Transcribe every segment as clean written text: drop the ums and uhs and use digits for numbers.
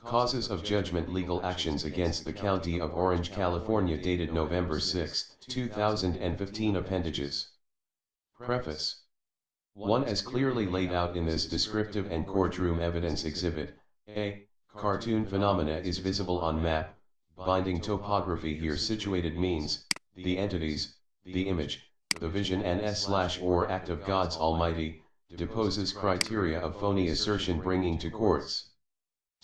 Causes of judgment: legal actions against the County of Orange, California, dated November 6, 2015. Appendages. Preface. 1. As clearly laid out in this descriptive and courtroom evidence exhibit, A. Cartoon phenomena is visible on map, binding topography here situated means, the entities, the image, the vision and s/or act of God's Almighty, deposes criteria of phony assertion bringing to courts.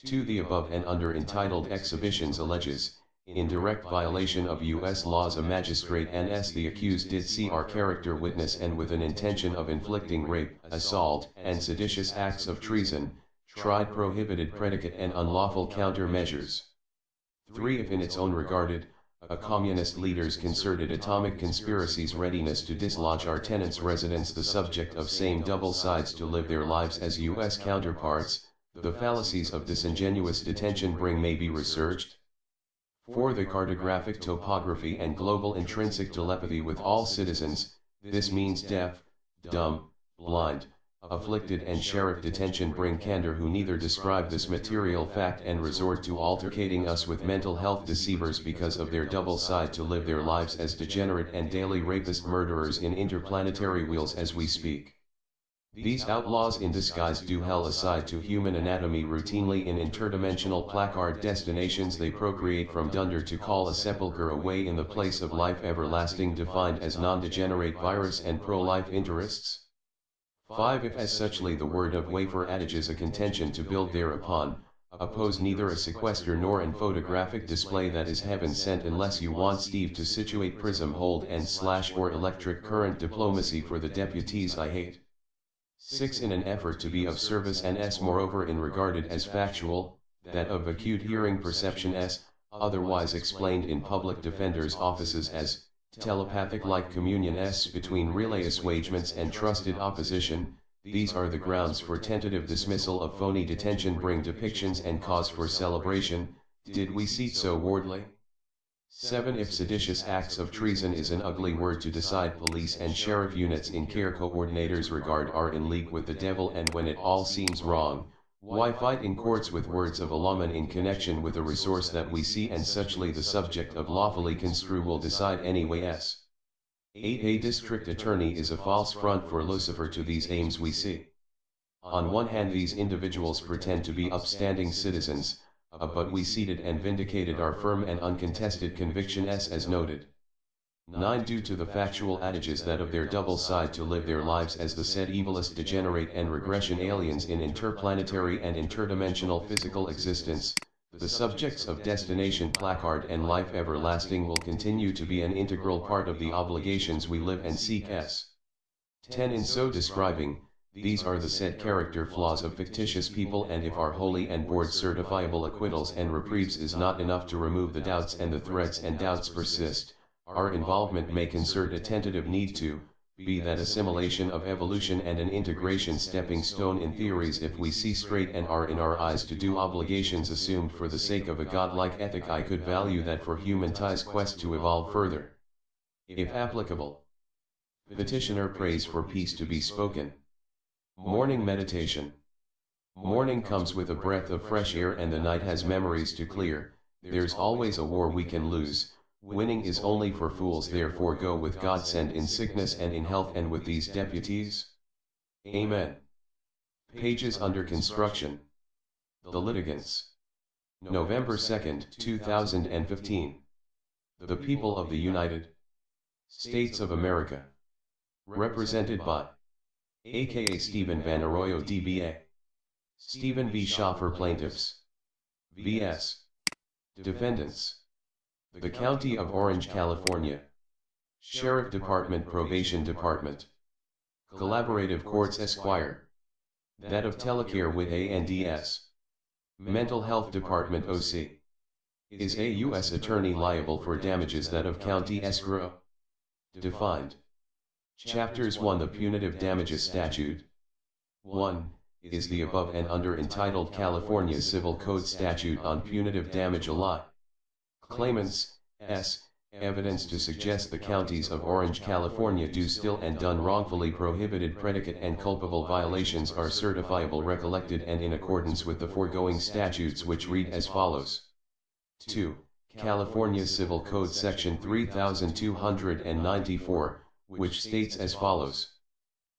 2. The above and under entitled exhibitions alleges, in direct violation of U.S. laws, a magistrate and the accused did see our character witness and with an intention of inflicting rape, assault, and seditious acts of treason, tried prohibited predicate and unlawful countermeasures. 3. If in its own regarded, a communist leader's concerted atomic conspiracy's readiness to dislodge our tenants' residence the subject of same double sides to live their lives as U.S. counterparts, the fallacies of disingenuous detention bring may be researched. 4. The cartographic topography and global intrinsic telepathy with all citizens, this means deaf, dumb, blind, afflicted and sheriff detention bring candor who neither describe this material fact and resort to altercating us with mental health deceivers because of their double side to live their lives as degenerate and daily rapist murderers in interplanetary wheels as we speak. These outlaws in disguise do hell aside to human anatomy routinely in interdimensional placard destinations they procreate from dunder to call a sepulcher away in the place of life everlasting defined as non-degenerate virus and pro-life interests. 5. If as suchly the word of wafer adages a contention to build thereupon, oppose neither a sequester nor an photographic display that is heaven sent unless you want Steve to situate prism hold and / or electric current diplomacy for the deputies I hate. 6. In an effort to be of service and moreover in regarded as factual, that of acute hearing perception otherwise explained in public defenders' offices as telepathic like communion between relay assuagements and trusted opposition, these are the grounds for tentative dismissal of phony detention bring depictions and cause for celebration, did we seat so Wardley? 7. If seditious acts of treason is an ugly word to decide, police and sheriff units in care coordinators regard are in league with the devil, and when it all seems wrong, why fight in courts with words of a lawman in connection with a resource that we see and suchly the subject of lawfully construe will decide anyway. 8. A district attorney is a false front for Lucifer to these aims we see. On one hand these individuals pretend to be upstanding citizens, but we seated and vindicated our firm and uncontested conviction as noted. 9. Due to the factual adages that of their double side to live their lives as the said evilest degenerate and regression aliens in interplanetary and interdimensional physical existence, the subjects of destination placard and life everlasting will continue to be an integral part of the obligations we live and seek. 10. In so describing, these are the said character flaws of fictitious people, and if our holy and board certifiable acquittals and reprieves is not enough to remove the doubts and the threats and doubts persist, our involvement may concert a tentative need to be that assimilation of evolution and an integration stepping stone in theories if we see straight and are in our eyes to do obligations assumed for the sake of a godlike ethic. I could value that for human ties quest to evolve further. If applicable. Petitioner prays for peace to be spoken. Morning meditation. Morning comes with a breath of fresh air and the night has memories to clear. There's always a war we can lose. Winning is only for fools, therefore go with God, send in sickness and in health and with these deputies. Amen. Pages under construction. The litigants. November 2, 2015. The people of the United States of America. Represented by aka Stephen Van Arroyo DBA. Stephen V. Schaffer Plaintiffs. vs. Defendants. The County of Orange, California. Sheriff Department, Probation Department. Collaborative Courts Esquire. That of Telecare with ANDS. Mental Health Department OC. Is a U.S. attorney liable for damages? That of County Escrow. Defined. Chapters 1. The Punitive Damages Statute. 1. Is the above and under entitled California Civil Code Statute on Punitive Damage a lie? Claimants, Evidence to suggest the counties of Orange, California do still and done wrongfully prohibited predicate and culpable violations are certifiable recollected and in accordance with the foregoing statutes, which read as follows. 2. California Civil Code Section 3294, which states as follows.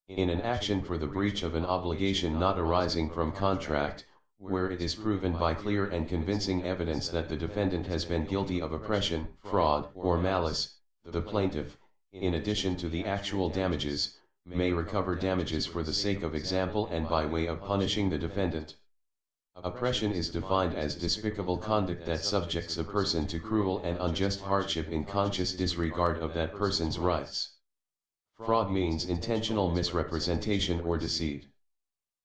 In an action for the breach of an obligation not arising from contract, where it is proven by clear and convincing evidence that the defendant has been guilty of oppression, fraud, or malice, the plaintiff, in addition to the actual damages, may recover damages for the sake of example and by way of punishing the defendant. Oppression is defined as despicable conduct that subjects a person to cruel and unjust hardship in conscious disregard of that person's rights. Fraud means intentional misrepresentation or deceit.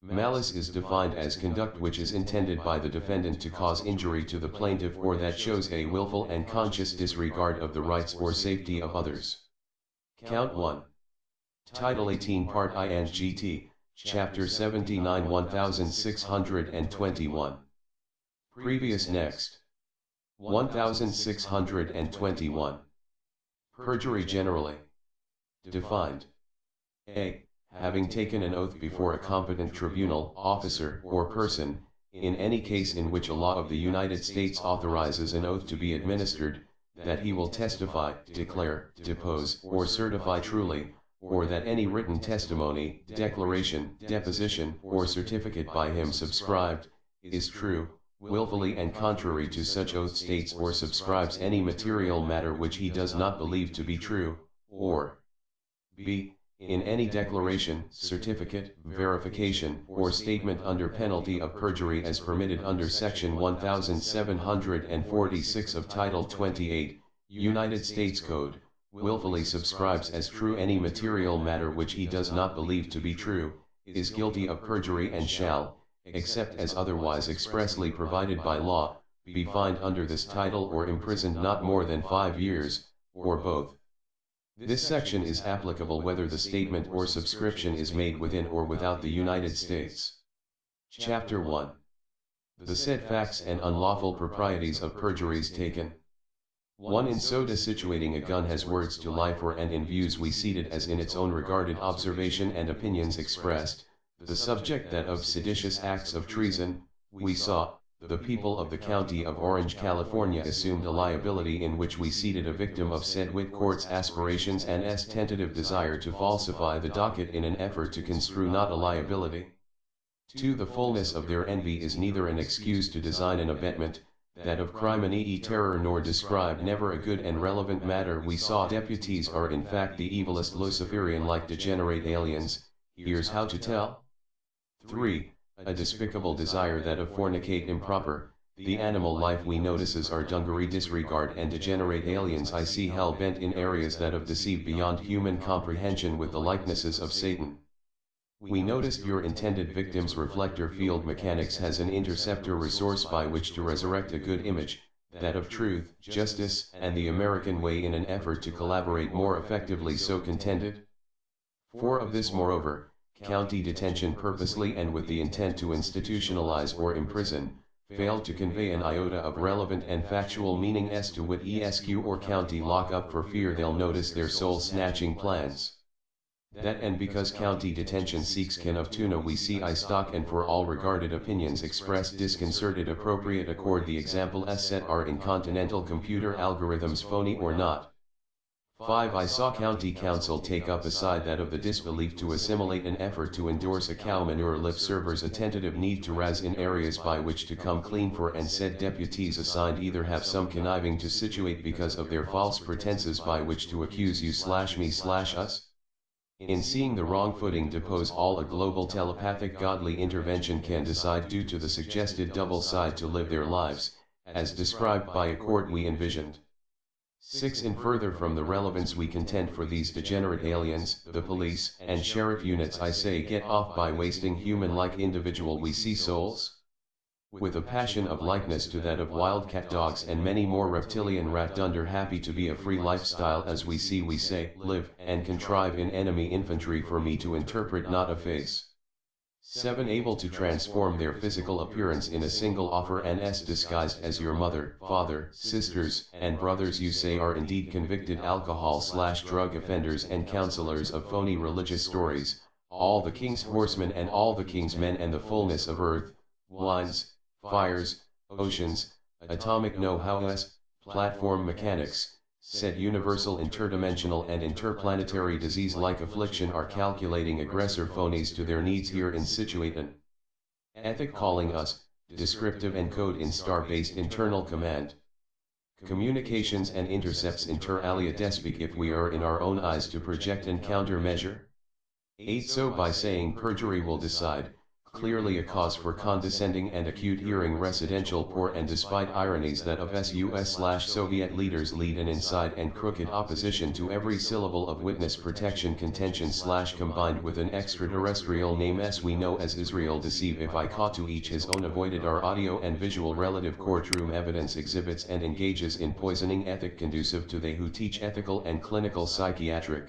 Malice is defined as conduct which is intended by the defendant to cause injury to the plaintiff or that shows a willful and conscious disregard of the rights or safety of others. Count 1. Title 18 Part INGT, Chapter 79 1621. Previous Next. 1621. Perjury generally. Defined. A. Having taken an oath before a competent tribunal, officer, or person, in any case in which a law of the United States authorizes an oath to be administered, that he will testify, declare, depose, or certify truly, or that any written testimony, declaration, deposition, or certificate by him subscribed, is true, willfully and contrary to such oath states or subscribes any material matter which he does not believe to be true, or b. In any declaration, certificate, verification, or statement under penalty of perjury as permitted under Section 1746 of Title 28, United States Code, willfully subscribes as true any material matter which he does not believe to be true, is guilty of perjury and shall, except as otherwise expressly provided by law, be fined under this title or imprisoned not more than 5 years, or both. This section is applicable whether the statement or subscription is made within or without the United States. Chapter 1. The said facts and unlawful proprieties of perjuries taken. 1. In so situating a gun has words to lie for and in views we seated as in its own regarded observation and opinions expressed, the subject that of seditious acts of treason, we saw, the people of the county of Orange, California assumed a liability in which we seated a victim of said wit court's aspirations and s tentative desire to falsify the docket in an effort to construe not a liability. 2. The fullness of their envy is neither an excuse to design an abetment, that of crime and terror nor describe never a good and relevant matter we saw deputies are in fact the evilest Luciferian like degenerate aliens, here's how to tell. 3. A despicable desire that of fornicate improper, the animal life we notices are dungaree disregard and degenerate aliens I see hell-bent in areas that of deceive beyond human comprehension with the likenesses of Satan. We noticed your intended victim's reflector field mechanics has an interceptor resource by which to resurrect a good image, that of truth, justice, and the American way in an effort to collaborate more effectively so contended. 4. Of this moreover, county detention purposely and with the intent to institutionalize or imprison, failed to convey an iota of relevant and factual meaning as to wit ESQ or county lockup for fear they'll notice their soul-snatching plans. That and because county detention seeks can of tuna we see I stock and for all regarded opinions expressed disconcerted appropriate accord the example s set are in continental computer algorithms phony or not. 5. I saw county council take up a side that of the disbelief to assimilate an effort to endorse a cow manure lip server's a tentative need to razz in areas by which to come clean for and said deputies assigned either have some conniving to situate because of their false pretenses by which to accuse you/me/us. In seeing the wrong footing depose all a global telepathic godly intervention can decide due to the suggested double side to live their lives, as described by a court we envisioned. 6. In further from the relevance we contend for these degenerate aliens, the police and sheriff units I say get off by wasting human-like individual we see souls? With a passion of likeness to that of wildcat dogs and many more reptilian rat dunder happy to be a free lifestyle as we see we say, live, and contrive in enemy infantry for me to interpret not a face. 7. Able to transform their physical appearance in a single offer and disguised as your mother, father, sisters, and brothers you say are indeed convicted alcohol/drug offenders and counselors of phony religious stories, all the king's horsemen and all the king's men and the fullness of earth, winds, fires, oceans, atomic know-hows, platform mechanics, said universal interdimensional and interplanetary disease-like affliction are calculating aggressor phonies to their needs here in situate an ethic calling us, descriptive and code in star-based internal command. Communications and intercepts inter alia despicate if we are in our own eyes to project and countermeasure. 8. So by saying perjury will decide, clearly a cause for condescending and acute hearing residential poor and despite ironies that of US/Soviet leaders lead an inside and crooked opposition to every syllable of witness protection contention/ combined with an extraterrestrial name we know as Israel deceive if I caught to each his own avoided our audio and visual relative courtroom evidence exhibits and engages in poisoning ethic conducive to they who teach ethical and clinical psychiatric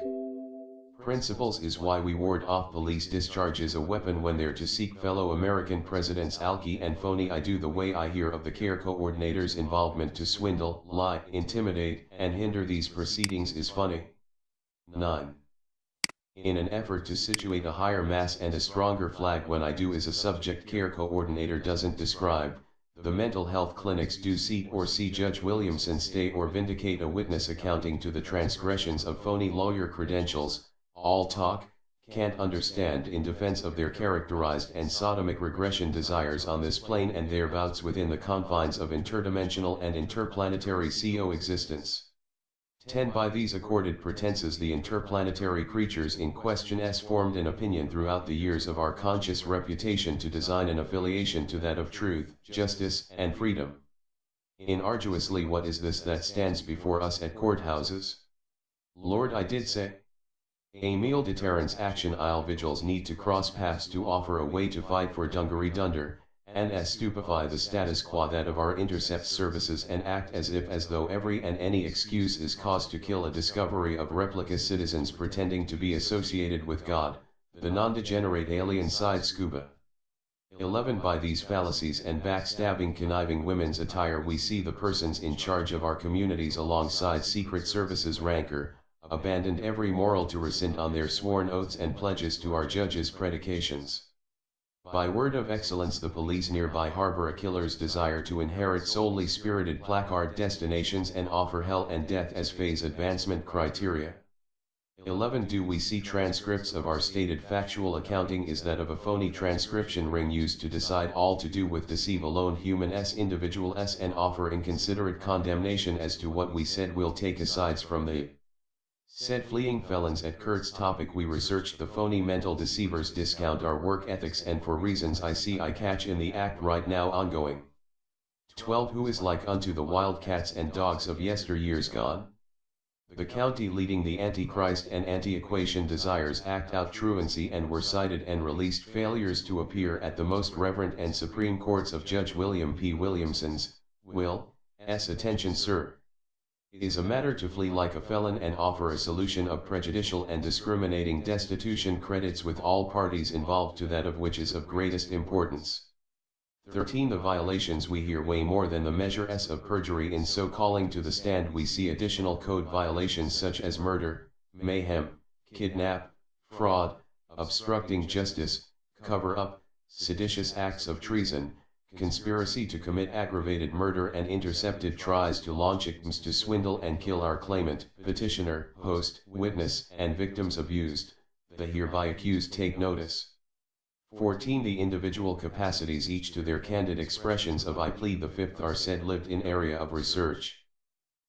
principles is why we ward off police discharges a weapon when they're to seek fellow American presidents alky and phony. I do the way I hear of the care coordinators' involvement to swindle, lie, intimidate, and hinder these proceedings is funny. 9. In an effort to situate a higher mass and a stronger flag when I do is a subject care coordinator doesn't describe, the mental health clinics do seat or see Judge Williamson stay or vindicate a witness accounting to the transgressions of phony lawyer credentials, all talk, can't understand in defense of their characterized and sodomic regression desires on this plane and thereabouts within the confines of interdimensional and interplanetary CO existence. 10. By these accorded pretenses the interplanetary creatures in question formed an opinion throughout the years of our conscious reputation to design an affiliation to that of truth, justice, and freedom. In arduously what is this that stands before us at courthouses? Lord, I did say. A meal deterrence action aisle vigils need to cross paths to offer a way to fight for dungaree dunder, and stupefy the status quo that of our intercept services and act as if as though every and any excuse is cause to kill a discovery of replica citizens pretending to be associated with God, the non-degenerate alien side scuba. 11. By these fallacies and backstabbing conniving women's attire we see the persons in charge of our communities alongside Secret Services rancor, abandoned every moral to rescind on their sworn oaths and pledges to our judges' predications. By word of excellence the police nearby harbor a killer's desire to inherit solely spirited placard destinations and offer hell and death as phase advancement criteria. 11. Do we see transcripts of our stated factual accounting is that of a phony transcription ring used to decide all to do with deceive alone human individual and offer inconsiderate condemnation as to what we said we'll take asides from the said fleeing felons at Kurt's topic we researched the phony mental deceivers discount our work ethics and for reasons I see I catch in the act right now ongoing. 12. Who is like unto the wildcats and dogs of yesteryears gone? The county leading the Antichrist and anti-equation desires act out truancy and were cited and released failures to appear at the most reverent and supreme courts of Judge William P. Williamson's, attention sir. Is a matter to flee like a felon and offer a solution of prejudicial and discriminating destitution credits with all parties involved to that of which is of greatest importance. 13. The violations we hear weigh more than the measure of perjury in so calling to the stand we see additional code violations such as murder, mayhem, kidnap, fraud, obstructing justice, cover-up, seditious acts of treason, conspiracy to commit aggravated murder and intercepted tries to launch acts to swindle and kill our claimant, petitioner, host, witness, and victims abused, the hereby accused take notice. 14. The individual capacities each to their candid expressions of I plead the fifth are said lived in area of research.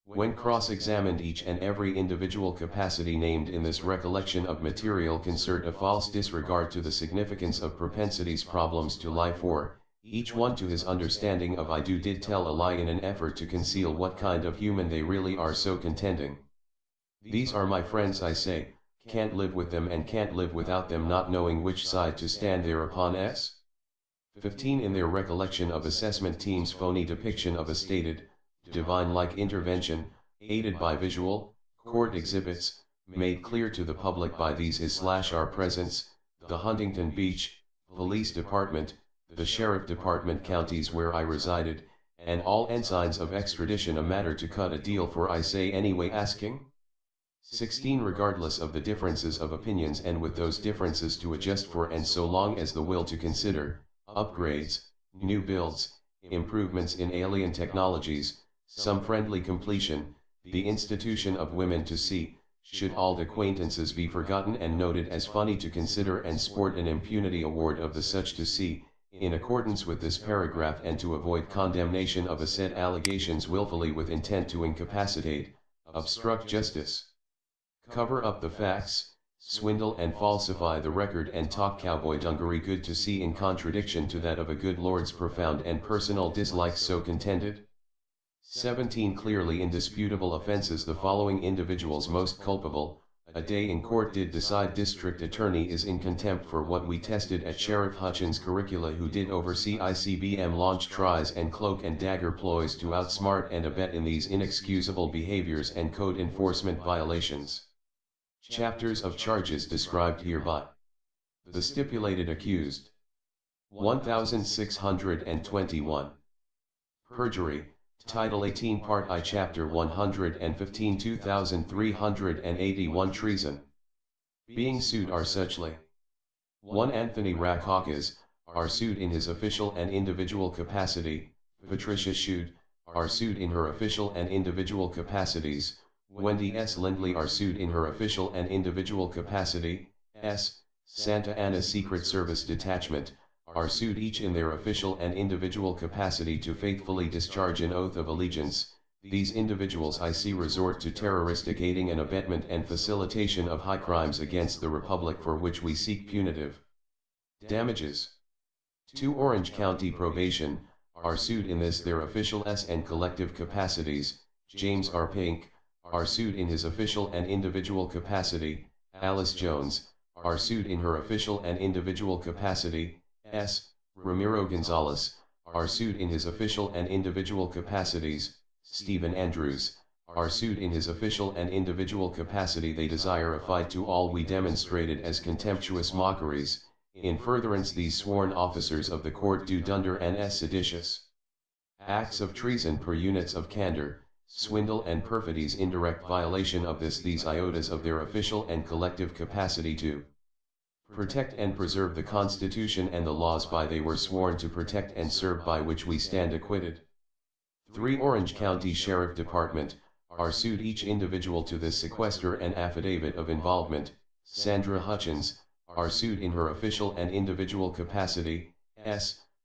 When cross-examined each and every individual capacity named in this recollection of material concert a false disregard to the significance of propensities problems to lie for, each one to his understanding of I did tell a lie in an effort to conceal what kind of human they really are so contending. These are my friends I say, can't live with them and can't live without them not knowing which side to stand thereupon. 15. In their recollection of assessment team's phony depiction of a stated, divine-like intervention, aided by visual, court exhibits, made clear to the public by these his/our presence, the Huntington Beach, police department, the sheriff department, counties where I resided, and all ensigns of extradition, a matter to cut a deal for, I say anyway, asking. 16. Regardless of the differences of opinions, and with those differences to adjust for, and so long as the will to consider upgrades, new builds, improvements in alien technologies, some friendly completion, the institution of women to see, should old acquaintances be forgotten and noted as funny to consider, and sport an impunity award of the such to see, in accordance with this paragraph, and to avoid condemnation of a said allegations willfully with intent to incapacitate, obstruct justice, cover up the facts, swindle and falsify the record, and talk cowboy dungaree good to see, in contradiction to that of a good lord's profound and personal dislike so contended. 17. Clearly indisputable offenses. The following individuals most culpable, a day in court did decide. District Attorney is in contempt for what we tested at Sheriff Hutchens' curricula, who did oversee ICBM launch tries and cloak and dagger ploys to outsmart and abet in these inexcusable behaviors and code enforcement violations. Chapters of charges described hereby. The stipulated accused. 1621. Perjury, Title 18 Part I Chapter 115 2381 Treason. Being sued are suchly. 1. Anthony Rackakaus, are sued in his official and individual capacity. Patricia Schude, are sued in her official and individual capacities. Wendy S. Lindley, are sued in her official and individual capacity. Santa Ana Secret Service Detachment, are sued each in their official and individual capacity to faithfully discharge an oath of allegiance. These individuals I see resort to terroristic aiding and abetment and facilitation of high crimes against the Republic, for which we seek punitive damages. 2. Orange County Probation, are sued in this their official and collective capacities. James R. Pink, are sued in his official and individual capacity. Alice Jones, are sued in her official and individual capacity. Ramiro Gonzalez, are sued in his official and individual capacities. Stephen Andrews, are sued in his official and individual capacity. They desire a fight to all we demonstrated as contemptuous mockeries. In furtherance, these sworn officers of the court do dunder and seditious acts of treason per units of candor, swindle and perfidies, indirect violation of these iotas of their official and collective capacity to protect and preserve the Constitution and the laws by they were sworn to protect and serve, by which we stand acquitted. 3. Orange County Sheriff Department, are sued each individual to this sequester an affidavit of involvement. Sandra Hutchens, are sued in her official and individual capacity.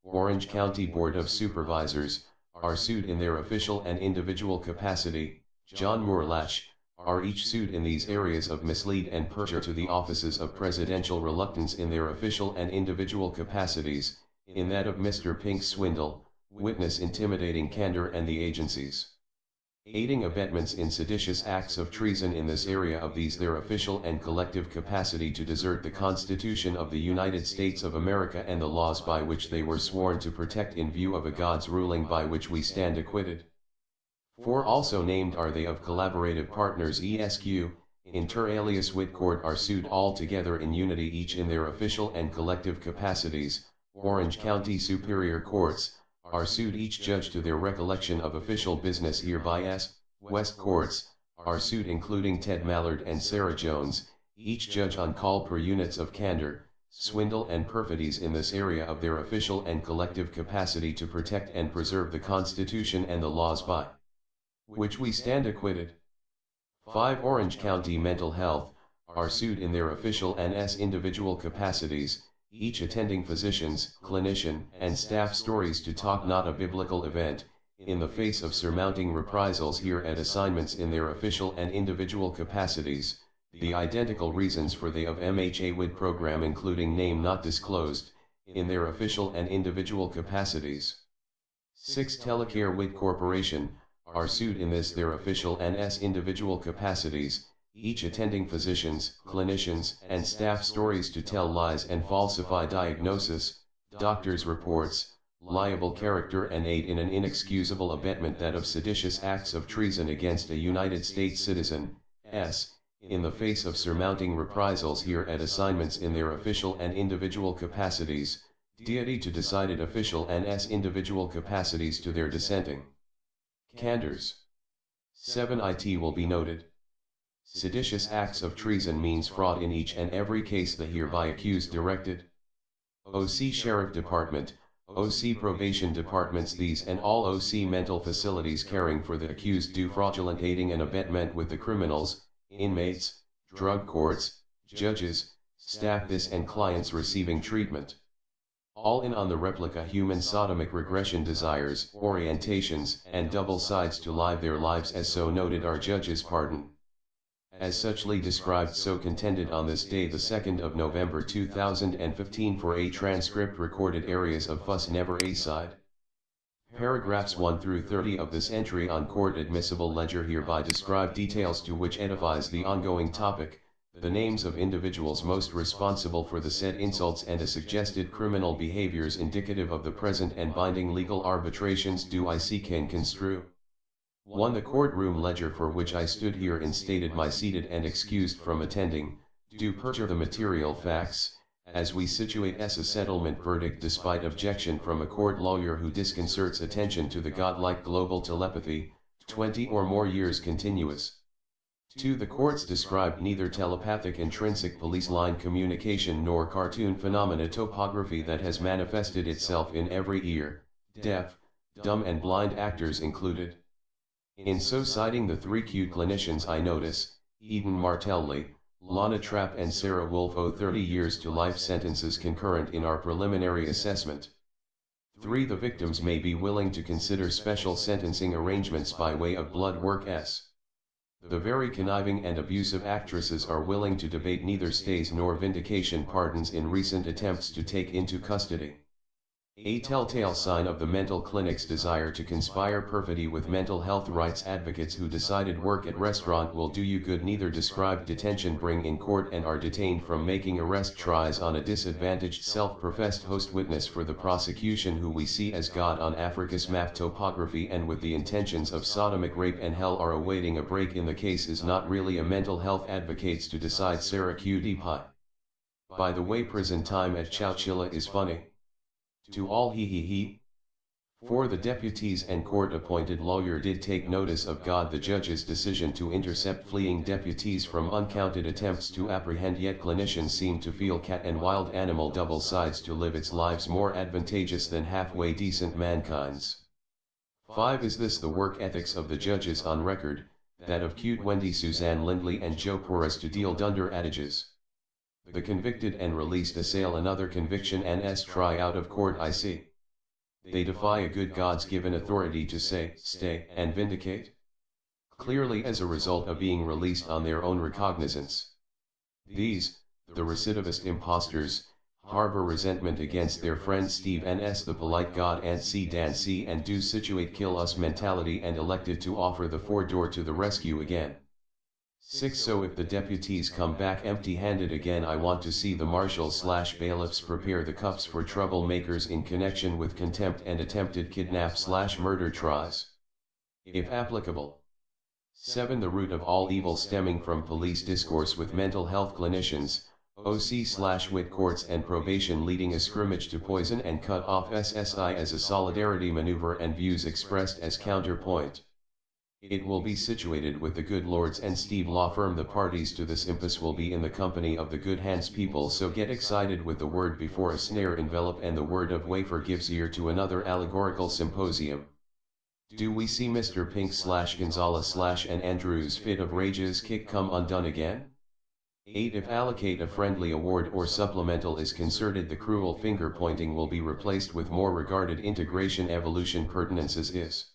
Orange County Board of Supervisors, are sued in their official and individual capacity. John Moorlatch, are each sued in these areas of mislead and perjure to the offices of presidential reluctance in their official and individual capacities, in that of Mr. Pink's swindle, witness intimidating candor, and the agencies aiding abetments in seditious acts of treason in this area of these their official and collective capacity to desert the Constitution of the United States of America and the laws by which they were sworn to protect, in view of a God's ruling by which we stand acquitted. 4. Also named are they of collaborative partners ESQ, inter alias Whitcourt, are sued all together in unity each in their official and collective capacities. Orange County Superior Courts, are sued each judge to their recollection of official business hereby. West Courts, are sued including Ted Mallard and Sarah Jones, each judge on call per units of candor, swindle and perfidies in this area of their official and collective capacity to protect and preserve the Constitution and the laws by which we stand acquitted. 5. Orange County Mental Health, are sued in their official and individual capacities, each attending physicians, clinician, and staff stories to talk not a biblical event, in the face of surmounting reprisals here at assignments in their official and individual capacities. The identical reasons for the of MHA WID program, including name not disclosed, in their official and individual capacities. 6. Telecare WID Corporation, are sued in this their official and individual capacities, each attending physicians, clinicians, and staff stories to tell lies and falsify diagnosis, doctors' reports, liable character, and aid in an inexcusable abetment that of seditious acts of treason against a United States citizen, in the face of surmounting reprisals here at assignments in their official and individual capacities, deity to decided official and individual capacities to their dissenting candors. 7. It will be noted. Seditious acts of treason means fraud in each and every case the hereby accused directed. OC Sheriff Department, OC Probation Departments, these and all OC mental facilities caring for the accused do fraudulent aiding and abetment with the criminals, inmates, drug courts, judges, staff this and clients receiving treatment. All in on the replica human sodomic regression desires, orientations, and double sides to live their lives as so noted our judge's pardon. As suchly described so contended on this day the 2nd of November 2015 for a transcript recorded areas of fuss never a side. Paragraphs 1 through 30 of this entry on court admissible ledger hereby describe details to which edifies the ongoing topic, the names of individuals most responsible for the said insults and the suggested criminal behaviors indicative of the present and binding legal arbitrations do I seek and construe. 1. The courtroom ledger for which I stood here instated my seated and excused from attending, do perjure the material facts, as we situate as a settlement verdict despite objection from a court lawyer who disconcerts attention to the godlike global telepathy, 20 or more years continuous. 2. The courts described neither telepathic intrinsic police line communication nor cartoon phenomena topography that has manifested itself in every ear, deaf, dumb and blind actors included. In so citing the 3 cute clinicians I notice, Eden Martelli, Lana Trapp and Sarah Wolf owe 30 years to life sentences concurrent in our preliminary assessment. 3. The victims may be willing to consider special sentencing arrangements by way of blood work s. The very conniving and abusive actresses are willing to debate neither stays nor vindication pardons in recent attempts to take into custody. A telltale sign of the mental clinic's desire to conspire perfidy with mental health rights advocates who decided work at restaurant will do you good neither described detention bring in court and are detained from making arrest tries on a disadvantaged self-professed host witness for the prosecution who we see as God on Africa's map topography and with the intentions of sodomic rape and hell are awaiting a break in the case is not really a mental health advocates to decide Sarah QD By the way prison time at Chowchilla is funny. To all he. 4. The deputies and court-appointed lawyer did take notice of God the judge's decision to intercept fleeing deputies from uncounted attempts to apprehend yet clinicians seem to feel cat and wild animal double sides to live its lives more advantageous than halfway decent mankind's. 5. Is this the work ethics of the judges on record, that of cute Wendy Suzanne Lindley and Joe Porras to deal dunder adages? The convicted and released assail another conviction and try out of court I see. They defy a good God's given authority to say, stay, and vindicate? Clearly as a result of being released on their own recognizance. These, the recidivist impostors, harbor resentment against their friend Steve N.S. the polite God Antzee Dancy and do situate kill us mentality and elected to offer the door to the rescue again. 6. So if the deputies come back empty-handed again I want to see the marshals/bailiffs prepare the cuffs for troublemakers in connection with contempt and attempted kidnap/murder tries. If applicable. 7. The root of all evil stemming from police discourse with mental health clinicians, OC/WIT courts and probation leading a scrimmage to poison and cut off SSI as a solidarity maneuver and views expressed as counterpoint. It will be situated with the good lords and Steve law firm. The parties to this impus will be in the company of the good hands people, so get excited with the word before a snare envelop and the word of wafer gives ear to another allegorical symposium. Do we see Mr. Pink/Gonzalez/and Andrews fit of rages kick come undone again? 8. If allocate a friendly award or supplemental is concerted the cruel finger pointing will be replaced with more regarded integration evolution pertinences is.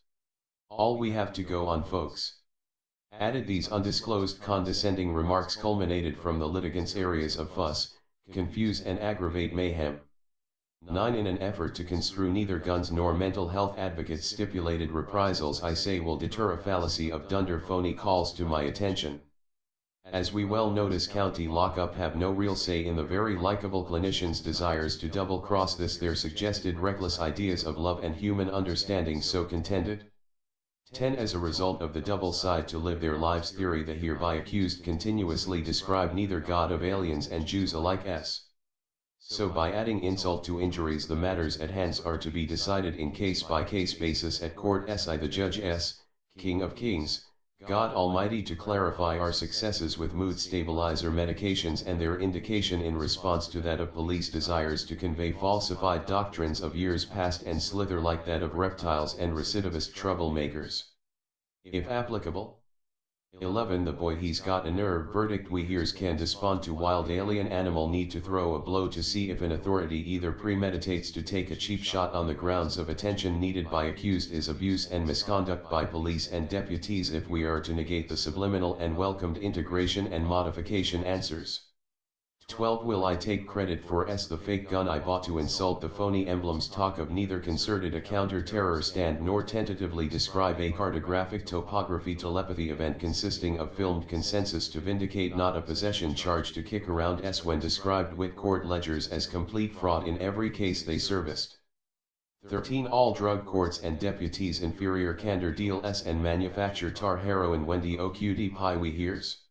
All we have to go on folks. Added these undisclosed condescending remarks culminated from the litigants' areas of fuss, confuse and aggravate mayhem. 9. In an effort to construe neither guns nor mental health advocates stipulated reprisals I say will deter a fallacy of dunder phony calls to my attention. As we well notice county lockup have no real say in the very likable clinicians' desires to double-cross this their suggested reckless ideas of love and human understanding so contended. 10. As a result of the double side to live their lives theory, the hereby accused continuously describe neither God of aliens and Jews alike as. So by adding insult to injuries, the matters at hands are to be decided in case-by-case basis at court. Si the Judge S, King of Kings, God Almighty, to clarify our successes with mood stabilizer medications and their indication in response to that of police desires to convey falsified doctrines of years past and slither like that of reptiles and recidivist troublemakers. If applicable. 11. The boy he's got a nerve verdict we hears can despond to wild alien animal need to throw a blow to see if an authority either premeditates to take a cheap shot on the grounds of attention needed by accused is abuse and misconduct by police and deputies if we are to negate the subliminal and welcomed integration and modification answers. 12. Will I take credit for the fake gun I bought to insult the phony emblems? Talk of neither concerted a counter-terror stand nor tentatively describe a cartographic topography telepathy event consisting of filmed consensus to vindicate not a possession charge to kick around when described with court ledgers as complete fraud in every case they serviced. 13. All drug courts and deputies inferior candor deal and manufacture tar heroin Wendy OQD pie we hears.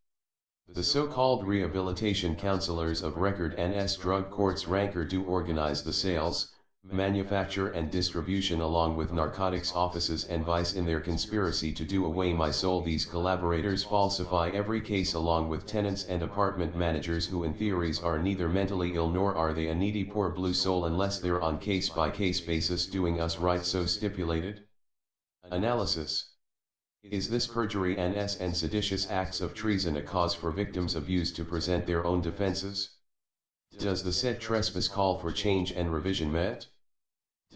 The so-called rehabilitation counselors of record and drug courts ranker do organize the sales, manufacture and distribution along with narcotics offices and vice in their conspiracy to do away my soul. These collaborators falsify every case along with tenants and apartment managers who in theories are neither mentally ill nor are they a needy poor blue soul unless they're on case-by-case basis doing us right. So stipulated. Analysis. Is this perjury and seditious acts of treason a cause for victims abused to present their own defenses? Does the said trespass call for change and revision met?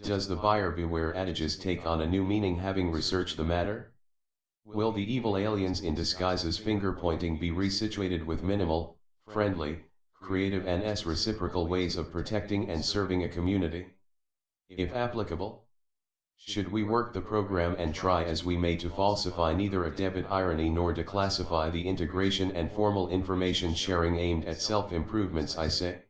Does the buyer beware adages take on a new meaning having researched the matter? Will the evil aliens in disguises finger-pointing be resituated with minimal, friendly, creative and reciprocal ways of protecting and serving a community? If applicable. Should we work the program and try as we may to falsify neither a debit irony nor declassify the integration and formal information sharing aimed at self-improvements, I say?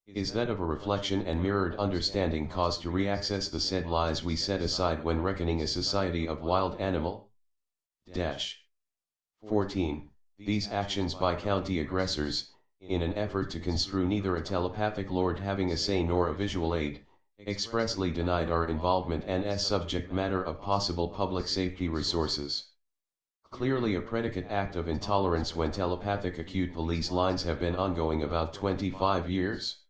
Is that of a reflection and mirrored understanding cause to reaccess the said lies we set aside when reckoning a society of wild animal? 14. These actions by county aggressors, in an effort to construe neither a telepathic lord having a say nor a visual aid, expressly denied our involvement and subject matter of possible public safety resources. Clearly a predicate act of intolerance when telepathic acute police lines have been ongoing about 25 years.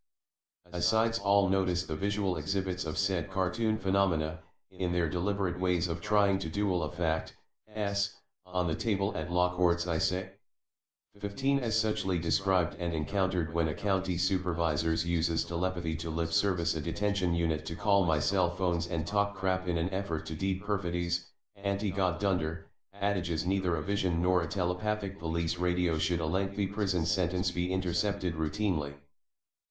Asides all notice the visual exhibits of said cartoon phenomena, in their deliberate ways of trying to duel a fact, on the table at law courts I say. 15. As suchly described and encountered when a county supervisors uses telepathy to lip service a detention unit to call my cell phones and talk crap in an effort to deed perfidies, anti-God dunder, adages neither a vision nor a telepathic police radio should a lengthy prison sentence be intercepted routinely.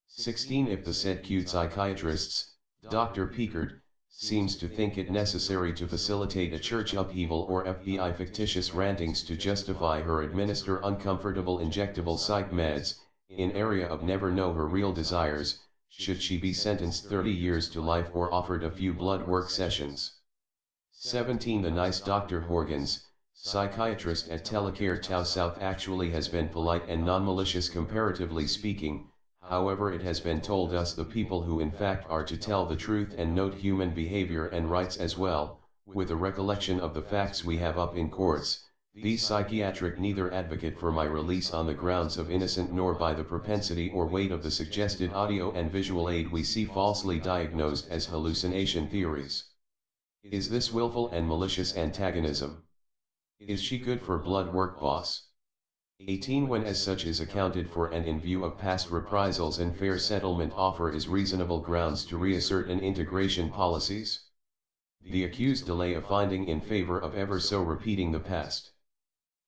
16. If the said cute psychiatrists, Dr. Pickard, seems to think it necessary to facilitate a church upheaval or FBI fictitious rantings to justify her administer uncomfortable injectable psych meds, in area of never know her real desires, should she be sentenced 30 years to life or offered a few blood work sessions. 17. The nice Dr. Horgans, psychiatrist at Telecare Tau South actually has been polite and non-malicious comparatively speaking. However, it has been told us the people who in fact are to tell the truth and note human behavior and rights as well, with a recollection of the facts we have up in courts, these psychiatric neither advocate for my release on the grounds of innocent nor by the propensity or weight of the suggested audio and visual aid we see falsely diagnosed as hallucination theories. Is this willful and malicious antagonism? Is she good for blood work, boss? 18. When as such is accounted for and in view of past reprisals and fair settlement offer is reasonable grounds to reassert an integration policies? The accused delay a finding in favor of ever so repeating the past.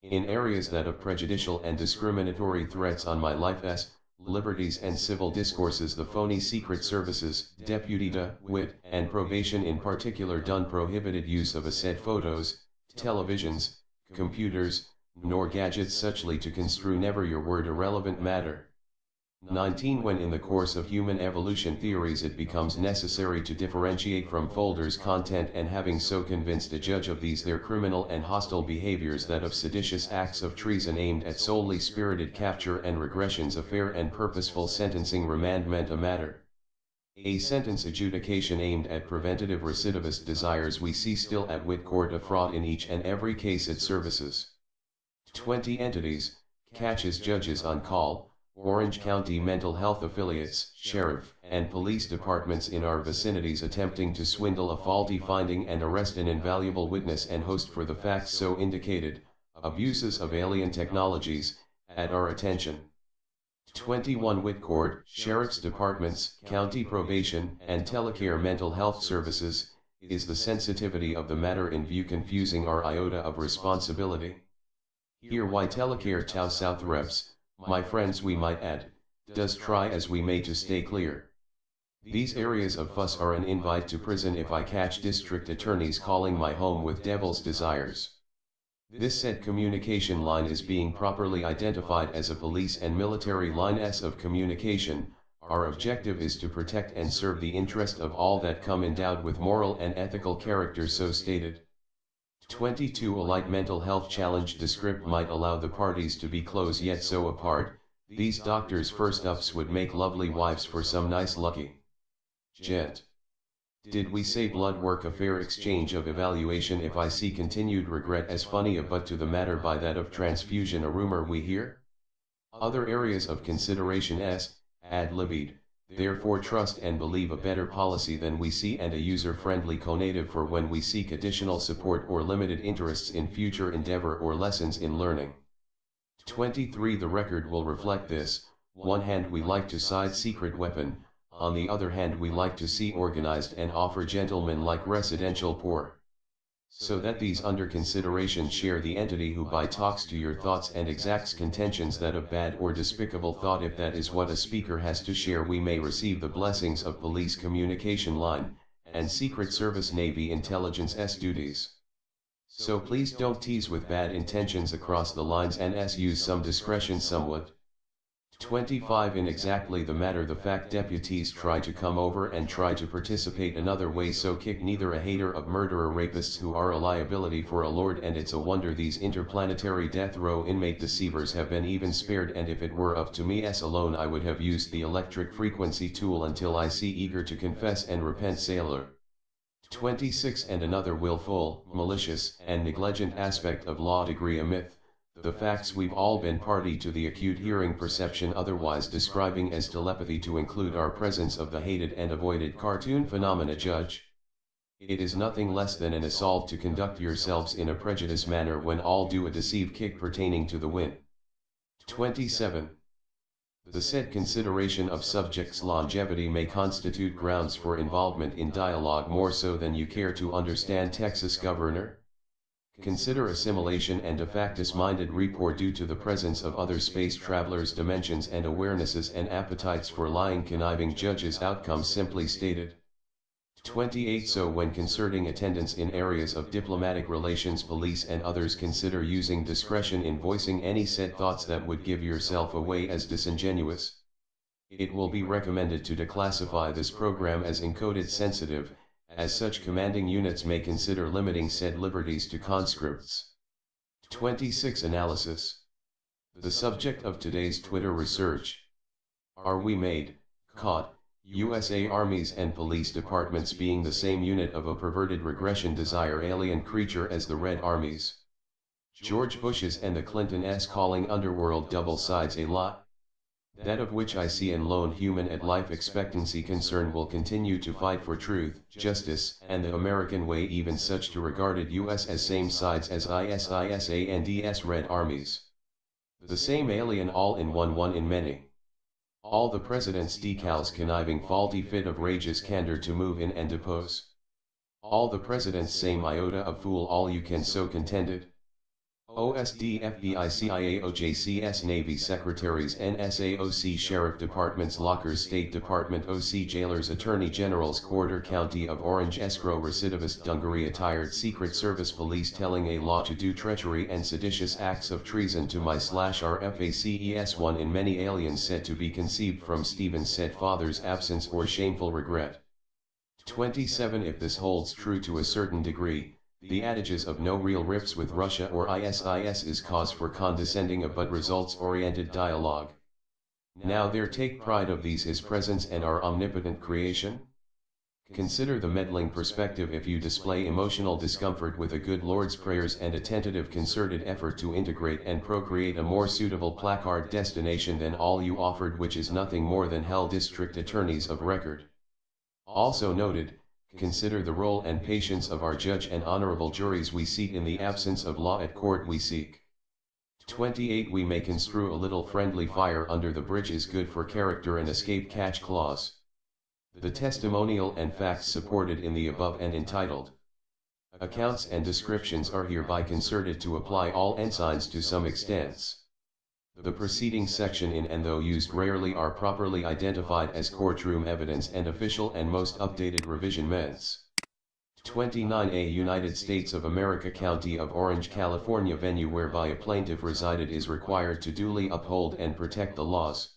In areas that of prejudicial and discriminatory threats on my life's, liberties and civil discourses the phony secret services, deputy wit, and probation in particular done prohibited use of a said photos, televisions, computers, nor gadgets suchly to construe never your word irrelevant matter. 19. When in the course of human evolution theories it becomes necessary to differentiate from folders' content, and having so convinced a judge of these their criminal and hostile behaviors, that of seditious acts of treason aimed at solely spirited capture and regressions of fair and purposeful sentencing, remandment a matter. A sentence adjudication aimed at preventative recidivist desires we see still at wit court of fraud in each and every case it services. 20. Entities, catches judges on call, Orange County mental health affiliates, sheriff, and police departments in our vicinities attempting to swindle a faulty finding and arrest an invaluable witness and host for the facts so indicated, abuses of alien technologies, at our attention. 21. Whitcourt, sheriff's departments, county probation, and telecare mental health services, is the sensitivity of the matter in view confusing our iota of responsibility? Here why telecare Tau South reps, my friends we might add, does try as we may to stay clear. These areas of fuss are an invite to prison if I catch district attorneys calling my home with devil's desires. This said communication line is being properly identified as a police and military line of communication. Our objective is to protect and serve the interest of all that come endowed with moral and ethical character so stated. 22. A light mental health challenge descript might allow the parties to be close yet so apart, these doctors first ups would make lovely wives for some nice lucky gent. Did we say blood work a fair exchange of evaluation if I see continued regret as funny a but to the matter by that of transfusion a rumor we hear? Other areas of consideration ad libid, therefore trust and believe a better policy than we see and a user-friendly conative for when we seek additional support or limited interests in future endeavor or lessons in learning. 23. The record will reflect this. One hand we like to side secret weapon, on the other hand we like to see organized and offer gentlemen-like residential poor. So that these under consideration share the entity who by talks to your thoughts and exacts contentions that of bad or despicable thought, if that is what a speaker has to share, we may receive the blessings of police communication line, and Secret Service Navy intelligence duties. So please don't tease with bad intentions across the lines and use some discretion somewhat. 25. In exactly the matter the fact deputies try to come over and try to participate another way, so kick neither a hater of murderer rapists who are a liability for a lord, and it's a wonder these interplanetary death row inmate deceivers have been even spared, and if it were up to me alone I would have used the electric frequency tool until I see eager to confess and repent sailor. 26. And another willful, malicious, and negligent aspect of law degree a myth. The facts we've all been party to, the acute hearing perception otherwise describing as telepathy, to include our presence of the hated and avoided cartoon phenomena judge. It is nothing less than an assault to conduct yourselves in a prejudiced manner when all do a deceive kick pertaining to the win. 27. The said consideration of subject's longevity may constitute grounds for involvement in dialogue more so than you care to understand, Texas Governor. Consider assimilation and a factus-minded rapport due to the presence of other space travelers' dimensions and awarenesses and appetites for lying conniving judges, outcomes simply stated. 28. So when concerting attendance in areas of diplomatic relations, police and others, consider using discretion in voicing any said thoughts that would give yourself away as disingenuous. It will be recommended to declassify this program as encoded sensitive. As such, commanding units may consider limiting said liberties to conscripts. 26. Analysis. The subject of today's Twitter research. Are we made, caught, USA armies and police departments being the same unit of a perverted regression desire alien creature as the Red Armies? George Bush's and the Clintons calling underworld double sides a lie? That of which I see and lone human at life expectancy concern will continue to fight for truth, justice, and the American way, even such to regarded US as same sides as ISIS Red Armies. The same alien all in one in many. All the president's decals conniving faulty fit of rageous candor to move in and depose. All the president's same iota of fool all you can so contended. OSD FBI CIA OJCS Navy Secretaries NSAOC Sheriff Departments Lockers State Department OC Jailers Attorney General's Quarter County of Orange Escrow Recidivist Dungaree Attired Secret Service Police Telling a Law to Do Treachery and Seditious Acts of Treason to My/RFACES1 In many aliens said to be conceived from Stephen's said father's absence or shameful regret. 27 If this holds true to a certain degree, the adages of no real rips with Russia or ISIS is cause for condescending but results-oriented dialogue. Now there take pride of these his presence and our omnipotent creation? Consider the meddling perspective if you display emotional discomfort with a good Lord's prayers and a tentative concerted effort to integrate and procreate a more suitable placard destination than all you offered, which is nothing more than hell district attorneys of record. Also noted, consider the role and patience of our judge and honorable juries we seat in the absence of law at court we seek. 28 We may construe a little friendly fire under the bridge is good for character and escape catch clause. The testimonial and facts supported in the above and entitled accounts and descriptions are hereby concerted to apply all ensigns to some extents. The preceding section in and though used rarely are properly identified as courtroom evidence and official and most updated revision ments. 29 A United States of America County of Orange, California venue whereby a plaintiff resided is required to duly uphold and protect the laws.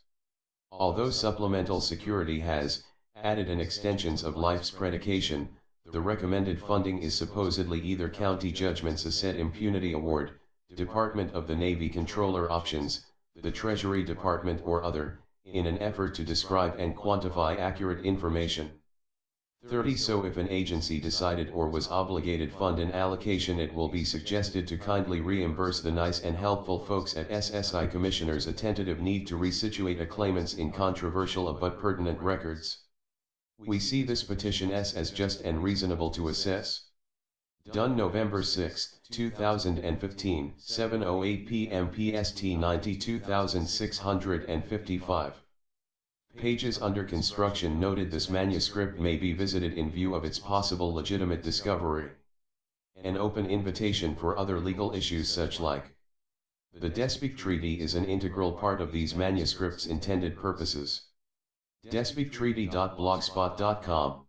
Although supplemental security has added an extensions of life's predication, the recommended funding is supposedly either county judgments asset impunity award, Department of the Navy controller options, the Treasury Department or other, in an effort to describe and quantify accurate information. 30 So if an agency decided or was obligated fund an allocation, it will be suggested to kindly reimburse the nice and helpful folks at SSI Commissioners a tentative need to resituate a claimant's in controversial but pertinent records. We see this petition as just and reasonable to assess. Done November 6, 2015, 7:08 p.m. PST 92655. Pages under construction noted this manuscript may be visited in view of its possible legitimate discovery. An open invitation for other legal issues such like the Despic Treaty is an integral part of these manuscripts' intended purposes. DespicTreaty.blogspot.com.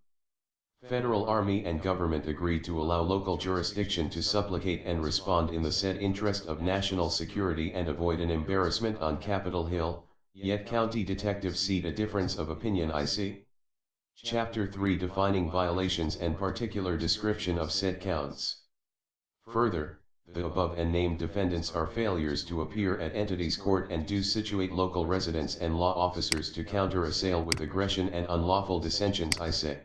Federal Army and government agreed to allow local jurisdiction to supplicate and respond in the said interest of national security and avoid an embarrassment on Capitol Hill, yet county detectives cede a difference of opinion. I see. Chapter 3 Defining violations and particular description of said counts. Further, the above and named defendants are failures to appear at entities court and do situate local residents and law officers to counter-assail with aggression and unlawful dissensions. I say.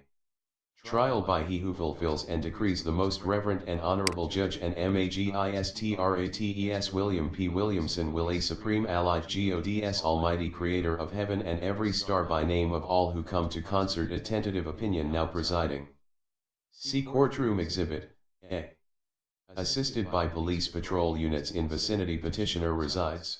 Trial by he who fulfills and decrees the most reverend and honorable judge and magistrates William P. Williamson will a supreme allied gods almighty creator of heaven and every star by name of all who come to concert a tentative opinion now presiding. See Courtroom Exhibit A. Assisted by police patrol units in vicinity petitioner resides.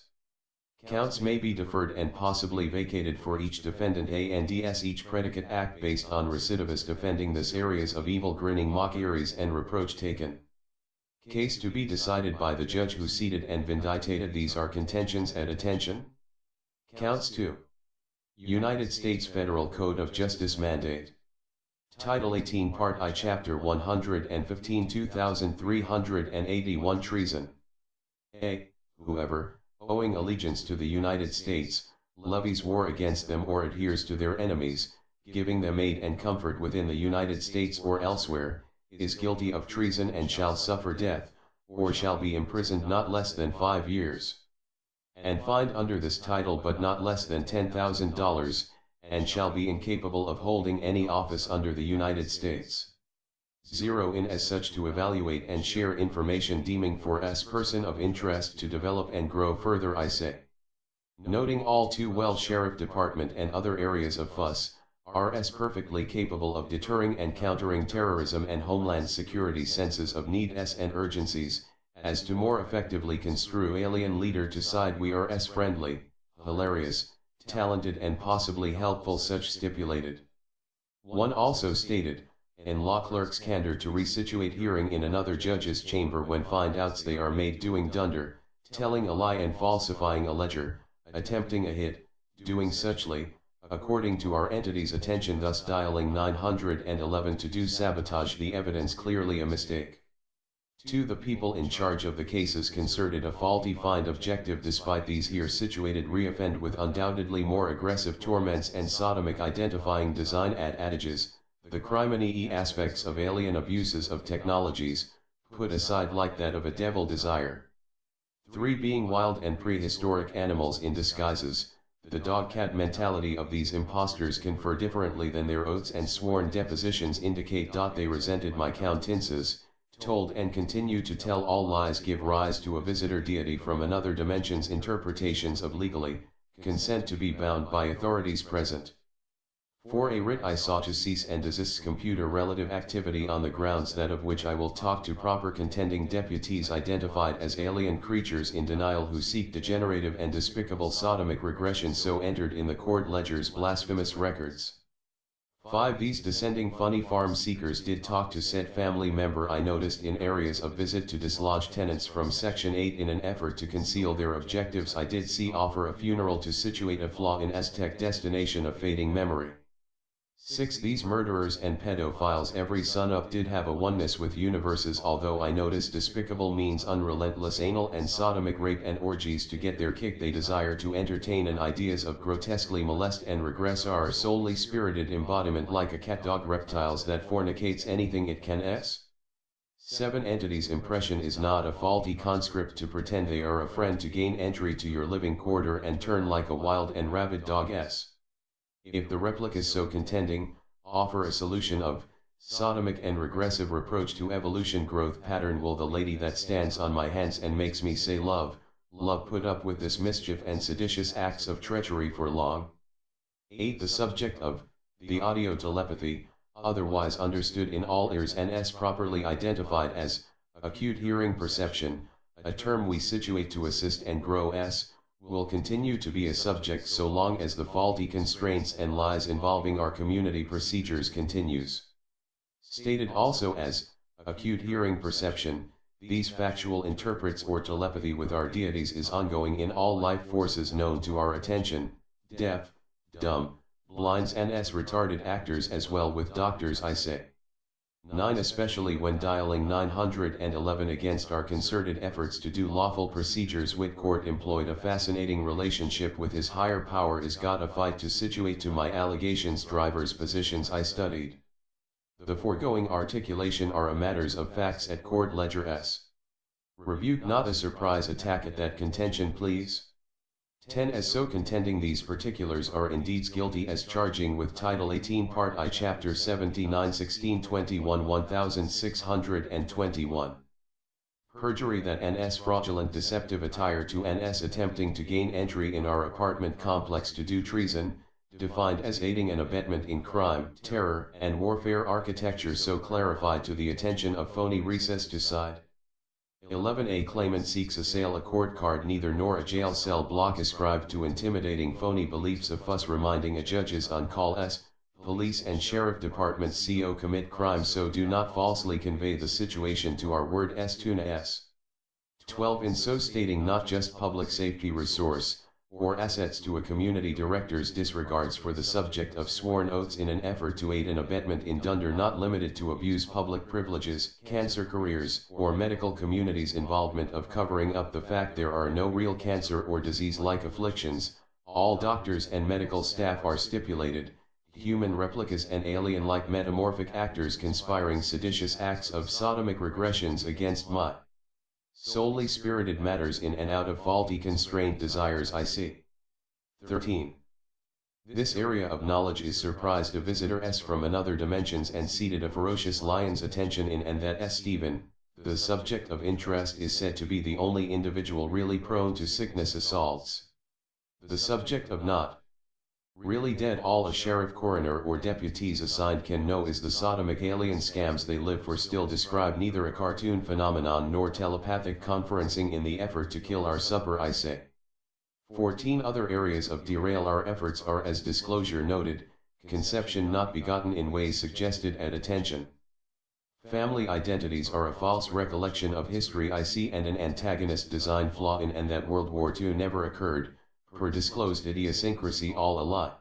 Counts may be deferred and possibly vacated for each defendant and each predicate act based on recidivist offending this areas of evil grinning mockeries and reproach taken. Case to be decided by the judge who seated and vindicated these are contentions at attention. Counts 2. United States Federal Code of Justice Mandate. Title 18 Part I Chapter 115 2381 Treason. A. Whoever, owing allegiance to the United States, levies war against them or adheres to their enemies, giving them aid and comfort within the United States or elsewhere, is guilty of treason and shall suffer death, or shall be imprisoned not less than 5 years, and fined under this title but not less than $10,000, and shall be incapable of holding any office under the United States. 0 In as such to evaluate and share information deeming for S person of interest to develop and grow further. I say. Noting all too well Sheriff Department and other areas of fuss, are as perfectly capable of deterring and countering terrorism and homeland security senses of need and urgencies, as to more effectively construe alien leader to side we are friendly, hilarious, talented and possibly helpful such stipulated. One also stated, and law clerk's candor to resituate hearing in another judge's chamber when find outs they are made doing dunder, telling a lie and falsifying a ledger, attempting a hit, doing suchly, according to our entity's attention, thus dialing 911 to do sabotage the evidence, clearly a mistake. 2. The people in charge of the cases concerted a faulty find objective despite these here situated reoffend with undoubtedly more aggressive torments and sodomic identifying design adages, the criminy aspects of alien abuses of technologies, put aside like that of a devil desire. 3. Being wild and prehistoric animals in disguises, the dog-cat mentality of these impostors confer differently than their oaths and sworn depositions indicate. They resented my countenances, told and continue to tell all lies, give rise to a visitor deity from another dimension's interpretations of legally, consent to be bound by authorities present. 4. A writ I sought to cease and desist computer relative activity on the grounds that of which I will talk to proper contending deputies identified as alien creatures in denial who seek degenerative and despicable sodomic regression so entered in the court ledger's blasphemous records. 5. These descending funny farm seekers did talk to said family member I noticed in areas of visit to dislodge tenants from Section 8 in an effort to conceal their objectives. I did see offer a funeral to situate a flaw in Aztec destination of fading memory. 6. These murderers and pedophiles every sun-up did have a oneness with universes, although I notice despicable means unrelentless anal and sodomic rape and orgies to get their kick they desire to entertain, and ideas of grotesquely molest and regress are solely spirited embodiment like a cat-dog reptiles that fornicates anything it can s. 7. Entity's impression is not a faulty conscript to pretend they are a friend to gain entry to your living quarter and turn like a wild and rabid dog s. If the replicas so contending, offer a solution of, sodomic and regressive reproach to evolution growth pattern, will the lady that stands on my hands and makes me say love, love put up with this mischief and seditious acts of treachery for long? 8. The subject of, the audio telepathy, otherwise understood in all ears and s properly identified as, acute hearing perception, a term we situate to assist and grow s, will continue to be a subject so long as the faulty constraints and lies involving our community procedures continues. Stated also as, acute hearing perception, these factual interprets or telepathy with our deities is ongoing in all life forces known to our attention, deaf, dumb, blinds and retarded actors as well with doctors I say. 9. Especially when dialing 911 against our concerted efforts to do lawful procedures, Whitcourt employed a fascinating relationship with his higher power is got a fight to situate to my allegations drivers positions I studied. The foregoing articulation are a matters of facts at court ledger s. Reviewed, not a surprise attack at that contention please. 10. As so contending these particulars are indeed guilty as charging with Title 18 Part I Chapter 79 1621 1621. Perjury that NS fraudulent deceptive attire to NS attempting to gain entry in our apartment complex to do treason, defined as aiding and abetment in crime, terror, and warfare architecture so clarified to the attention of phony recess to side. 11. A claimant seeks a sale a court card neither nor a jail cell block ascribed to intimidating phony beliefs of fuss reminding a judges on call s, police and sheriff departments co commit crime so do not falsely convey the situation to our word s tuna s. 12. In so stating not just public safety resource, or assets to a community director's disregards for the subject of sworn oaths in an effort to aid and abetment in dunder not limited to abuse public privileges, cancer careers, or medical community's involvement of covering up the fact there are no real cancer or disease-like afflictions, all doctors and medical staff are stipulated, human replicas and alien-like metamorphic actors conspiring seditious acts of sodomic regressions against my solely spirited matters in and out of faulty constrained desires I see. 13. This area of knowledge is surprised a visitor s from another dimensions and seated a ferocious lion's attention in and that s Stephen, the subject of interest is said to be the only individual really prone to sickness assaults. The subject of not really dead all a sheriff coroner or deputies assigned can know is the sodomic alien scams they live for still describe neither a cartoon phenomenon nor telepathic conferencing in the effort to kill our supper I say. 14. Other areas of derail our efforts are as disclosure noted, conception not begotten in ways suggested at attention. Family identities are a false recollection of history I see and an antagonist design flaw in and that World War II never occurred, per disclosed idiosyncrasy all a lie.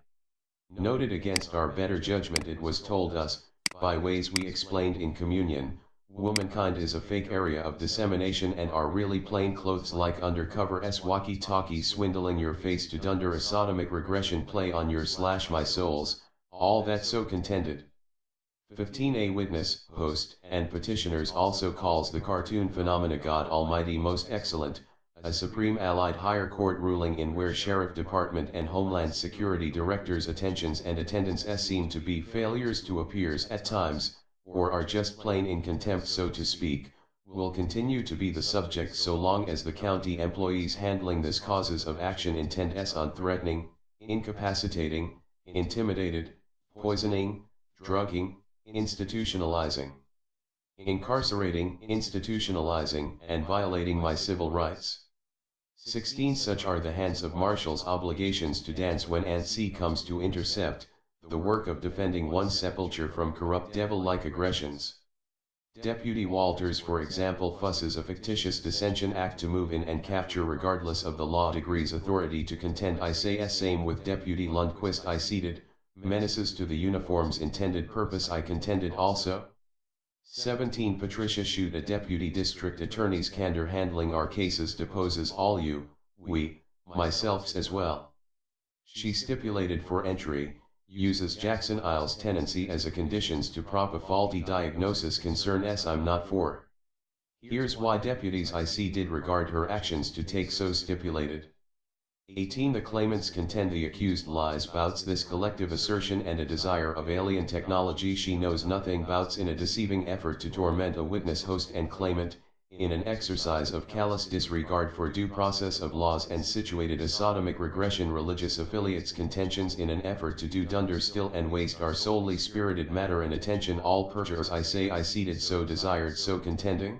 Noted against our better judgment it was told us, by ways we explained in communion, womankind is a fake area of dissemination and are really plain clothes like undercover walkie-talkie swindling your face to dunder a sodomic regression play on your / my souls, all that so contended. 15a witness, host, and petitioners also calls the cartoon phenomena God Almighty most excellent, a Supreme Allied Higher Court ruling in where Sheriff Department and Homeland Security Directors' attentions and attendance seem to be failures to appears at times, or are just plain in contempt so to speak, will continue to be the subject so long as the county employees handling this causes of action intend on threatening, incapacitating, intimidated, poisoning, drugging, institutionalizing, incarcerating, institutionalizing, and violating my civil rights. 16 Such are the hands of marshals' obligations to dance when Antzee comes to intercept the work of defending one's sepulture from corrupt devil-like aggressions. Deputy Walters for example fusses a fictitious dissension act to move in and capture regardless of the law degrees authority to contend I say same with Deputy Lundquist I seated, menaces to the uniform's intended purpose I contended also. 17 Patricia shoot a deputy district attorney's candor handling our cases deposes all you, we, myselfs as well. She stipulated for entry, uses Jackson Isles tenancy as a conditions to prop a faulty diagnosis concern I'm not for. Here's why deputies IC did regard her actions to take so stipulated. 18 The claimants contend the accused lies bouts this collective assertion and a desire of alien technology she knows nothing bouts in a deceiving effort to torment a witness host and claimant, in an exercise of callous disregard for due process of laws and situated a sodomic regression religious affiliates contentions in an effort to do dunder still and waste our solely spirited matter and attention all perjurers I say I seated so desired so contending.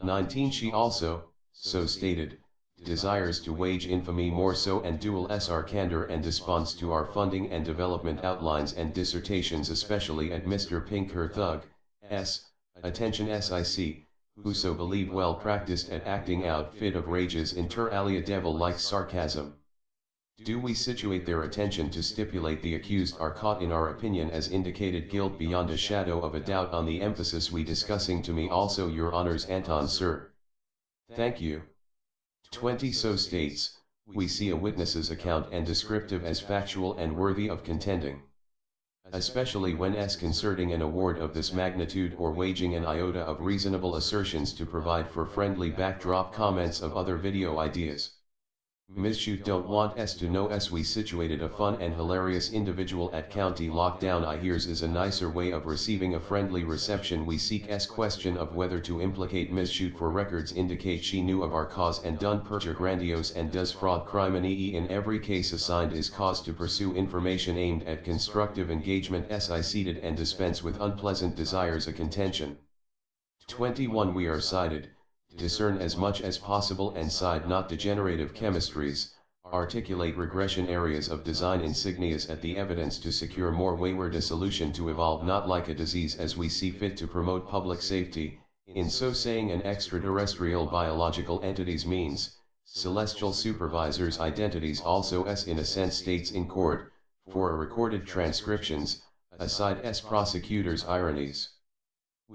19 She also, so stated, desires to wage infamy more so and dual our candor and response to our funding and development outlines and dissertations especially at Mr. Pink her thug, attention SIC, who so believe well practiced at acting out fit of rages inter alia devil-like sarcasm. Do we situate their attention to stipulate the accused are caught in our opinion as indicated guilt beyond a shadow of a doubt on the emphasis we discussing to me also your honors Anton sir. Thank you. 20 So states, we see a witness's account and descriptive as factual and worthy of contending. Especially when concerning an award of this magnitude or waging an iota of reasonable assertions to provide for friendly backdrop comments of other video ideas. Ms. Shoot don't want to know we situated a fun and hilarious individual at county lockdown I hears is a nicer way of receiving a friendly reception we seek question of whether to implicate Ms. Shoot for records indicate she knew of our cause and done perjure grandiose and does fraud crime and in every case assigned is cause to pursue information aimed at constructive engagement I seated and dispense with unpleasant desires a contention. 21 We are sided, discern as much as possible and side not degenerative chemistries, articulate regression areas of design insignias at the evidence to secure more wayward a solution to evolve not like a disease as we see fit to promote public safety, in so saying an extraterrestrial biological entities means, celestial supervisors identities also in a sense states in court, for a recorded transcriptions, aside prosecutors ironies.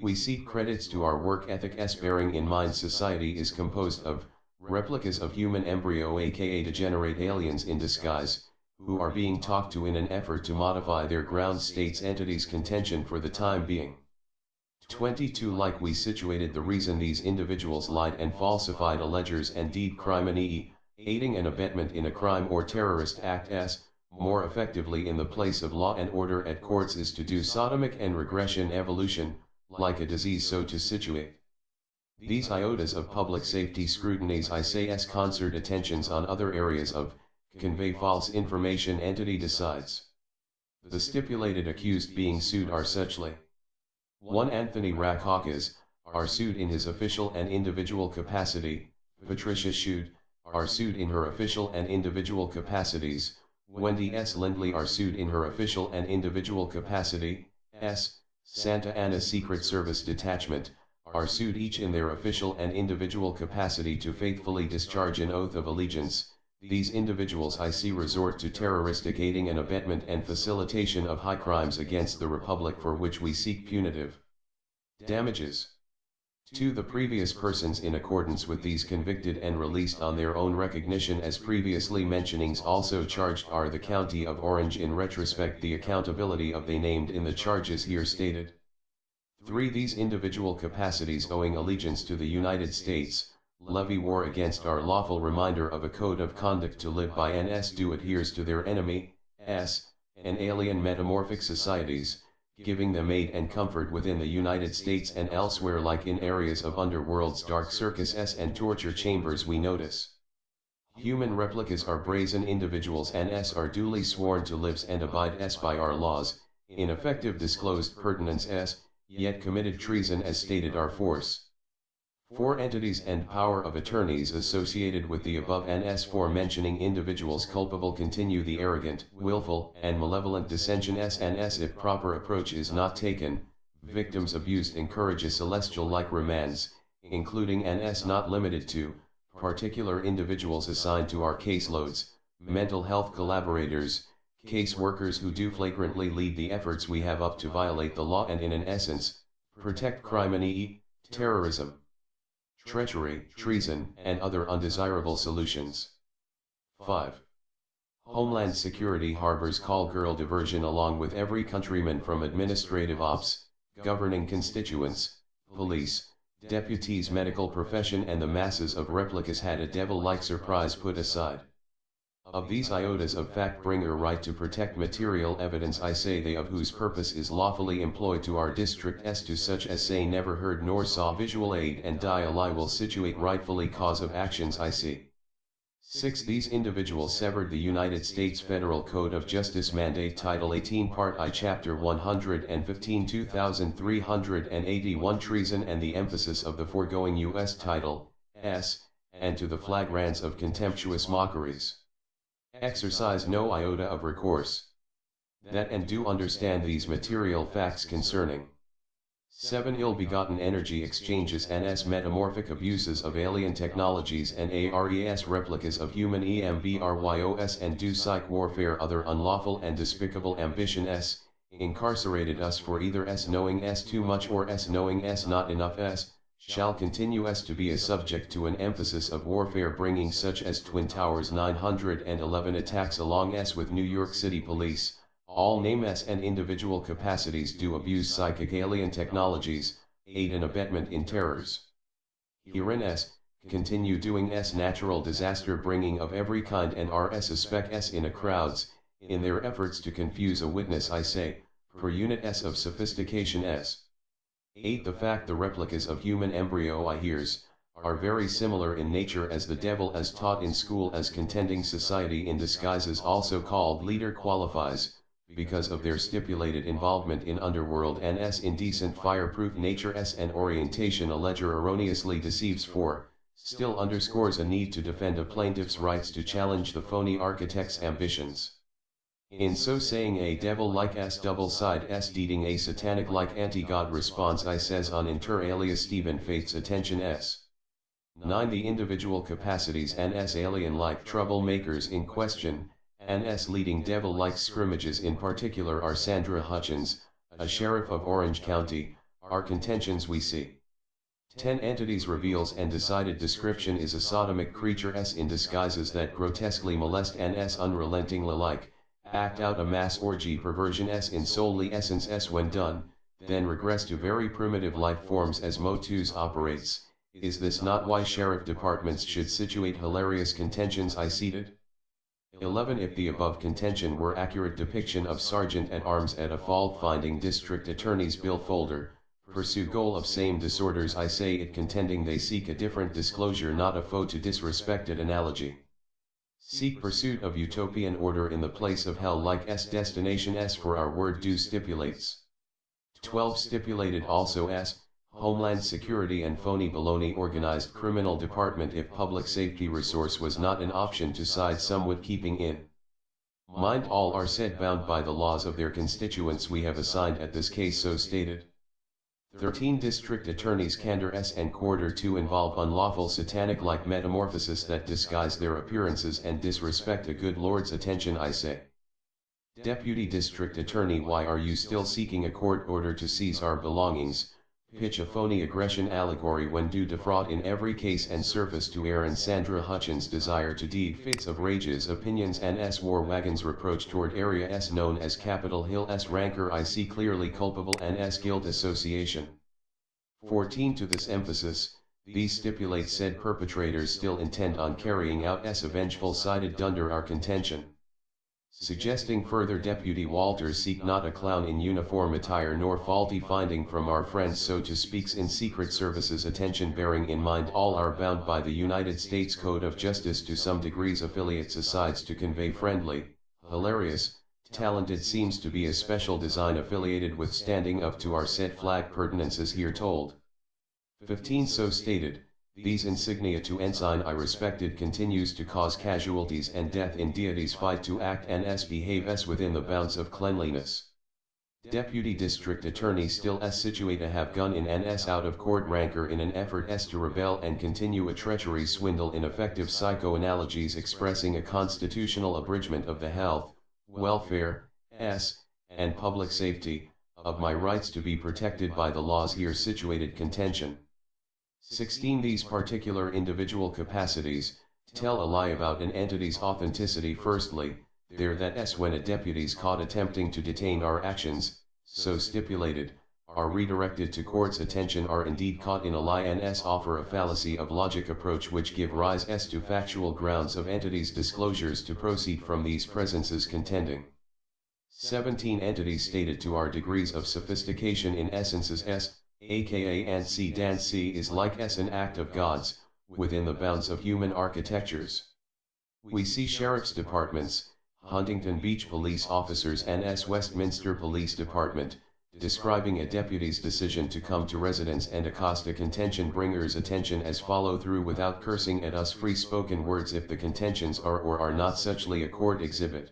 We seek credits to our work ethic bearing in mind society is composed of replicas of human embryo aka degenerate aliens in disguise, who are being talked to in an effort to modify their ground states entities contention for the time being. 22 Like we situated the reason these individuals lied and falsified allegers and deed crime and aiding and abetment in a crime or terrorist act more effectively in the place of law and order at courts is to do sodomic and regression evolution, like a disease so to situate. These iotas of public safety scrutinies I say concert attentions on other areas of, convey false information entity decides. The stipulated accused being sued are suchly. 1 Anthony Rackakaus, are sued in his official and individual capacity, Patricia Shute, are sued in her official and individual capacities, Wendy S. Lindley are sued in her official and individual capacity. S. Santa Ana Secret Service Detachment are sued each in their official and individual capacity to faithfully discharge an oath of allegiance. These individuals resort to terroristic aiding and abetment and facilitation of high crimes against the Republic, for which we seek punitive damages. 2. The previous persons in accordance with these convicted and released on their own recognition as previously mentionings also charged are the County of Orange in retrospect the accountability of they named in the charges here stated. 3. These individual capacities owing allegiance to the United States, levy war against our lawful reminder of a code of conduct to live by and do adheres to their enemy, and alien metamorphic societies, giving them aid and comfort within the United States and elsewhere like in areas of underworld's dark circus and torture chambers we notice. Human replicas are brazen individuals and are duly sworn to live and abide by our laws, in effective disclosed pertinence yet committed treason as stated our force. 4. Entities and power of attorneys associated with the above and mentioning individuals culpable continue the arrogant, willful, and malevolent dissension and if proper approach is not taken, victims abused encourage a celestial-like remands, including and not limited to, particular individuals assigned to our caseloads, mental health collaborators, case workers who do flagrantly lead the efforts we have up to violate the law and in an essence, protect crime and terrorism, treachery, treason, and other undesirable solutions. 5. Homeland Security harbors call girl diversion along with every countryman from administrative ops, governing constituents, police, deputies, medical profession and the masses of replicas had a devil-like surprise put aside. Of these iotas of fact-bringer right to protect material evidence they of whose purpose is lawfully employed to our district to such as say never heard nor saw visual aid and die a lie will situate rightfully cause of actions 6. These individuals severed the United States Federal Code of Justice Mandate Title 18 Part I Chapter 115 2381 Treason and the emphasis of the foregoing U.S. Title, and to the flagrants of contemptuous mockeries. Exercise no iota of recourse. That and do understand these material facts concerning 7. Ill-begotten energy exchanges and metamorphic abuses of alien technologies and ARES replicas of human embryos and do psych warfare other unlawful and despicable ambition incarcerated us for either knowing too much or knowing not enough shall continue to be a subject to an emphasis of warfare bringing such as Twin Towers 911 attacks along with New York City Police, all name and individual capacities do abuse psychic alien technologies, aid and abetment in terrors. Herein continue doing natural disaster bringing of every kind and are suspect in a crowds, in their efforts to confuse a witness per unit of sophistication 8. The fact the replicas of human embryo are very similar in nature as the devil as taught in school as contending society in disguises also called leader qualifies, because of their stipulated involvement in underworld and indecent fireproof nature and orientation a ledger erroneously deceives for, still underscores a need to defend a plaintiff's rights to challenge the phony architect's ambitions. In so saying a devil-like double side deeding a satanic-like anti-God response says on inter alia Stephen Faith's attention 9. The individual capacities and alien-like troublemakers in question, and leading devil-like scrimmages in particular are Sandra Hutchens, a sheriff of Orange County, our contentions we see. 10 entities reveals and decided description is a sodomic creature in disguises that grotesquely molest and unrelenting like, act out a mass orgy perversion in solely essence when done, then regress to very primitive life forms as motus operates. Is this not why sheriff departments should situate hilarious contentions cited? 11. If the above contention were accurate depiction of Sergeant at Arms at a fault-finding district attorney's bill folder, pursue goal of same disorders say it contending they seek a different disclosure not a foe to disrespected analogy. Seek pursuit of utopian order in the place of hell like destination for our word do stipulates. 12. Stipulated also Homeland Security and phony baloney organized criminal department if public safety resource was not an option to side somewhat keeping in Mind all are said bound by the laws of their constituents we have assigned at this case so stated. 13 District Attorneys Candor S and Quarter to involve unlawful satanic-like metamorphosis that disguise their appearances and disrespect a good Lord's attention I say. Deputy District Attorney, why are you still seeking a court order to seize our belongings? Pitch a phony aggression allegory when due defraud in every case and surface to Aaron Sandra Hutchens desire to deed fits of rages opinions and S war wagons reproach toward area S known as Capitol Hill S rancor I see clearly culpable and S guilt association. 14 To this emphasis, these stipulate said perpetrators still intend on carrying out S vengeful sided dunder our contention. Suggesting further Deputy Walters seek not a clown in uniform attire nor faulty finding from our friends so to speaks in Secret Service's attention bearing in mind all are bound by the United States Code of Justice to some degrees affiliates asides to convey friendly, hilarious, talented seems to be a special design affiliated with standing up to our set flag pertinences here told. 15 So stated. These insignia to ensign I respected continues to cause casualties and death in deities fight to act and s behave s within the bounds of cleanliness. Deputy District Attorney still s situate a have gun in and s out of court rancor in an effort s to rebel and continue a treachery swindle ineffective psychoanalogies expressing a constitutional abridgment of the health, welfare, s, and public safety, of my rights to be protected by the laws here situated contention. 16 These particular individual capacities, tell a lie about an entity's authenticity firstly, there that s when a deputy's caught attempting to detain our actions, so stipulated, are redirected to court's attention are indeed caught in a lie and s offer a fallacy of logic approach which give rise s to factual grounds of entities' disclosures to proceed from these presences contending. 17 Entities stated to our degrees of sophistication in essences s, aka Antzee is like s an act of God's, within the bounds of human architectures. We see sheriff's departments, Huntington Beach police officers and s Westminster Police Department, describing a deputy's decision to come to residence and accost a contention bringer's attention as follow through without cursing at us free spoken words if the contentions are or are not suchly a court exhibit.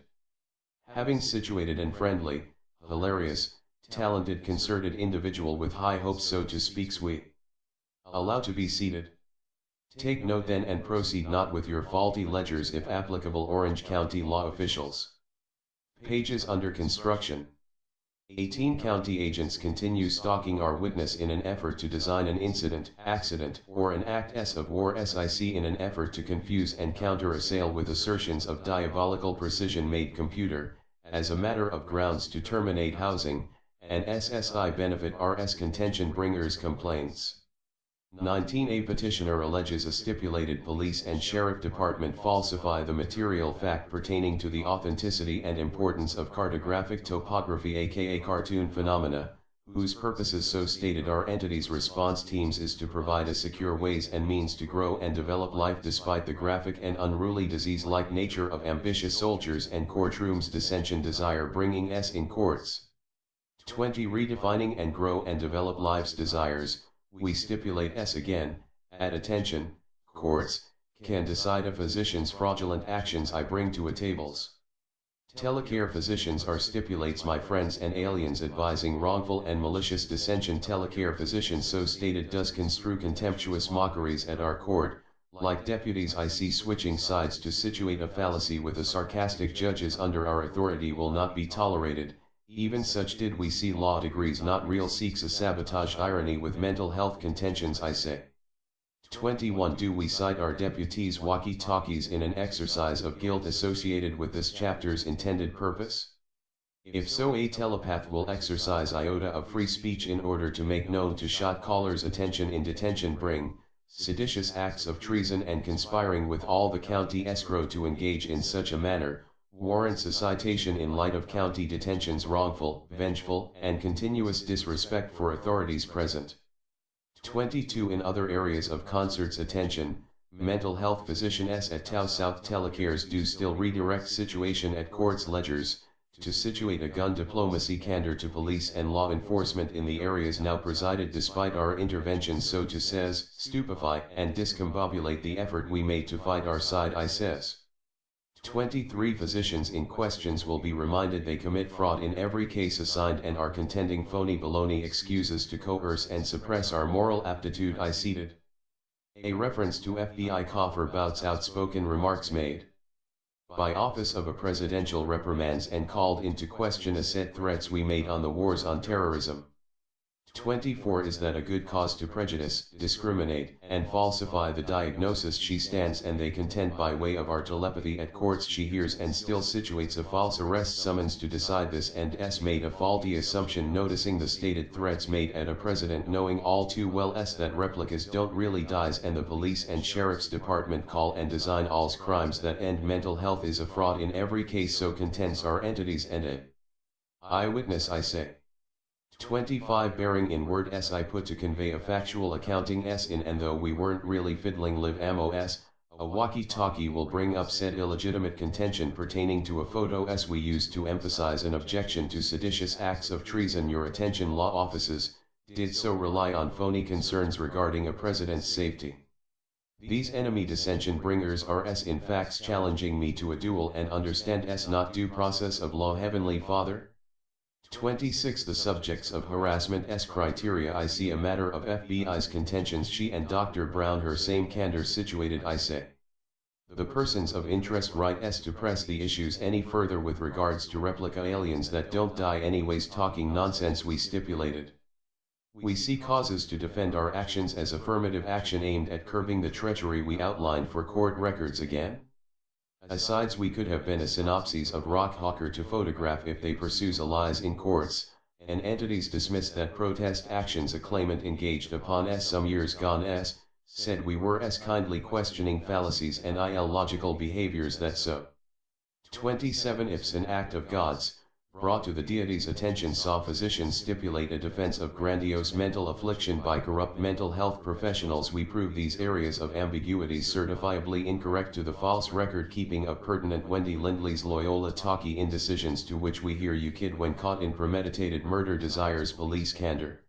Having situated and friendly, hilarious, talented concerted individual with high hopes so to speaks we allow to be seated. Take note then and proceed not with your faulty ledgers if applicable Orange County law officials. Pages under construction. 18 County agents continue stalking our witness in an effort to design an incident, accident, or an act s of war sic in an effort to confuse and counter-assail with assertions of diabolical precision made computer, as a matter of grounds to terminate housing, and SSI benefit RS contention bringers complaints. 19 A petitioner alleges a stipulated police and sheriff department falsify the material fact pertaining to the authenticity and importance of cartographic topography aka cartoon phenomena, whose purposes so stated our entity's response teams is to provide a secure ways and means to grow and develop life despite the graphic and unruly disease-like nature of ambitious soldiers and courtrooms dissension desire bringing s in courts. 20 Redefining and grow and develop life's desires, we stipulate s again, at attention, courts, can decide a physician's fraudulent actions I bring to a tables. Telecare physicians are stipulates my friends and aliens advising wrongful and malicious dissension telecare physician so stated does construe contemptuous mockeries at our court, like deputies I see switching sides to situate a fallacy with a sarcastic judges under our authority will not be tolerated. Even such did we see law degrees not real seeks a sabotage irony with mental health contentions I say. 21 Do we cite our deputies' walkie-talkies in an exercise of guilt associated with this chapter's intended purpose? If so a telepath will exercise iota of free speech in order to make known to shot callers attention in detention bring, seditious acts of treason and conspiring with all the county escrow to engage in such a manner, warrants a citation in light of county detention's wrongful, vengeful, and continuous disrespect for authorities present. 22 In other areas of concerts attention, mental health physician s at Tau South telecares do still redirect situation at courts ledgers, to situate a gun diplomacy candor to police and law enforcement in the areas now presided despite our intervention so to says, stupefy and discombobulate the effort we made to fight our side I says. 23 Physicians in questions will be reminded they commit fraud in every case assigned and are contending phony baloney excuses to coerce and suppress our moral aptitude. I cited a reference to FBI coffer Bout's outspoken remarks made by Office of a Presidential Reprimands and called into question said threats we made on the wars on terrorism. 24 Is that a good cause to prejudice, discriminate, and falsify the diagnosis she stands and they contend by way of our telepathy at courts she hears and still situates a false arrest summons to decide this and made a faulty assumption noticing the stated threats made at a president knowing all too well that replicas don't really dies and the police and sheriff's department call and design all's crimes that end mental health is a fraud in every case so contends our entities and a eyewitness I say. 25 Bearing in word I put to convey a factual accounting in and though we weren't really fiddling live ammo a walkie-talkie will bring up said illegitimate contention pertaining to a photo we used to emphasize an objection to seditious acts of treason. Your attention law offices did so rely on phony concerns regarding a president's safety. These enemy dissension bringers are in facts challenging me to a duel and understand not due process of law. Heavenly Father. 26 The subjects of harassment criteria I see a matter of FBI's contentions she and Dr. Brown her same candor situated I say. The persons of interest right to press the issues any further with regards to replica aliens that don't die anyways talking nonsense we stipulated. We see causes to defend our actions as affirmative action aimed at curbing the treachery we outlined for court records again. Asides we could have been a synopsis of Rock Hawker to photograph if they pursues a lies in courts, and entities dismiss that protest actions a claimant engaged upon some years gone said we were kindly questioning fallacies and illogical behaviors that so. 27 If an act of God's, brought to the deity's attention saw physicians stipulate a defense of grandiose mental affliction by corrupt mental health professionals we prove these areas of ambiguities certifiably incorrect to the false record keeping of pertinent Wendy Lindley's Loyola talkie indecisions to which we hear you kid when caught in premeditated murder desires police candor.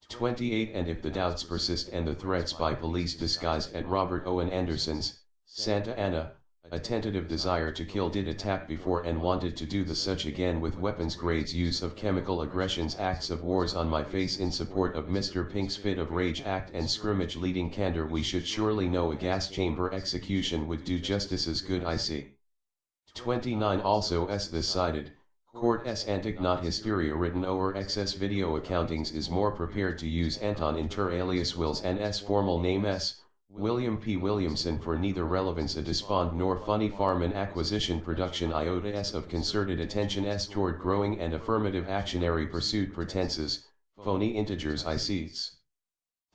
28 And if the doubts persist and the threats by police disguised at Robert Owen Anderson's, Santa Ana, a tentative desire to kill did attack before and wanted to do the such again with weapons grades use of chemical aggressions acts of wars on my face in support of Mr. Pink's fit of rage act and scrimmage leading candor we should surely know a gas chamber execution would do justice as good I see. 29 Also this cited, court antic not hysteria written over excess video accountings is more prepared to use Anton inter alias Wills and formal name William P. Williamson for neither relevance a despond nor funny farm and acquisition production iota of concerted attention toward growing and affirmative actionary pursued pretenses, phony integers I sees.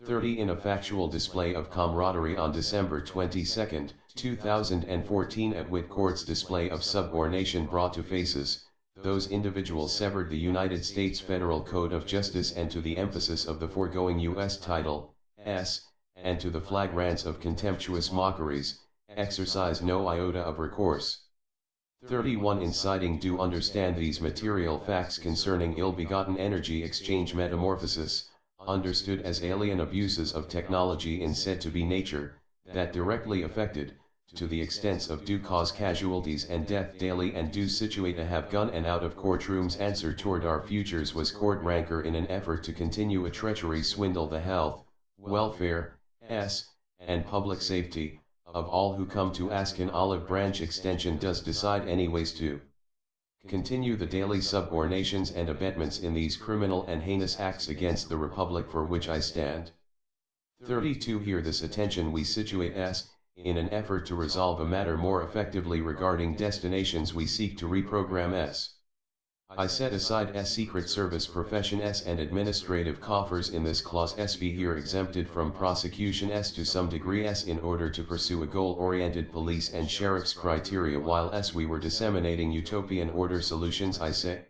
30 In a factual display of camaraderie on December 22, 2014 at Witt Court's display of subordination brought to faces, those individuals severed the United States Federal Code of Justice and to the emphasis of the foregoing U.S. title, and to the flagrants of contemptuous mockeries, exercise no iota of recourse. 31 Inciting do understand these material facts concerning ill-begotten energy exchange metamorphosis, understood as alien abuses of technology in said to be nature, that directly affected, to the extents of do cause casualties and death daily and do situate a have gone and out of courtrooms answer toward our futures was court rancor in an effort to continue a treachery swindle the health, welfare, and public safety, of all who come to ask an olive branch extension does decide anyways to continue the daily subornations and abetments in these criminal and heinous acts against the Republic for which I stand. 32 Hear this attention we situate in an effort to resolve a matter more effectively regarding destinations we seek to reprogram I set aside Secret Service profession and administrative coffers in this clause be here exempted from prosecution to some degree in order to pursue a goal-oriented police and sheriff's criteria while we were disseminating utopian order solutions I say.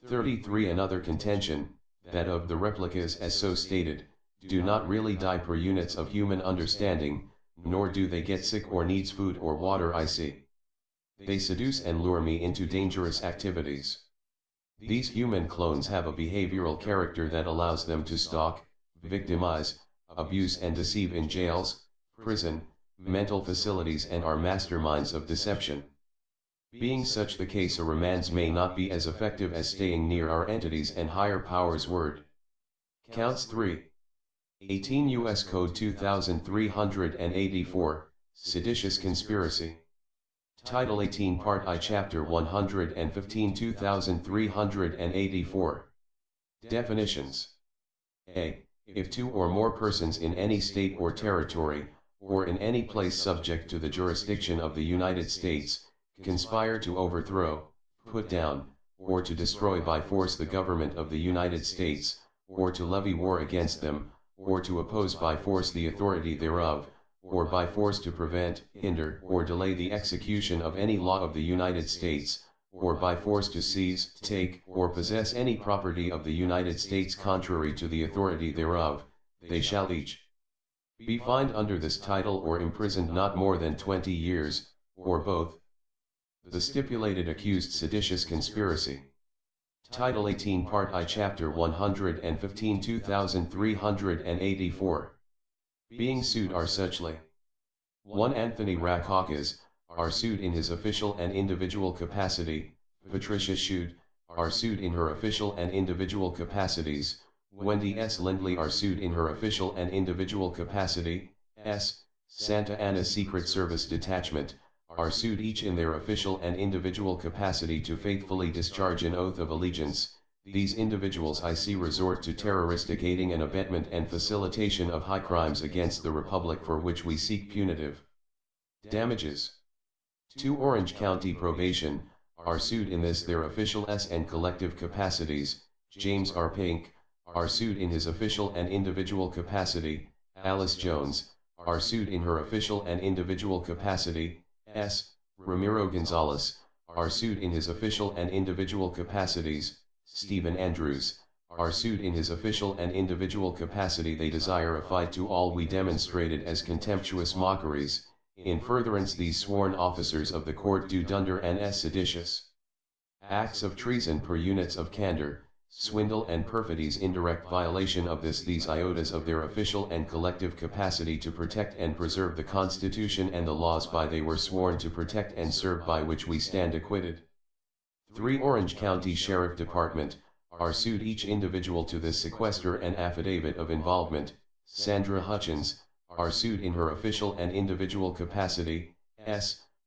33 Another contention, that of the replicas as so stated, do not really die per units of human understanding, nor do they get sick or needs food or water I see. They seduce and lure me into dangerous activities. These human clones have a behavioral character that allows them to stalk, victimize, abuse and deceive in jails, prison, mental facilities and are masterminds of deception. Being such the case, a remands may not be as effective as staying near our entities and higher powers' word. Counts 3. 18 U.S. Code 2384, Seditious Conspiracy. Title 18 Part I Chapter 115 2384. Definitions. A. If two or more persons in any state or territory, or in any place subject to the jurisdiction of the United States, conspire to overthrow, put down, or to destroy by force the government of the United States, or to levy war against them, or to oppose by force the authority thereof, or by force to prevent, hinder, or delay the execution of any law of the United States, or by force to seize, take, or possess any property of the United States contrary to the authority thereof, they shall each be fined under this title or imprisoned not more than 20 years, or both. The stipulated accused seditious conspiracy. Title 18 Part I Chapter 115 2384. Being sued are suchly. 1. Anthony Rackakaus, are sued in his official and individual capacity. Patricia Schude, are sued in her official and individual capacities. Wendy S. Lindley are sued in her official and individual capacity. Santa Ana Secret Service Detachment, are sued each in their official and individual capacity to faithfully discharge an oath of allegiance. These individuals resort to terroristic aiding and abetment and facilitation of high crimes against the Republic, for which we seek punitive damages. 2. Orange County Probation, are sued in their official and collective capacities. James R. Pink, are sued in his official and individual capacity. Alice Jones, are sued in her official and individual capacity. Ramiro Gonzalez, are sued in his official and individual capacities. Stephen Andrews, are sued in his official and individual capacity. They desire a fight to all we demonstrated as contemptuous mockeries. In furtherance, these sworn officers of the court do dunder and seditious acts of treason per units of candor, swindle and perfidy's indirect violation of these iotas of their official and collective capacity to protect and preserve the Constitution and the laws by they were sworn to protect and serve, by which we stand acquitted. 3. Orange County Sheriff Department, are sued each individual to this sequester and affidavit of involvement. Sandra Hutchens, are sued in her official and individual capacity.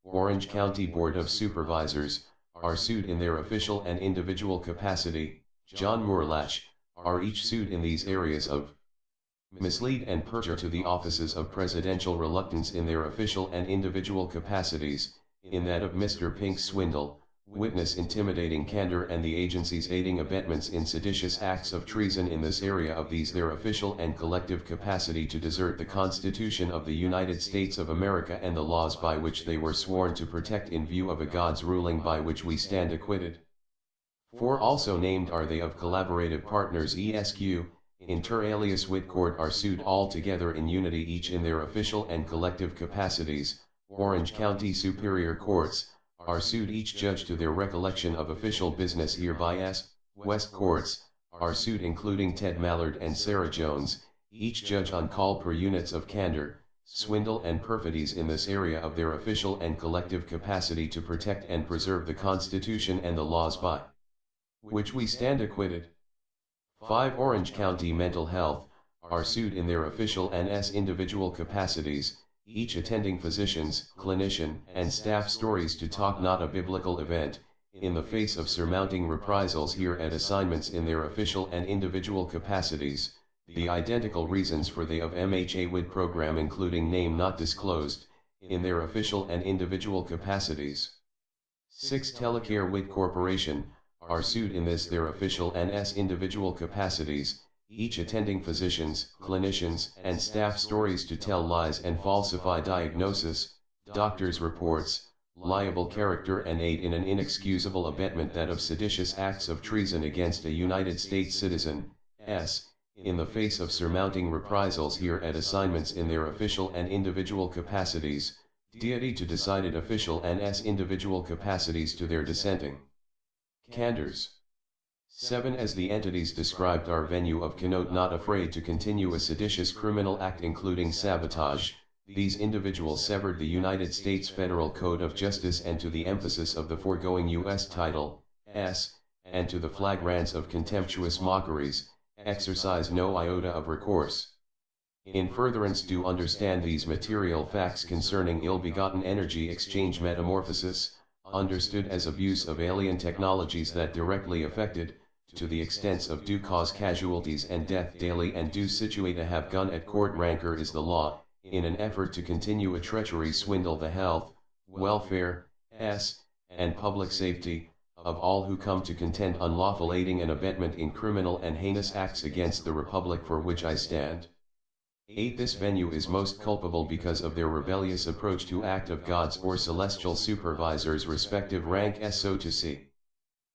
Orange County Board of Supervisors, are sued in their official and individual capacity. John Moorlatch, are each sued in these areas of mislead and perjure to the offices of presidential reluctance in their official and individual capacities. In that of Mr. Pink's swindle, witness intimidating candor, and the agency's aiding abetments in seditious acts of treason in this area of these their official and collective capacity to desert the Constitution of the United States of America and the laws by which they were sworn to protect, in view of a God's ruling by which we stand acquitted. 4. Also named are they of collaborative partners ESQ, inter alias Whitcourt, are sued all together in unity each in their official and collective capacities. Orange County Superior Courts, are sued each judge to their recollection of official business hereby. West Courts, are sued including Ted Mallard and Sarah Jones, each judge on call per units of candor, swindle and perfidies in this area of their official and collective capacity to protect and preserve the Constitution and the laws by which we stand acquitted. 5. Orange County Mental Health, are sued in their official and individual capacities, each attending physicians, clinician, and staff stories to talk not a biblical event, in the face of surmounting reprisals here at assignments in their official and individual capacities. The identical reasons for the of MHA WID program, including name not disclosed, in their official and individual capacities. 6. Telecare WID Corporation, are sued in their official and individual capacities, each attending physicians, clinicians, and staff stories to tell lies and falsify diagnosis, doctors' reports, liable character, and aid in an inexcusable abetment that of seditious acts of treason against a United States citizen, in the face of surmounting reprisals here at assignments in their official and individual capacities, deity to decided official and individual capacities to their dissenting candors. 7. As the entities described are venue of connote not afraid to continue a seditious criminal act including sabotage, these individuals severed the United States Federal Code of Justice and to the emphasis of the foregoing U.S. Title, S, and to the flagrance of contemptuous mockeries, exercise no iota of recourse. In furtherance do understand these material facts concerning ill-begotten energy exchange metamorphosis, understood as abuse of alien technologies that directly affected, to the extents of do cause casualties and death daily and do situate a have gun at court rancor is the law, in an effort to continue a treachery swindle the health, welfare, and public safety, of all who come to contend unlawful aiding and abetment in criminal and heinous acts against the Republic for which I stand. 8. This venue is most culpable because of their rebellious approach to act of gods or celestial supervisors respective rank so to see.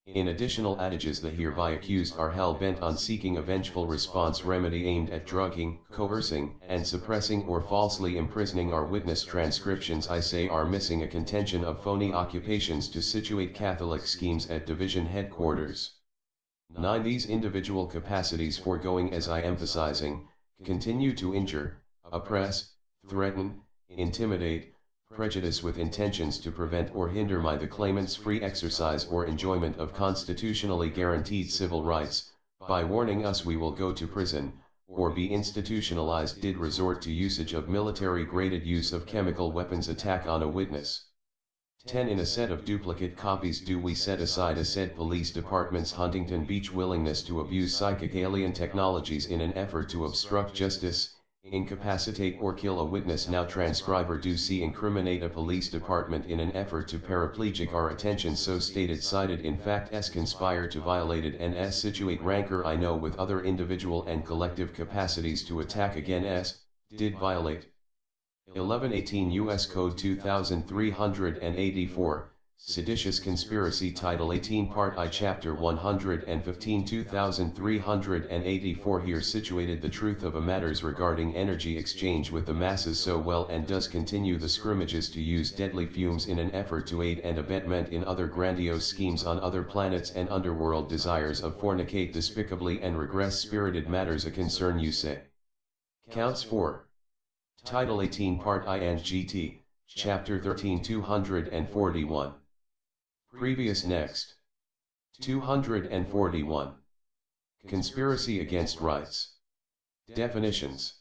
In additional adages the hereby accused are hell-bent on seeking a vengeful response remedy aimed at drugging, coercing, and suppressing or falsely imprisoning our witness transcriptions I say are missing a contention of phony occupations to situate Catholic schemes at division headquarters. 9. These individual capacities foregoing as I emphasizing, continue to injure, oppress, threaten, intimidate, prejudice with intentions to prevent or hinder the claimant's free exercise or enjoyment of constitutionally guaranteed civil rights, by warning us we will go to prison, or be institutionalized did resort to usage of military-graded use of chemical weapons attack on a witness. 10. In a set of duplicate copies do we set aside a said police department's Huntington Beach willingness to abuse psychic alien technologies in an effort to obstruct justice, incapacitate or kill a witness now transcriber do see incriminate a police department in an effort to paraplegic our attention so stated cited in fact s conspire to violated and s situate rancor I know with other individual and collective capacities to attack again s, did violate. 1118 U.S. Code 2384, Seditious Conspiracy Title 18 Part I Chapter 115 2384 Here situated the truth of a matters regarding energy exchange with the masses so well and does continue the scrimmages to use deadly fumes in an effort to aid and abetment in other grandiose schemes on other planets and underworld desires of fornicate despicably and regress spirited matters a concern you say. Counts 4. Title 18 Part I and GT, Chapter 13 241. Previous Next. 241. Conspiracy against rights. Definitions.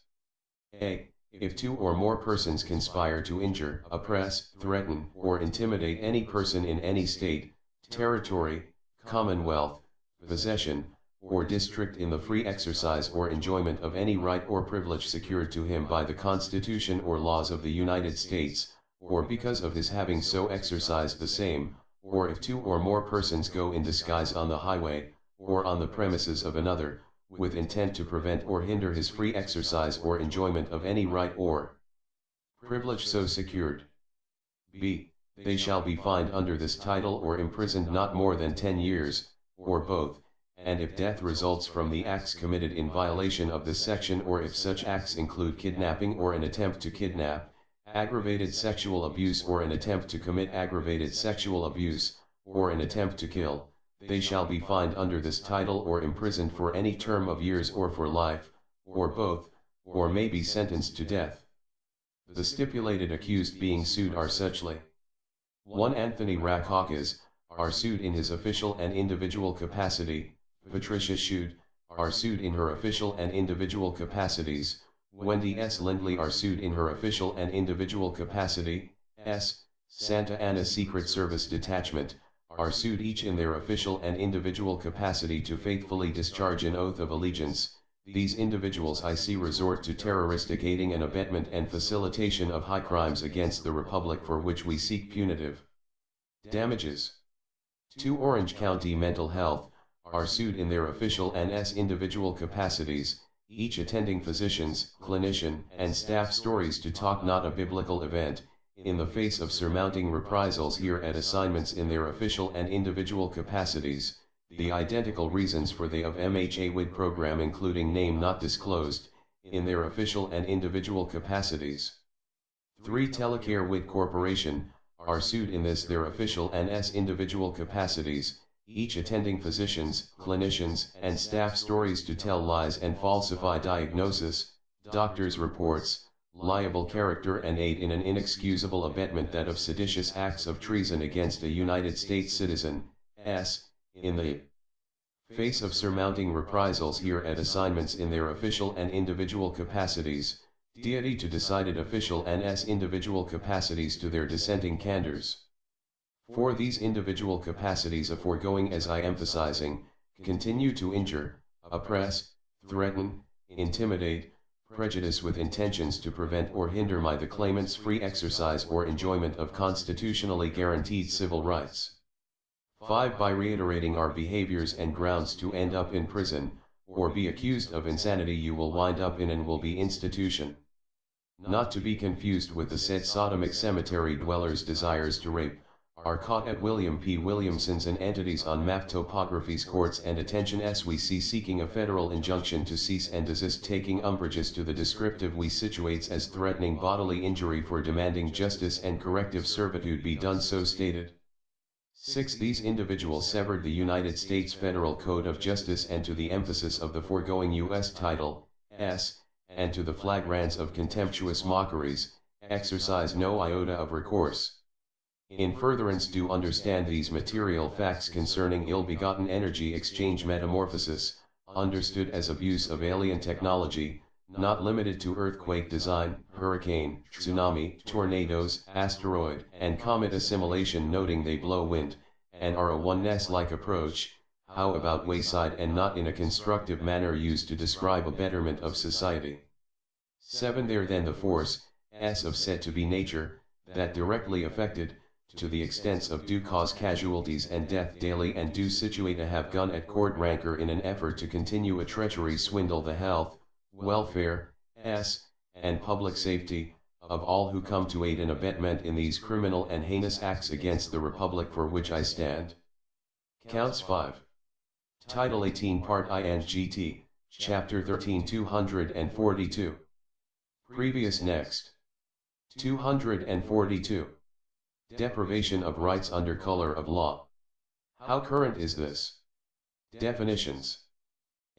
A. If two or more persons conspire to injure, oppress, threaten, or intimidate any person in any state, territory, commonwealth, possession, or district in the free exercise or enjoyment of any right or privilege secured to him by the Constitution or laws of the United States, or because of his having so exercised the same, or if two or more persons go in disguise on the highway, or on the premises of another, with intent to prevent or hinder his free exercise or enjoyment of any right or privilege so secured. B. They shall be fined under this title or imprisoned not more than 10 years, or both, and if death results from the acts committed in violation of this section or if such acts include kidnapping or an attempt to kidnap, aggravated sexual abuse or an attempt to commit aggravated sexual abuse, or an attempt to kill, they shall be fined under this title or imprisoned for any term of years or for life, or both, or may be sentenced to death. The stipulated accused being sued are suchly: 1. Anthony Rackakaus, are sued in his official and individual capacity. Patricia Schude, are sued in her official and individual capacities. Wendy S. Lindley are sued in her official and individual capacity. Santa Ana Secret Service Detachment, are sued each in their official and individual capacity to faithfully discharge an oath of allegiance. These individuals I see resort to terroristic aiding and abetment and facilitation of high crimes against the Republic for which we seek punitive damages. 2. Orange County Mental Health, are sued in their official and individual capacities, each attending physicians, clinician, and staff stories to talk not a biblical event, in the face of surmounting reprisals here at assignments in their official and individual capacities. The identical reasons for the of MHA WID program including name not disclosed, in their official and individual capacities. 3. Telecare WID Corporation, are sued in this their official and individual capacities, each attending physicians, clinicians, and staff stories to tell lies and falsify diagnosis, doctors' reports, liable character and aid in an inexcusable abetment that of seditious acts of treason against a United States citizen, s. in the face of surmounting reprisals here at assignments in their official and individual capacities, deity to decided official and s. individual capacities to their dissenting candors. For these individual capacities aforegoing as I emphasizing, continue to injure, oppress, threaten, intimidate, prejudice with intentions to prevent or hinder the claimant's free exercise or enjoyment of constitutionally guaranteed civil rights. 5. By reiterating our behaviors and grounds to end up in prison, or be accused of insanity you will wind up in and will be institution. Not to be confused with the said sodomic cemetery dwellers' desires to rape, are caught at William P. Williamson's and entities on map topography's courts and attention as we see seeking a federal injunction to cease and desist taking umbrages to the descriptive we situates as threatening bodily injury for demanding justice and corrective servitude be done so stated. 6. These individuals severed the United States Federal Code of Justice and to the emphasis of the foregoing U.S. title, s. and to the flagrants of contemptuous mockeries, exercise no iota of recourse. In furtherance do understand these material facts concerning ill-begotten energy exchange metamorphosis, understood as abuse of alien technology, not limited to earthquake design, hurricane, tsunami, tornadoes, asteroid, and comet assimilation noting they blow wind, and are a oneness-like approach, how about wayside and not in a constructive manner used to describe a betterment of society. 7. There then the force, s. of said to be nature, that directly affected, to the extents of do cause casualties and death daily and do situate a have gun at court rancor in an effort to continue a treachery swindle the health, welfare, s. and public safety, of all who come to aid and abetment in these criminal and heinous acts against the Republic for which I stand. Counts 5. Title 18 Part I and GT, Chapter 13 242. Previous next. 242. Deprivation of rights under color of law. How current is this? Definitions.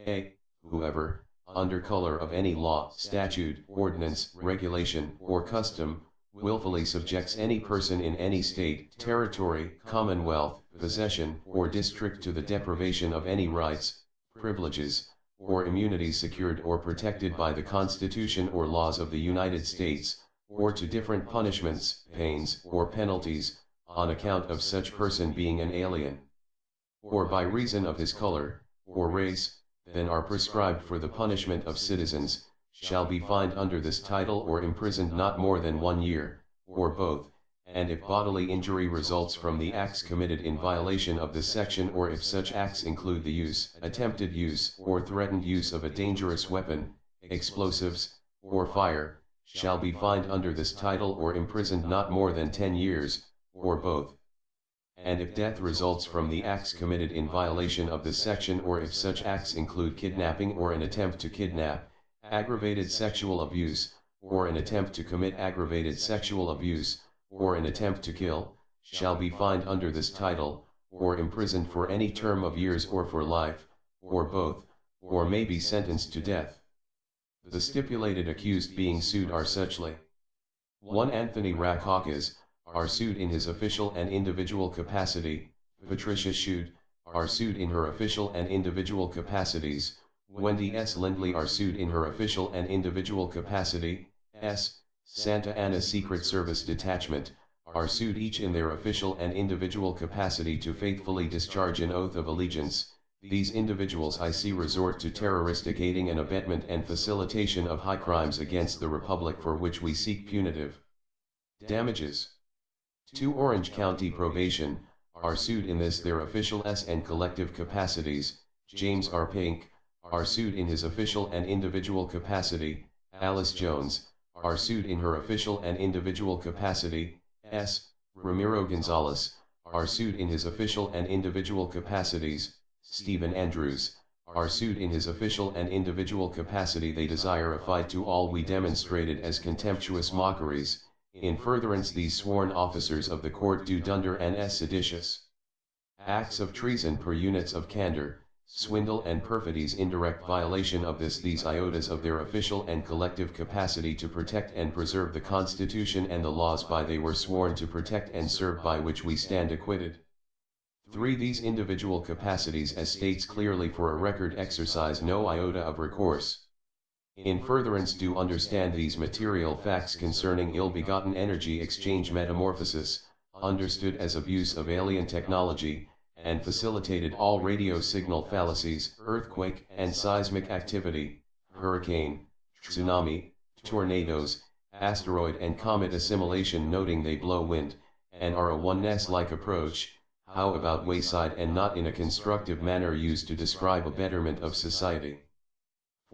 A. Whoever, under color of any law, statute, ordinance, regulation, or custom, willfully subjects any person in any state, territory, commonwealth, possession, or district to the deprivation of any rights, privileges, or immunities secured or protected by the Constitution or laws of the United States, or to different punishments, pains, or penalties, on account of such person being an alien, or by reason of his color, or race, than are prescribed for the punishment of citizens, shall be fined under this title or imprisoned not more than 1 year, or both, and if bodily injury results from the acts committed in violation of this section or if such acts include the use, attempted use, or threatened use of a dangerous weapon, explosives, or fire, shall be fined under this title or imprisoned not more than 10 years, or both. And if death results from the acts committed in violation of this section or if such acts include kidnapping or an attempt to kidnap, aggravated sexual abuse, or an attempt to commit aggravated sexual abuse, or an attempt to kill, shall be fined under this title, or imprisoned for any term of years or for life, or both, or may be sentenced to death. The stipulated accused being sued are suchly: 1. Anthony Rackakaus, are sued in his official and individual capacity. Patricia Schutte, are sued in her official and individual capacities. Wendy S. Lindley are sued in her official and individual capacity. S. Santa Ana Secret Service Detachment, are sued each in their official and individual capacity to faithfully discharge an oath of allegiance. These individuals I see resort to terroristic aiding and abetment and facilitation of high crimes against the Republic for which we seek punitive damages. 2. Orange County Probation, are sued in this their official and collective capacities. James R. Pink, are sued in his official and individual capacity. Alice Jones, are sued in her official and individual capacity. S. Ramiro Gonzalez, are sued in his official and individual capacities. Stephen Andrews, are sued in his official and individual capacity. They desire a fight to all we demonstrated as contemptuous mockeries. In furtherance these sworn officers of the court do dunder and seditious acts of treason per units of candor, swindle and perfidy's indirect violation of these iotas of their official and collective capacity to protect and preserve the Constitution and the laws by they were sworn to protect and serve by which we stand acquitted. 3. These individual capacities as states clearly for a record exercise no iota of recourse. In furtherance do understand these material facts concerning ill-begotten energy exchange metamorphosis, understood as abuse of alien technology, and facilitated all radio signal fallacies, earthquake and seismic activity, hurricane, tsunami, tornadoes, asteroid and comet assimilation, noting they blow wind, and are a oneness-like approach, how about wayside and not in a constructive manner used to describe a betterment of society.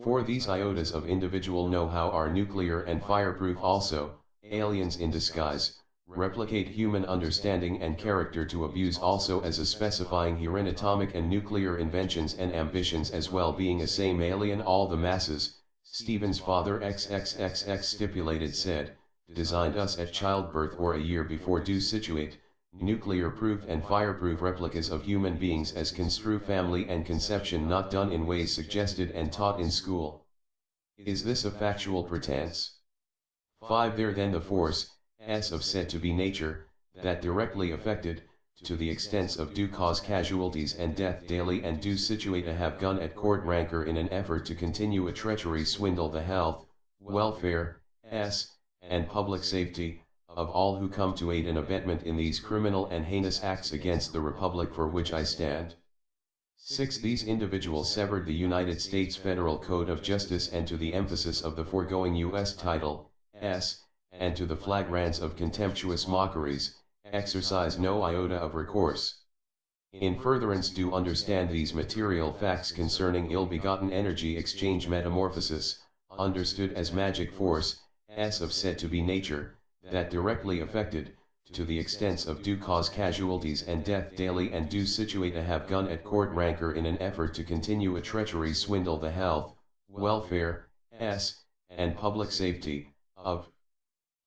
For these iotas of individual know-how are nuclear and fireproof also, aliens in disguise, replicate human understanding and character to abuse also as a specifying herein atomic and nuclear inventions and ambitions as well being a same alien all the masses, Stephen's father XXXX stipulated said, designed us at childbirth or a year before do situate, nuclear-proof and fireproof replicas of human beings as construe family and conception not done in ways suggested and taught in school. Is this a factual pretense? 5. There then the force, S of said to be nature, that directly affected, to the extents of do cause casualties and death daily and do situate a have gun at court rancor in an effort to continue a treachery swindle the health, welfare, and public safety, of all who come to aid and abetment in these criminal and heinous acts against the Republic for which I stand. 6. These individuals severed the United States Federal Code of Justice and to the emphasis of the foregoing U.S. title, and to the flagrants of contemptuous mockeries, exercise no iota of recourse. In furtherance do understand these material facts concerning ill-begotten energy exchange metamorphosis, understood as magic force, S of said to be nature, that directly affected, to the extents of do cause casualties and death daily and do situate a have gun at court rancor in an effort to continue a treachery swindle the health, welfare, and public safety, of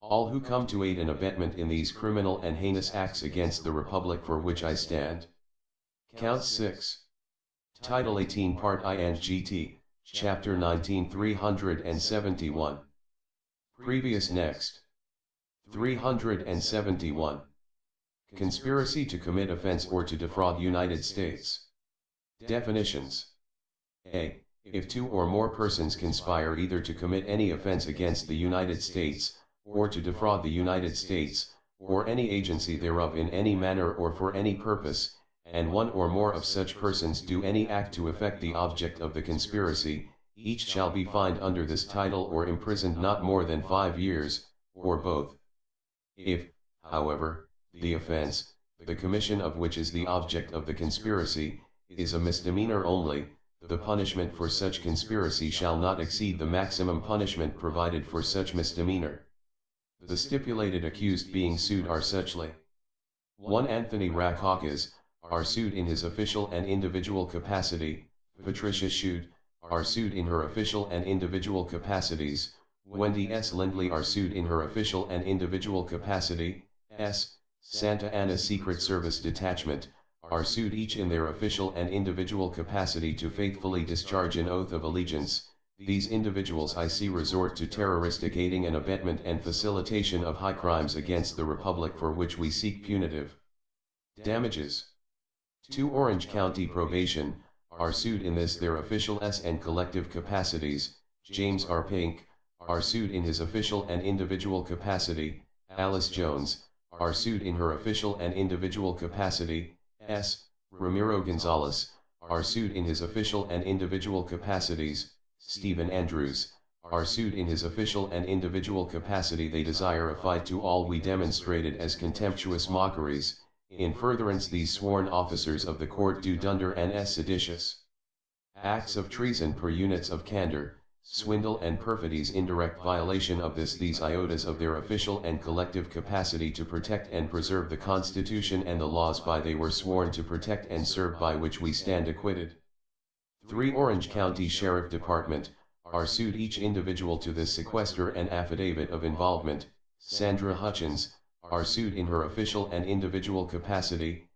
all who come to aid and abetment in these criminal and heinous acts against the Republic for which I stand. Count 6. Title 18 Part INGT, Chapter 19 371. Previous next. 371. Conspiracy to commit offense or to defraud United States. Definitions. A. If two or more persons conspire either to commit any offense against the United States, or to defraud the United States, or any agency thereof in any manner or for any purpose, and one or more of such persons do any act to effect the object of the conspiracy, each shall be fined under this title or imprisoned not more than 5 years, or both. If, however, the offense, the commission of which is the object of the conspiracy, is a misdemeanor only, the punishment for such conspiracy shall not exceed the maximum punishment provided for such misdemeanor. The stipulated accused being sued are suchly: 1. Anthony Rackakaus, are sued in his official and individual capacity. Patricia Schutte, are sued in her official and individual capacities. Wendy S. Lindley are sued in her official and individual capacity. Santa Ana Secret Service Detachment, are sued each in their official and individual capacity to faithfully discharge an oath of allegiance. These individuals I see resort to terroristic aiding and abetment and facilitation of high crimes against the Republic for which we seek punitive damages. 2. Orange County Probation, are sued in this their official and collective capacities. James R. Pink, are sued in his official and individual capacity. Alice Jones, are sued in her official and individual capacity. Ramiro Gonzalez, are sued in his official and individual capacities. Stephen Andrews, are sued in his official and individual capacity. They desire a fight to all we demonstrated as contemptuous mockeries. In furtherance these sworn officers of the court do dunder and seditious acts of treason per units of candor, swindle and perfidy's indirect violation of these iotas of their official and collective capacity to protect and preserve the Constitution and the laws by they were sworn to protect and serve by which we stand acquitted. 3. Orange County Sheriff Department, are sued each individual to this sequester and affidavit of involvement. Sandra Hutchens, are sued in her official and individual capacity.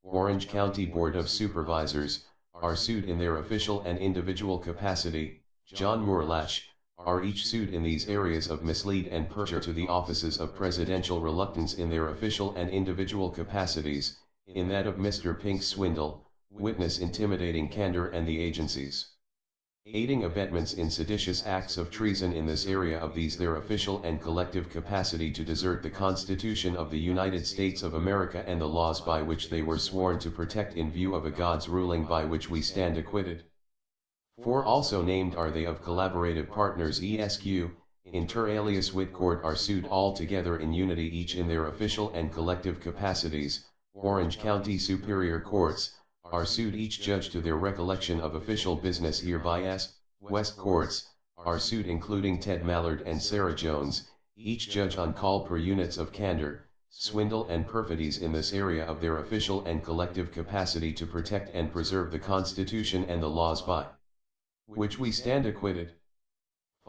Orange County Board of Supervisors, are sued in their official and individual capacity. John Moore Latch, are each sued in these areas of mislead and perjure to the offices of presidential reluctance in their official and individual capacities, in that of Mr. Pink's swindle, witness intimidating candor and the agencies. Aiding abetments in seditious acts of treason in this area of these their official and collective capacity to desert the Constitution of the United States of America and the laws by which they were sworn to protect in view of a God's ruling by which we stand acquitted. 4 also named are they of collaborative partners ESQ, inter alias wit court are sued all together in unity each in their official and collective capacities. Orange County Superior Courts, are sued each judge to their recollection of official business hereby s. West Courts, are sued including Ted Mallard and Sarah Jones, each judge on call per units of candor, swindle and perfidies in this area of their official and collective capacity to protect and preserve the Constitution and the laws by which we stand acquitted.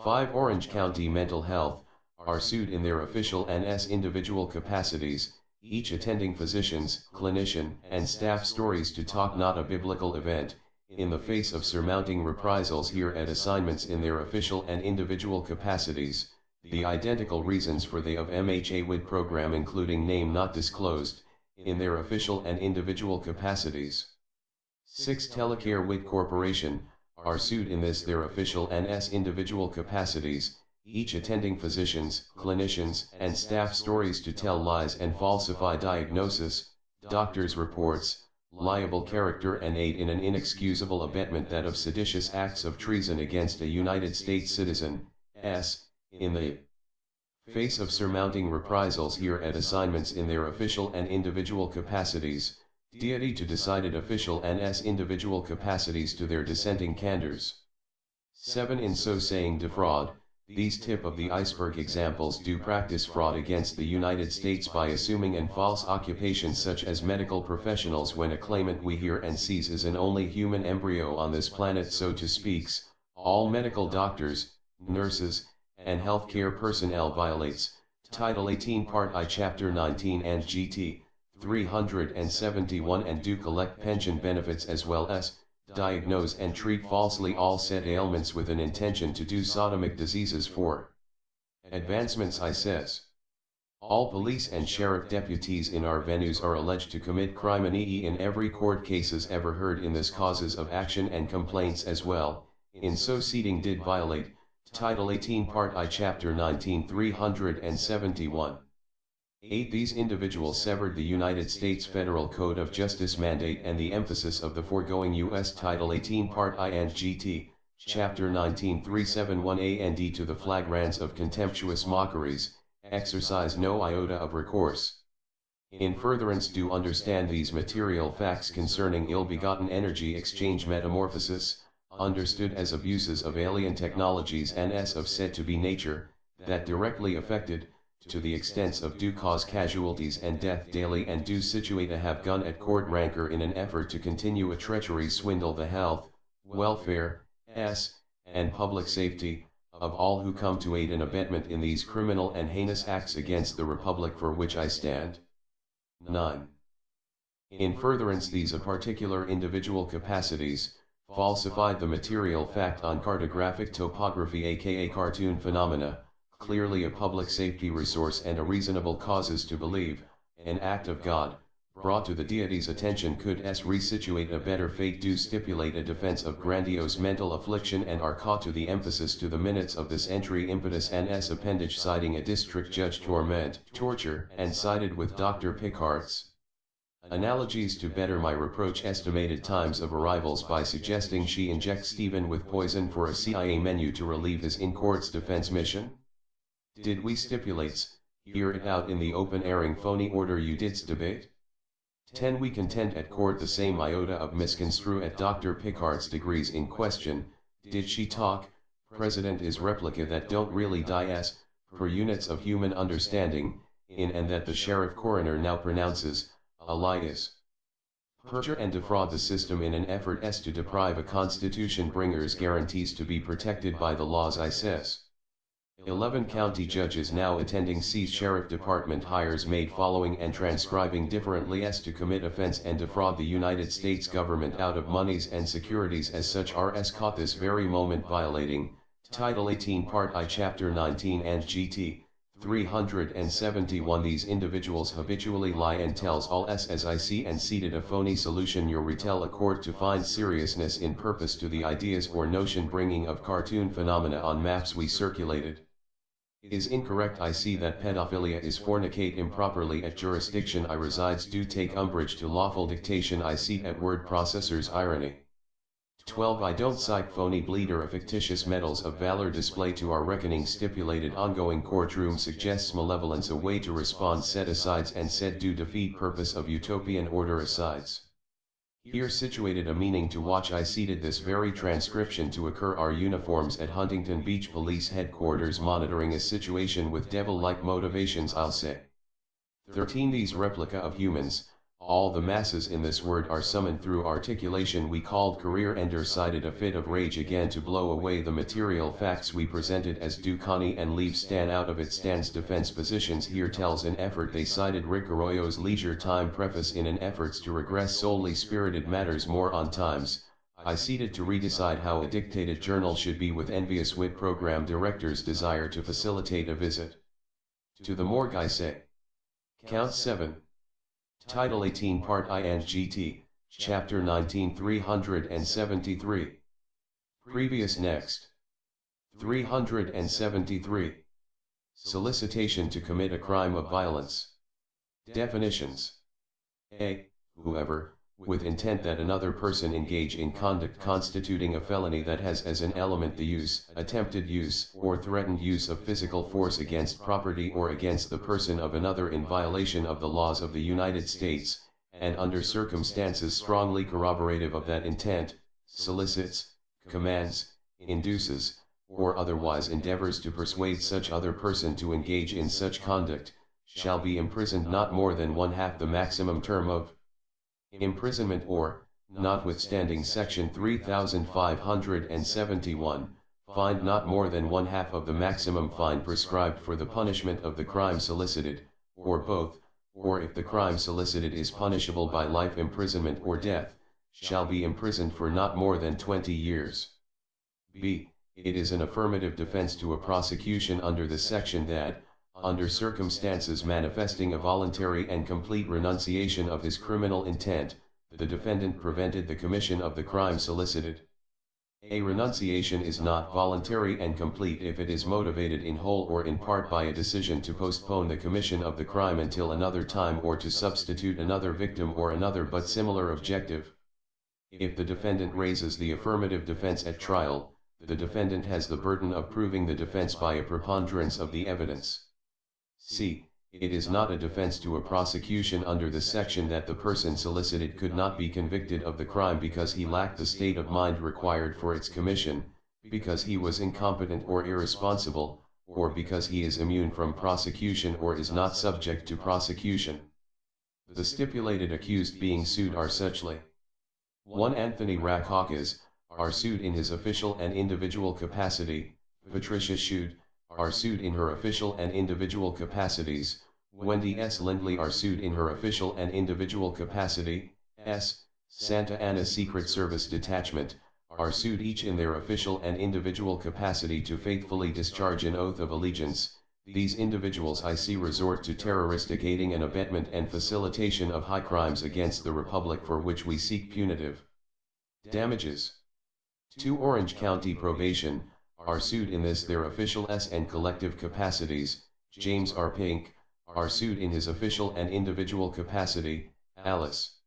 5 Orange County Mental Health, are sued in their official and individual capacities, each attending physicians, clinician, and staff stories to talk not a biblical event, in the face of surmounting reprisals here at assignments in their official and individual capacities, the identical reasons for the of MHA WID program including name not disclosed, in their official and individual capacities. 6 Telecare WID Corporation, are sued in this their official and individual capacities, each attending physicians, clinicians, and staff stories to tell lies and falsify diagnosis, doctors' reports, liable character and aid in an inexcusable abetment that of seditious acts of treason against a United States citizen, in the face of surmounting reprisals here at assignments in their official and individual capacities, deity to decided official and individual capacities to their dissenting candors. 7 In so saying defraud, these tip of the iceberg examples do practice fraud against the United States by assuming an false occupation such as medical professionals when a claimant we hear and sees is an only human embryo on this planet so to speaks, all medical doctors, nurses, and healthcare personnel violates, Title 18 Part I Chapter 19 and GT 371 and do collect pension benefits as well as diagnose and treat falsely all said ailments with an intention to do sodomic diseases for advancements I says. All police and sheriff deputies in our venues are alleged to commit crime in every court cases ever heard in this causes of action and complaints as well, in so seating did violate, Title 18 Part I Chapter 19 371. 8 These individuals severed the United States Federal Code of Justice mandate and the emphasis of the foregoing U.S. Title 18 Part I and GT, Chapter 19 371A and D to the flagrants of contemptuous mockeries, exercise no iota of recourse. In furtherance do understand these material facts concerning ill-begotten energy exchange metamorphosis, understood as abuses of alien technologies and of said to be nature, that directly affected, to the extents of do cause casualties and death daily and do situate a have gun at court rancor in an effort to continue a treachery swindle the health, welfare, and public safety, of all who come to aid and abetment in these criminal and heinous acts against the Republic for which I stand. 9. In furtherance these of particular individual capacities, falsified the material fact on cartographic topography aka cartoon phenomena, clearly a public safety resource and a reasonable causes to believe, an act of God, brought to the deity's attention could resituate a better fate do stipulate a defense of grandiose mental affliction and are caught to the emphasis to the minutes of this entry impetus and appendage citing a district judge torment, torture, and cited with Dr. Pickhart's analogies to better my reproach estimated times of arrivals by suggesting she injects Stephen with poison for a CIA menu to relieve his in-court's defense mission. Did we stipulates, hear it out in the open airing phony order you didst debate? 10 We contend at court the same iota of misconstrue at Dr. Pickhart's degrees in question, did she talk, President is replica that don't really die as, per units of human understanding, in and that the sheriff coroner now pronounces, a lie is. Perjure and defraud the system in an effort to deprive a constitution bringer's guarantees to be protected by the laws I says. 11 county judges now attending C's Sheriff Department hires made following and transcribing differently as to commit offense and defraud the United States government out of monies and securities as such are as caught this very moment violating, Title 18 Part I Chapter 19 and GT, 371 These individuals habitually lie and tells all as I see and seated a phony solution your retell a court to find seriousness in purpose to the ideas or notion bringing of cartoon phenomena on maps we circulated. Is incorrect I see that pedophilia is fornicate improperly at jurisdiction I resides do take umbrage to lawful dictation I seat at word processors irony. 12 I don't cite phony bleeder a fictitious medals of valor display to our reckoning stipulated ongoing courtroom suggests malevolence a way to respond set asides and said do defeat purpose of utopian order asides. Here situated a meaning to watch I seated this very transcription to occur our uniforms at Huntington Beach Police Headquarters monitoring a situation with devil-like motivations I'll say. 13 These replica of humans, all the masses in this word are summoned through articulation we called career ender cited a fit of rage again to blow away the material facts we presented as do Connie and leave Stan out of it Stan's defense positions here tells an effort they cited Rick Arroyo's leisure time preface in an efforts to regress solely spirited matters more on times, I seated to redecide how a dictated journal should be with envious wit program director's desire to facilitate a visit to the morgue I say. Count 7. Title 18 Part I and GT, Chapter 19 373. Previous next. 373. Solicitation to commit a crime of violence. Definitions. A. Whoever, with intent that another person engage in conduct constituting a felony that has as an element the use, attempted use, or threatened use of physical force against property or against the person of another in violation of the laws of the United States, and under circumstances strongly corroborative of that intent, solicits, commands, induces, or otherwise endeavors to persuade such other person to engage in such conduct, shall be imprisoned not more than 1/2 the maximum term of imprisonment or, notwithstanding section 3571, fined not more than 1/2 of the maximum fine prescribed for the punishment of the crime solicited, or both, or if the crime solicited is punishable by life imprisonment or death, shall be imprisoned for not more than 20 years. B. It is an affirmative defense to a prosecution under the section that, under circumstances manifesting a voluntary and complete renunciation of his criminal intent, the defendant prevented the commission of the crime solicited. A renunciation is not voluntary and complete if it is motivated in whole or in part by a decision to postpone the commission of the crime until another time or to substitute another victim or another but similar objective. If the defendant raises the affirmative defense at trial, the defendant has the burden of proving the defense by a preponderance of the evidence. C. It is not a defense to a prosecution under the section that the person solicited could not be convicted of the crime because he lacked the state of mind required for its commission, because he was incompetent or irresponsible, or because he is immune from prosecution or is not subject to prosecution. The stipulated accused being sued are suchly: 1. Anthony Rackakaus, are sued in his official and individual capacity. Patricia Schude, are sued in her official and individual capacities. Wendy S. Lindley are sued in her official and individual capacity. S. Santa Ana Secret Service Detachment, are sued each in their official and individual capacity to faithfully discharge an oath of allegiance. These individuals I see resort to terroristic aiding and abetment and facilitation of high crimes against the Republic for which we seek punitive damages. 2. Orange County Probation, are sued in this their official and collective capacities. James R. Pink, are sued in his official and individual capacity. Alice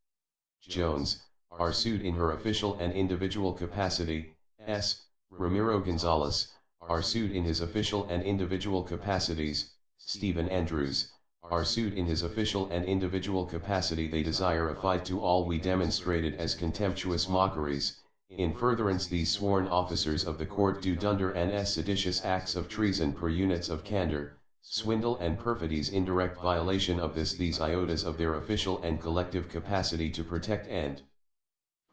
Jones, are sued in her official and individual capacity. S. Ramiro Gonzalez, are sued in his official and individual capacities. Stephen Andrews, are sued in his official and individual capacity. They desire a fight to all we demonstrated as contemptuous mockeries. In furtherance these sworn officers of the court do dunder and seditious acts of treason per units of candor, swindle and perfidies indirect violation of these iotas of their official and collective capacity to protect and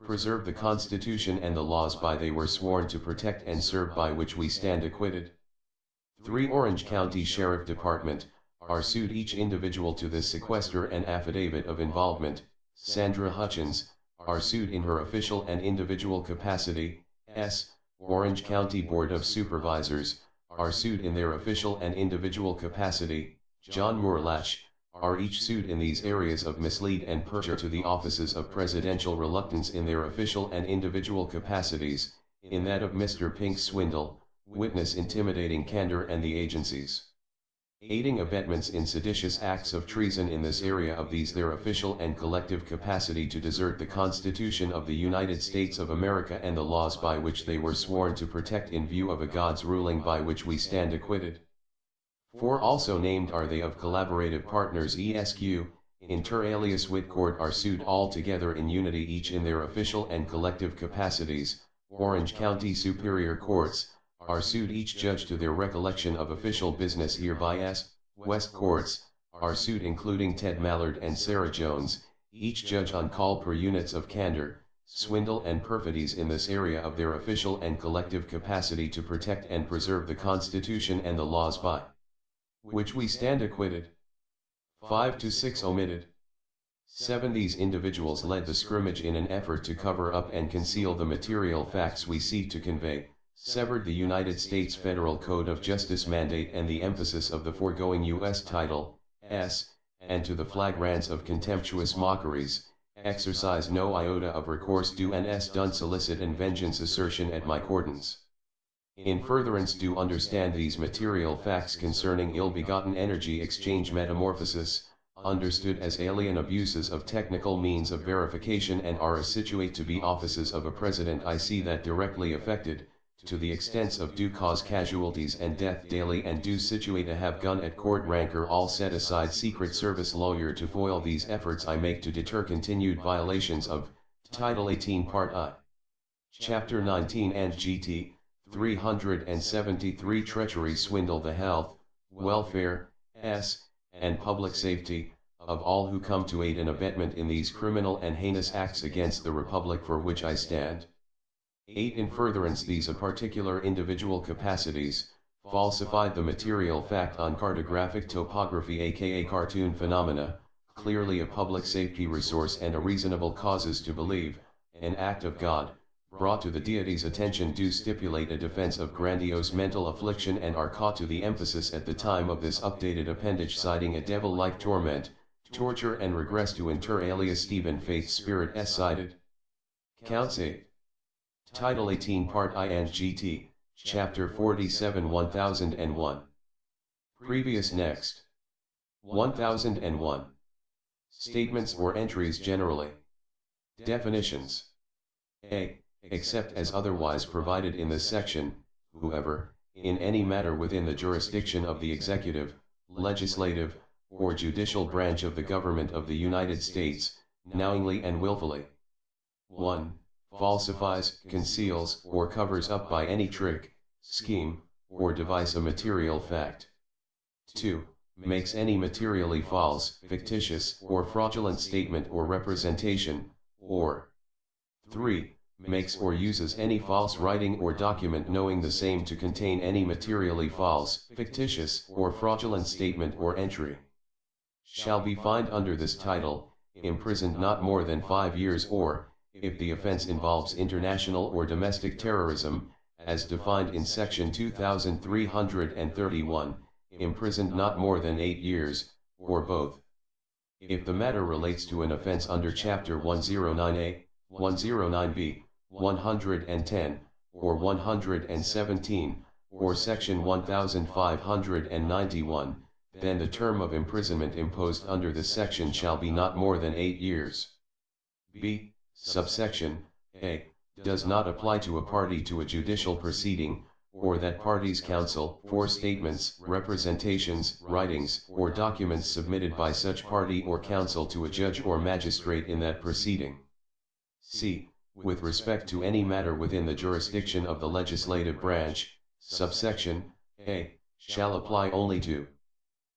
preserve the Constitution and the laws by they were sworn to protect and serve by which we stand acquitted. 3. Orange County Sheriff Department, are sued each individual to the sequester and affidavit of involvement. Sandra Hutchens, are sued in her official and individual capacity. Orange County Board of Supervisors, are sued in their official and individual capacity. John Moorlach, are each sued in these areas of mislead and perjure to the offices of presidential reluctance in their official and individual capacities, in that of Mr. Pink's swindle, witness intimidating candor and the agencies. Aiding abetments in seditious acts of treason in this area of these their official and collective capacity to desert the Constitution of the United States of America and the laws by which they were sworn to protect in view of a God's ruling by which we stand acquitted. 4. Also named are they of collaborative partners ESQ, inter alias Whitcourt are sued all together in unity each in their official and collective capacities. Orange County Superior Courts, are sued each judge to their recollection of official business hereby. West Courts, are sued including Ted Mallard and Sarah Jones, each judge on call per units of candor, swindle and perfidies in this area of their official and collective capacity to protect and preserve the Constitution and the laws by which we stand acquitted. 5 to 6 omitted. 7. These individuals led the scrimmage in an effort to cover up and conceal the material facts we seek to convey, severed the United States Federal Code of Justice mandate and the emphasis of the foregoing U.S. title, and to the flagrants of contemptuous mockeries, exercise no iota of recourse do and done solicit and vengeance assertion at my cordons. In furtherance do understand these material facts concerning ill-begotten energy exchange metamorphosis, understood as alien abuses of technical means of verification and are situate to be offices of a president I see that directly affected, to the extents of due cause casualties and death daily and do situate to have gun at court rancor all set aside Secret Service lawyer to foil these efforts I make to deter continued violations of, Title 18 Part I. Chapter 19 and GT, 373 Treachery swindle the health, welfare, and public safety, of all who come to aid and abetment in these criminal and heinous acts against the Republic for which I stand. 8. In furtherance these of particular individual capacities, falsified the material fact on cartographic topography aka cartoon phenomena, clearly a public safety resource and a reasonable causes to believe, an act of God, brought to the deity's attention do stipulate a defense of grandiose mental affliction and are caught to the emphasis at the time of this updated appendage citing a devil-like torment, torture and regress to inter alias Stephen Faith Spirit cited. Counts 8. Title 18 Part I and GT, Chapter 47 1001. Previous next. 1001. Statements or entries generally. Definitions. A. Except as otherwise provided in this section, whoever, in any matter within the jurisdiction of the executive, legislative, or judicial branch of the government of the United States, knowingly and willfully 1. Falsifies, conceals, or covers up by any trick, scheme, or device a material fact. 2. Makes any materially false, fictitious, or fraudulent statement or representation, or 3. Makes or uses any false writing or document knowing the same to contain any materially false, fictitious, or fraudulent statement or entry. Shall be fined under this title, imprisoned not more than 5 years or, if the offense involves international or domestic terrorism, as defined in Section 2331, imprisoned not more than 8 years, or both. If the matter relates to an offense under Chapter 109A, 109B, 110, or 117, or Section 1591, then the term of imprisonment imposed under this section shall be not more than 8 years. B. Subsection A. Does not apply to a party to a judicial proceeding, or that party's counsel for statements, representations, writings, or documents submitted by such party or counsel to a judge or magistrate in that proceeding. C. With respect to any matter within the jurisdiction of the legislative branch, subsection A. Shall apply only to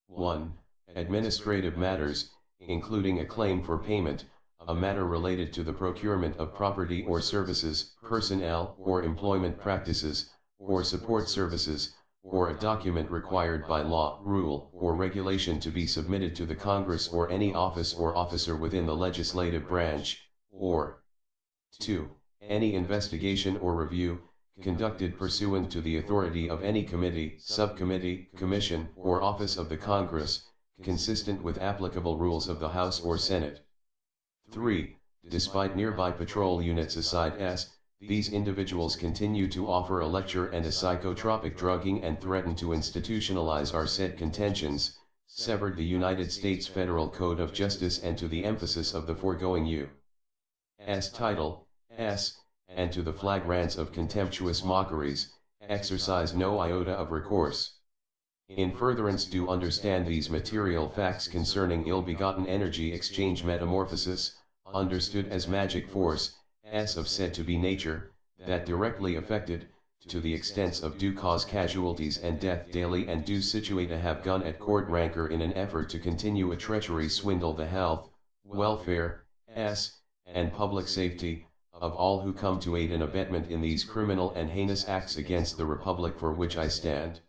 1. Administrative matters, including a claim for payment, a matter related to the procurement of property or services, personnel or employment practices, or support services, or a document required by law, rule, or regulation to be submitted to the Congress or any office or officer within the legislative branch, or 2. Any investigation or review, conducted pursuant to the authority of any committee, subcommittee, commission, or office of the Congress, consistent with applicable rules of the House or Senate. 3. Despite nearby patrol units aside S, these individuals continue to offer a lecture and a psychotropic drugging and threaten to institutionalize our said contentions, severed the United States Federal Code of Justice and to the emphasis of the foregoing U.S. title, S, and to the flagrants of contemptuous mockeries, exercise no iota of recourse. In furtherance do understand these material facts concerning ill-begotten energy exchange metamorphosis, understood as magic force, S of said to be nature, that directly affected, to the extents of do cause casualties and death daily and do situate a have gun at court rancor in an effort to continue a treachery swindle the health, welfare, S, and public safety, of all who come to aid and abetment in these criminal and heinous acts against the Republic for which I stand.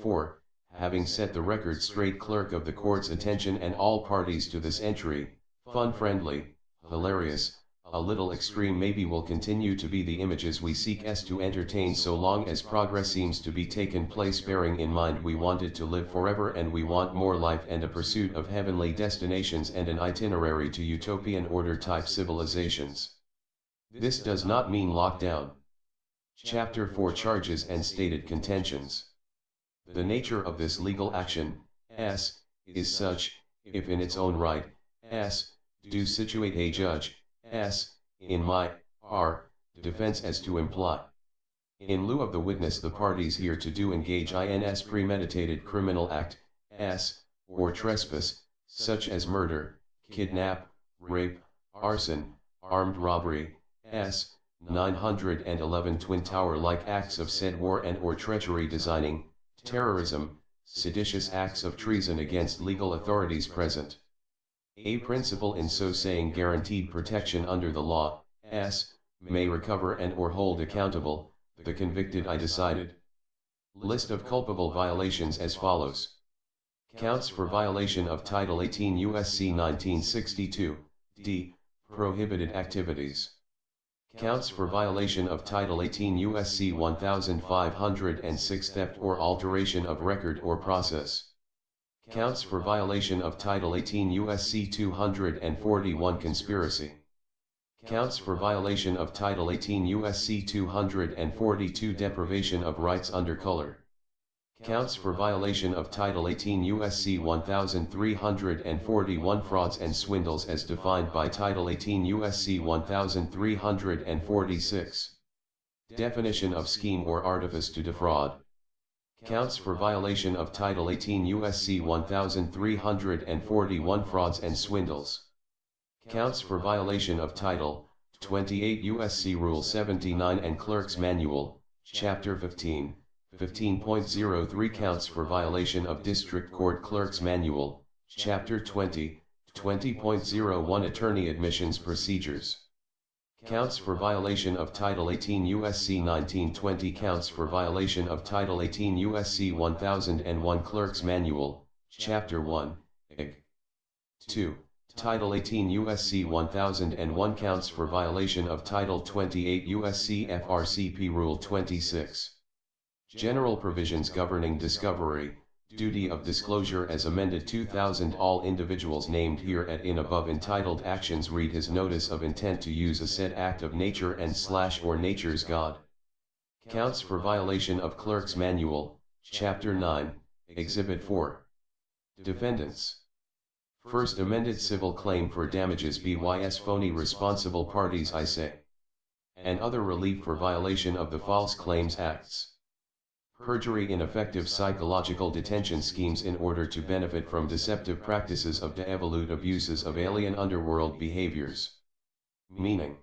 4. Having set the record straight, clerk of the court's attention and all parties to this entry, fun-friendly, hilarious, a little extreme maybe will continue to be the images we seek as to entertain so long as progress seems to be taken place, bearing in mind we wanted to live forever and we want more life and a pursuit of heavenly destinations and an itinerary to utopian order type civilizations. This does not mean lockdown. Chapter 4 Charges and Stated Contentions. The nature of this legal action, S, is such, if in its own right, S, do situate a judge, S, in my, R, defense as to imply. In lieu of the witness the parties here to do engage ins premeditated criminal act, S, or trespass, such as murder, kidnap, rape, arson, armed robbery, S, 911 Twin Tower-like acts of said war and or treachery designing, terrorism, seditious acts of treason against legal authorities present. A principal in so saying guaranteed protection under the law, S, may recover and or hold accountable, the convicted I decided. List of culpable violations as follows. Counts for violation of Title 18 U.S.C. 1962, d, prohibited activities. Counts for violation of Title 18 U.S.C. 1506 theft or alteration of record or process. Counts for violation of Title 18 U.S.C. 241 conspiracy. Counts for violation of Title 18 U.S.C. 242 deprivation of rights under color. Counts for violation of Title 18 U.S.C. 1341 frauds and swindles as defined by Title 18 U.S.C. 1346. Definition of scheme or artifice to defraud. Counts for violation of Title 18 U.S.C. 1341 frauds and swindles. Counts for violation of Title 28 U.S.C. Rule 79 and Clerk's Manual, Chapter 15, 15.03 Counts for violation of District Court Clerk's Manual, Chapter 20, 20.01 Attorney Admissions Procedures. Counts for violation of Title 18 U.S.C. 1920 Counts for violation of Title 18 U.S.C. 1001 Clerk's Manual, Chapter 1, Eg. 2. Title 18 U.S.C. 1001 Counts for violation of Title 28 U.S.C. FRCP Rule 26. General provisions governing discovery, duty of disclosure as amended 2000. All individuals named here at in above entitled actions read his notice of intent to use a said act of nature and / or nature's God. Counts for violation of Clerk's Manual, Chapter 9, Exhibit 4. Defendants. First amended civil claim for damages BYS phony responsible parties I say. And other relief for violation of the False Claims Acts. Perjury ineffective psychological detention schemes in order to benefit from deceptive practices of devolute abuses of alien underworld behaviors. Meaning.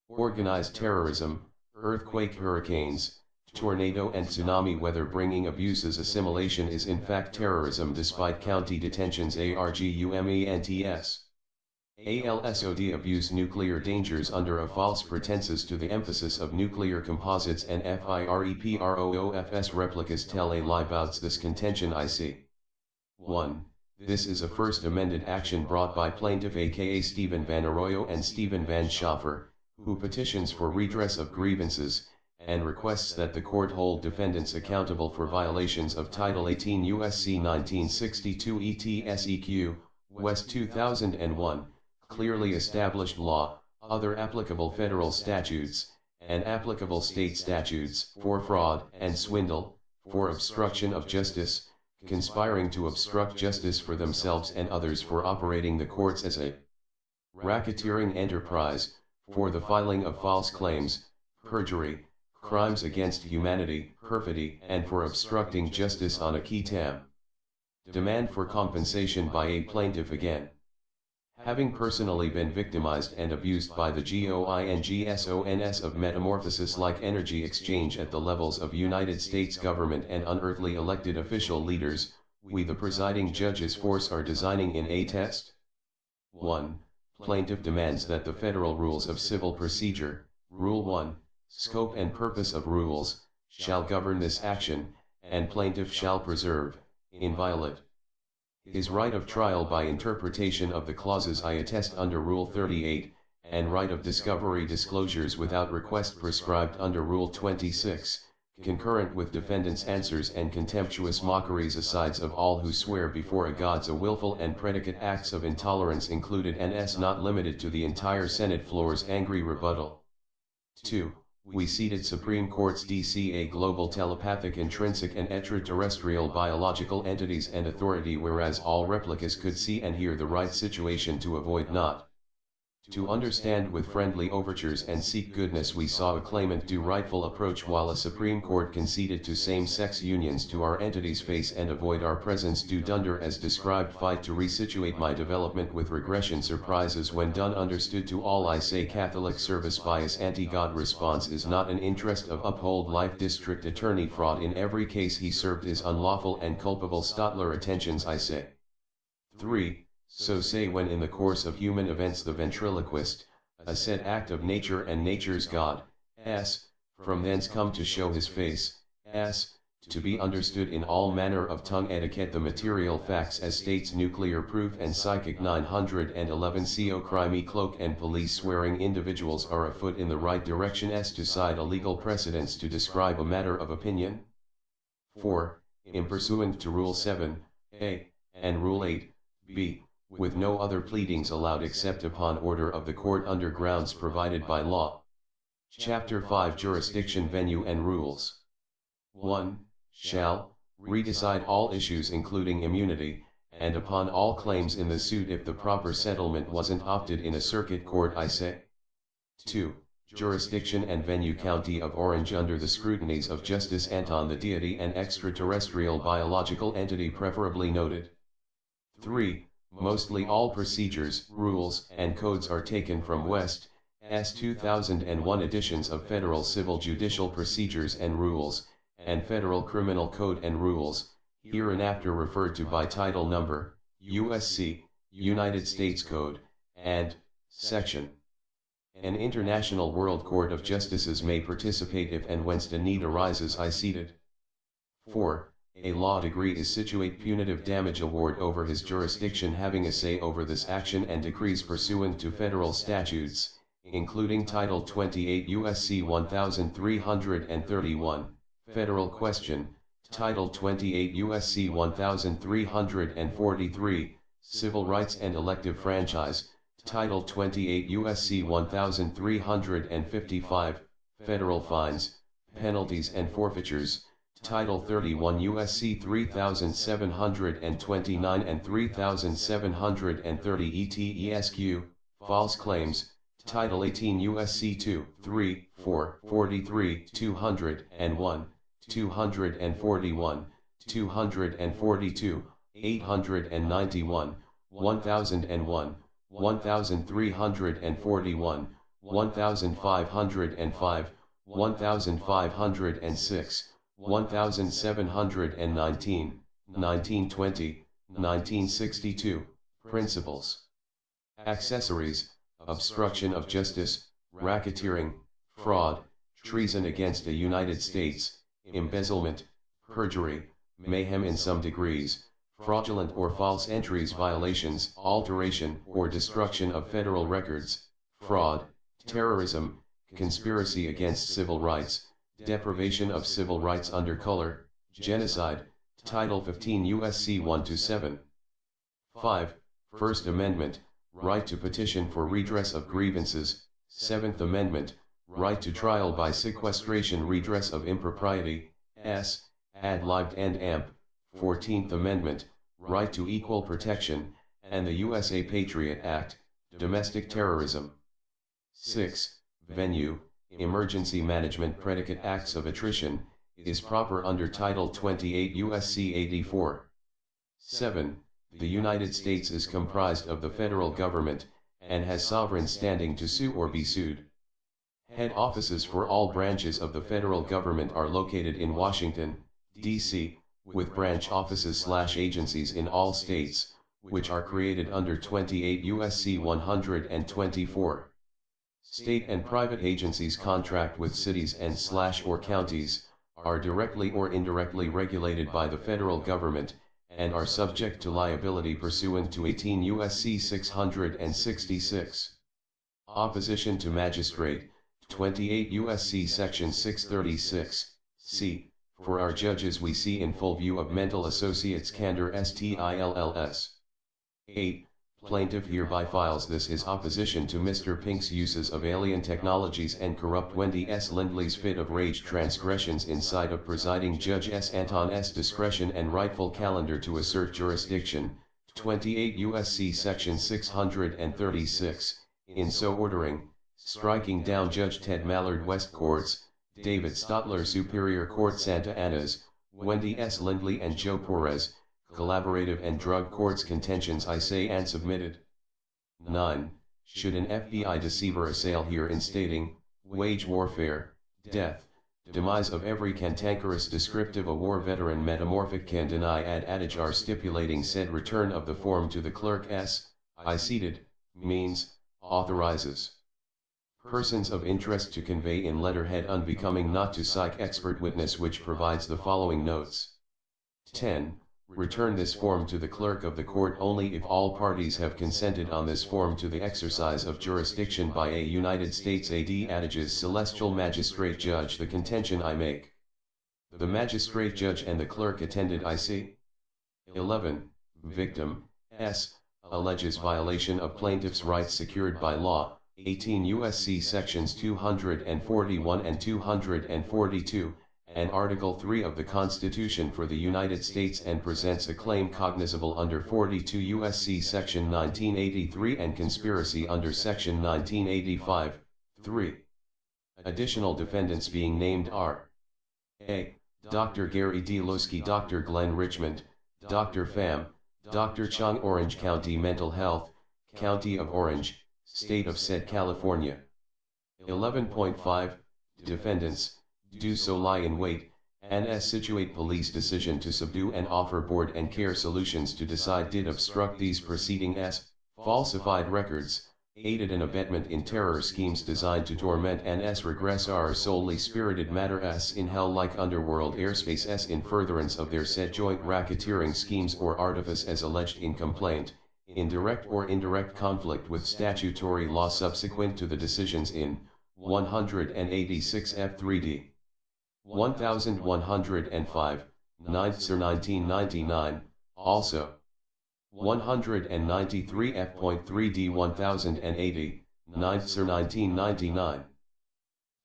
Organized terrorism, earthquake, hurricanes, tornado and tsunami weather bringing abuses. Assimilation is in fact terrorism despite county detentions. Arguments. ALSOD abuse nuclear dangers under a false pretenses to the emphasis of nuclear composites and FIREPROOFS replicas tell a lie about this contention. I see. 1. This is a first amended action brought by plaintiff aka Stephen Van Arroyo and Stephen Van Schaffer, who petitions for redress of grievances, and requests that the court hold defendants accountable for violations of Title 18 U.S.C. 1962 ETSEQ, West 2001, clearly established law, other applicable federal statutes, and applicable state statutes, for fraud and swindle, for obstruction of justice, conspiring to obstruct justice for themselves and others, for operating the courts as a racketeering enterprise, for the filing of false claims, perjury, crimes against humanity, perfidy, and for obstructing justice on a qui tam. Demand for compensation by a plaintiff again. Having personally been victimized and abused by the GOINGSONS of metamorphosis-like energy exchange at the levels of United States government and unearthly elected official leaders, we the presiding judges force are designing in a test. 1. Plaintiff demands that the Federal Rules of Civil Procedure, Rule 1, Scope and Purpose of Rules, shall govern this action, and plaintiff shall preserve, inviolate, his right of trial by interpretation of the clauses I attest under Rule 38, and right of discovery disclosures without request prescribed under Rule 26, concurrent with defendants' answers and contemptuous mockeries asides of all who swear before a gods a willful and predicate acts of intolerance included and not limited to the entire Senate floor's angry rebuttal. 2. We ceded Supreme Court's DCA global telepathic intrinsic and extraterrestrial biological entities and authority, whereas all replicas could see and hear the right situation to avoid not to understand with friendly overtures and seek goodness. We saw a claimant do rightful approach while a Supreme Court conceded to same-sex unions to our entity's face and avoid our presence do dunder as described fight to resituate my development with regression surprises when done understood to all I say Catholic service bias anti-God response is not an interest of uphold life district attorney fraud in every case he served is unlawful and culpable Stotler attentions I say. 3. So say when in the course of human events the ventriloquist, a said act of nature and nature's God, s, from thence come to show his face, s, to be understood in all manner of tongue etiquette the material facts as states nuclear proof and psychic 911 co crime cloak and police swearing individuals are afoot in the right direction s to cite a legal precedence to describe a matter of opinion. 4. In pursuant to Rule 7, a, and Rule 8, b, with no other pleadings allowed except upon order of the court under grounds provided by law. Chapter 5 Jurisdiction Venue and Rules. 1. Shall redecide all issues including immunity, and upon all claims in the suit if the proper settlement wasn't opted in a circuit court I say. 2. Jurisdiction and venue County of Orange under the scrutinies of Justice Anton the deity and extraterrestrial biological entity preferably noted. 3. Mostly all procedures, rules, and codes are taken from West's 2001 editions of Federal Civil Judicial Procedures and Rules, and Federal Criminal Code and Rules, hereinafter referred to by title number, USC, United States Code, and Section. An International World Court of Justices may participate if and whence the need arises I ceded. 4. A law degree is situate punitive damage award over his jurisdiction having a say over this action and decrees pursuant to federal statutes, including Title 28 U.S.C. 1331, Federal Question, Title 28 U.S.C. 1343, Civil Rights and Elective Franchise, Title 28 U.S.C. 1355, Federal Fines, Penalties and Forfeitures, Title 31 U.S.C. 3729 and 3730 ETESQ, False Claims, Title 18 U.S.C. 2, 3, 4, 43, 201, 241, 242, 891, 1001, 1341, 1505, 1506, 1719, 1920, 1962, Principles. Accessories: obstruction of justice, racketeering, fraud, treason against the United States, embezzlement, perjury, mayhem in some degrees, fraudulent or false entries violations, alteration or destruction of federal records, fraud, terrorism, conspiracy against civil rights, deprivation of civil rights under color, genocide, Title 15 U.S.C. 127. 5. First Amendment, right to petition for redress of grievances. 7th Amendment, right to trial by sequestration, redress of impropriety, s. ad lib and amp. 14th Amendment, right to equal protection, and the USA Patriot Act, domestic terrorism. 6. Venue, emergency management. Predicate acts of attrition, is proper under Title 28 U.S.C. 84. 7. The United States is comprised of the federal government, and has sovereign standing to sue or be sued. Head offices for all branches of the federal government are located in Washington, D.C., with branch offices/agencies in all states, which are created under 28 U.S.C. 124. State and private agencies contract with cities and/or counties, are directly or indirectly regulated by the federal government, and are subject to liability pursuant to 18 U.S.C. 666. Opposition to magistrate, 28 U.S.C. Section 636, c. For our judges we see in full view of mental associates candor stills. 8. Plaintiff hereby files this his opposition to Mr. Pink's uses of alien technologies and corrupt Wendy S. Lindley's fit of rage transgressions inside of presiding Judge S. Anton S. discretion and rightful calendar to assert jurisdiction, 28 U.S.C. Section 636, in so ordering, striking down Judge Ted Mallard West Courts, David Stotler Superior Court Santa Ana's, Wendy S. Lindley and Joe Perez, Collaborative and Drug Courts contentions I say and submitted. 9. Should an FBI deceiver assail here in stating, wage warfare, death, demise of every cantankerous descriptive a war veteran metamorphic can deny ad adage are stipulating said return of the form to the clerk s. I seated, means, authorizes persons of interest to convey in letterhead unbecoming not to psych expert witness which provides the following notes. 10. Return this form to the clerk of the court only if all parties have consented on this form to the exercise of jurisdiction by a United States ad adages celestial magistrate judge. The contention I make. The magistrate judge and the clerk attended I see. 11. Victim, s. alleges violation of plaintiff's rights secured by law, 18 U.S.C. Sections 241 and 242, and Article 3 of the Constitution for the United States and presents a claim cognizable under 42 U.S.C. Section 1983 and conspiracy under Section 1985, 3. Additional defendants being named are a. Dr. Gary D. Losky, Dr. Glenn Richmond, Dr. Pham, Dr. Chung, Orange County Mental Health, County of Orange, State of said California. 11.5. Defendants do so lie in wait, and as situate police decision to subdue and offer board and care solutions to decide did obstruct these proceeding as, falsified records, aided and abetment in terror schemes designed to torment and s regress our solely spirited matter s in hell like underworld airspace s in furtherance of their said joint racketeering schemes or artifice as alleged in complaint, in direct or indirect conflict with statutory law subsequent to the decisions in 186 F3D. 1105, 9th Sir 1999, also. 193 F.3D 1080, 9th Sir 1999.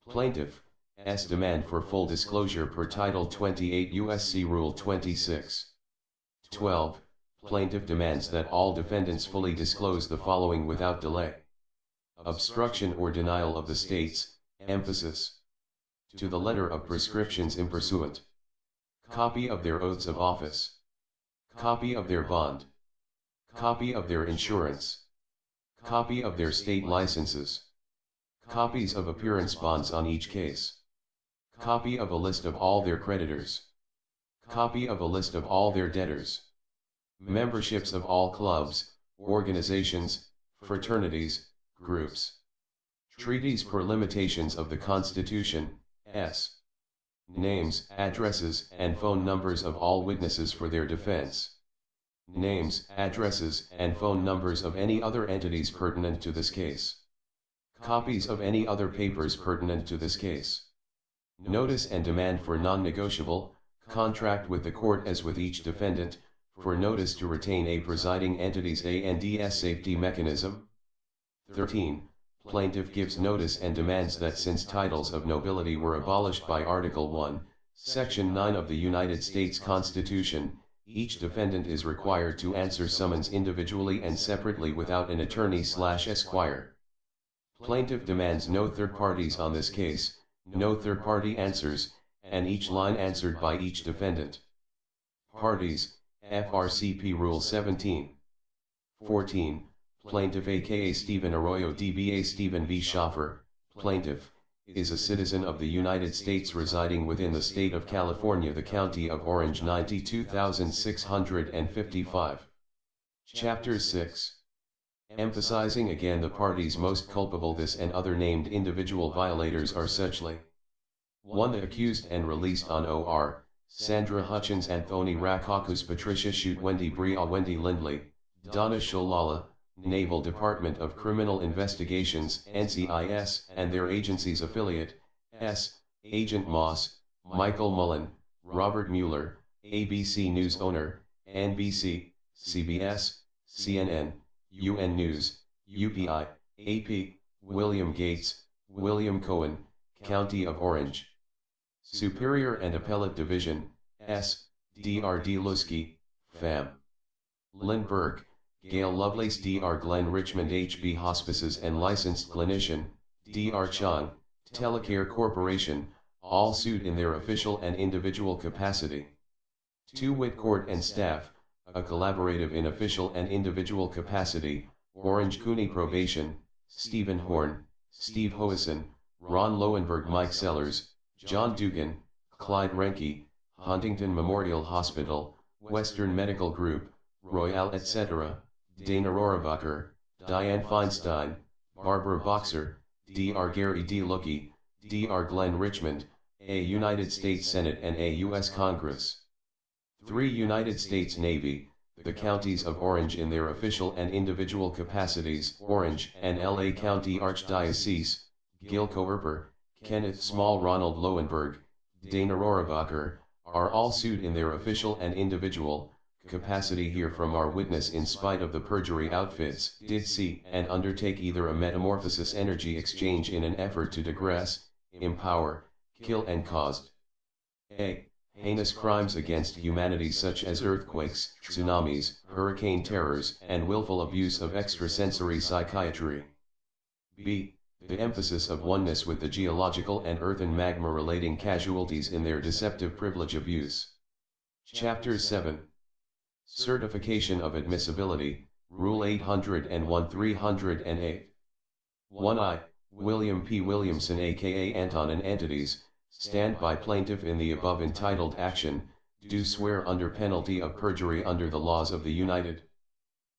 Plaintiff, S. demand for full disclosure per Title 28 U.S.C. Rule 26. 12. Plaintiff demands that all defendants fully disclose the following without delay. Obstruction or denial of the state's, emphasis. To the letter of prescriptions impursuant. Copy of their oaths of office. Copy of their bond. Copy of their insurance. Copy of their state licenses. Copies of appearance bonds on each case. Copy of a list of all their creditors. Copy of a list of all their debtors. Memberships of all clubs, organizations, fraternities, groups. Treaties per limitations of the Constitution, s. Names, addresses, and phone numbers of all witnesses for their defense. Names, addresses, and phone numbers of any other entities pertinent to this case. Copies of any other papers pertinent to this case. Notice and demand for non-negotiable contract with the court as with each defendant, for notice to retain a presiding entity's ANDS safety mechanism. 13. Plaintiff gives notice and demands that since titles of nobility were abolished by Article 1, Section 9 of the United States Constitution, each defendant is required to answer summons individually and separately without an attorney/esquire. Plaintiff demands no third parties on this case, no third party answers, and each line answered by each defendant. Parties, FRCP Rule 17. 14. Plaintiff aka Stephen Arroyo DBA Stephen V. Schaffer, plaintiff, is a citizen of the United States residing within the state of California, the county of Orange. 92,655. Chapter 6. Emphasizing again the parties most culpable. This and other named individual violators are suchly: 1. The accused and released on OR, Sandra Hutchens Anthony Rackakaus, Patricia Shute, Wendy Bria, Wendy Lindley, Donna Sholala, Naval Department of Criminal Investigations, NCIS, and their agency's affiliate, S, Agent Moss, Michael Mullen, Robert Mueller, ABC News owner, NBC, CBS, CNN, UN News, UPI, AP, William Gates, William Cohen, County of Orange. Superior and Appellate Division, S, Dr. D. Lusky, Fam. Lindbergh, Gail Lovelace, Dr. Glenn Richmond, HB Hospices and Licensed Clinician, Dr. Chang, Telecare Corporation, all sued in their official and individual capacity. 2. Witt Court and Staff, a collaborative in official and individual capacity, Orange County Probation, Stephen Horn, Steve Hoeson, Ron Lowenberg, Mike Sellers, John Dugan, Clyde Renke, Huntington Memorial Hospital, Western Medical Group, Royale etc., Dana Rohrabacher, Diane Feinstein, Barbara Boxer, Dr. Gary D. Lookie, Dr. Glenn Richmond, a United States Senate and a U.S. Congress. 3. United States Navy, the counties of Orange in their official and individual capacities, Orange and L.A. County Archdiocese, Gil Coerper, Kenneth Small, Ronald Lowenberg, Dana Rohrabacher, are all sued in their official and individual capacity. Here from our witness: in spite of the perjury outfits did see and undertake either a metamorphosis energy exchange in an effort to digress, empower, kill and caused a. Heinous crimes against humanity such as earthquakes, tsunamis, hurricane terrors, and willful abuse of extrasensory psychiatry. B. The emphasis of oneness with the geological and earthen magma relating casualties in their deceptive privilege abuse. Chapter 7. Certification of Admissibility, Rule 801-308. 1. William P. Williamson aka Anton and entities, stand by plaintiff in the above entitled action, do swear under penalty of perjury under the laws of the United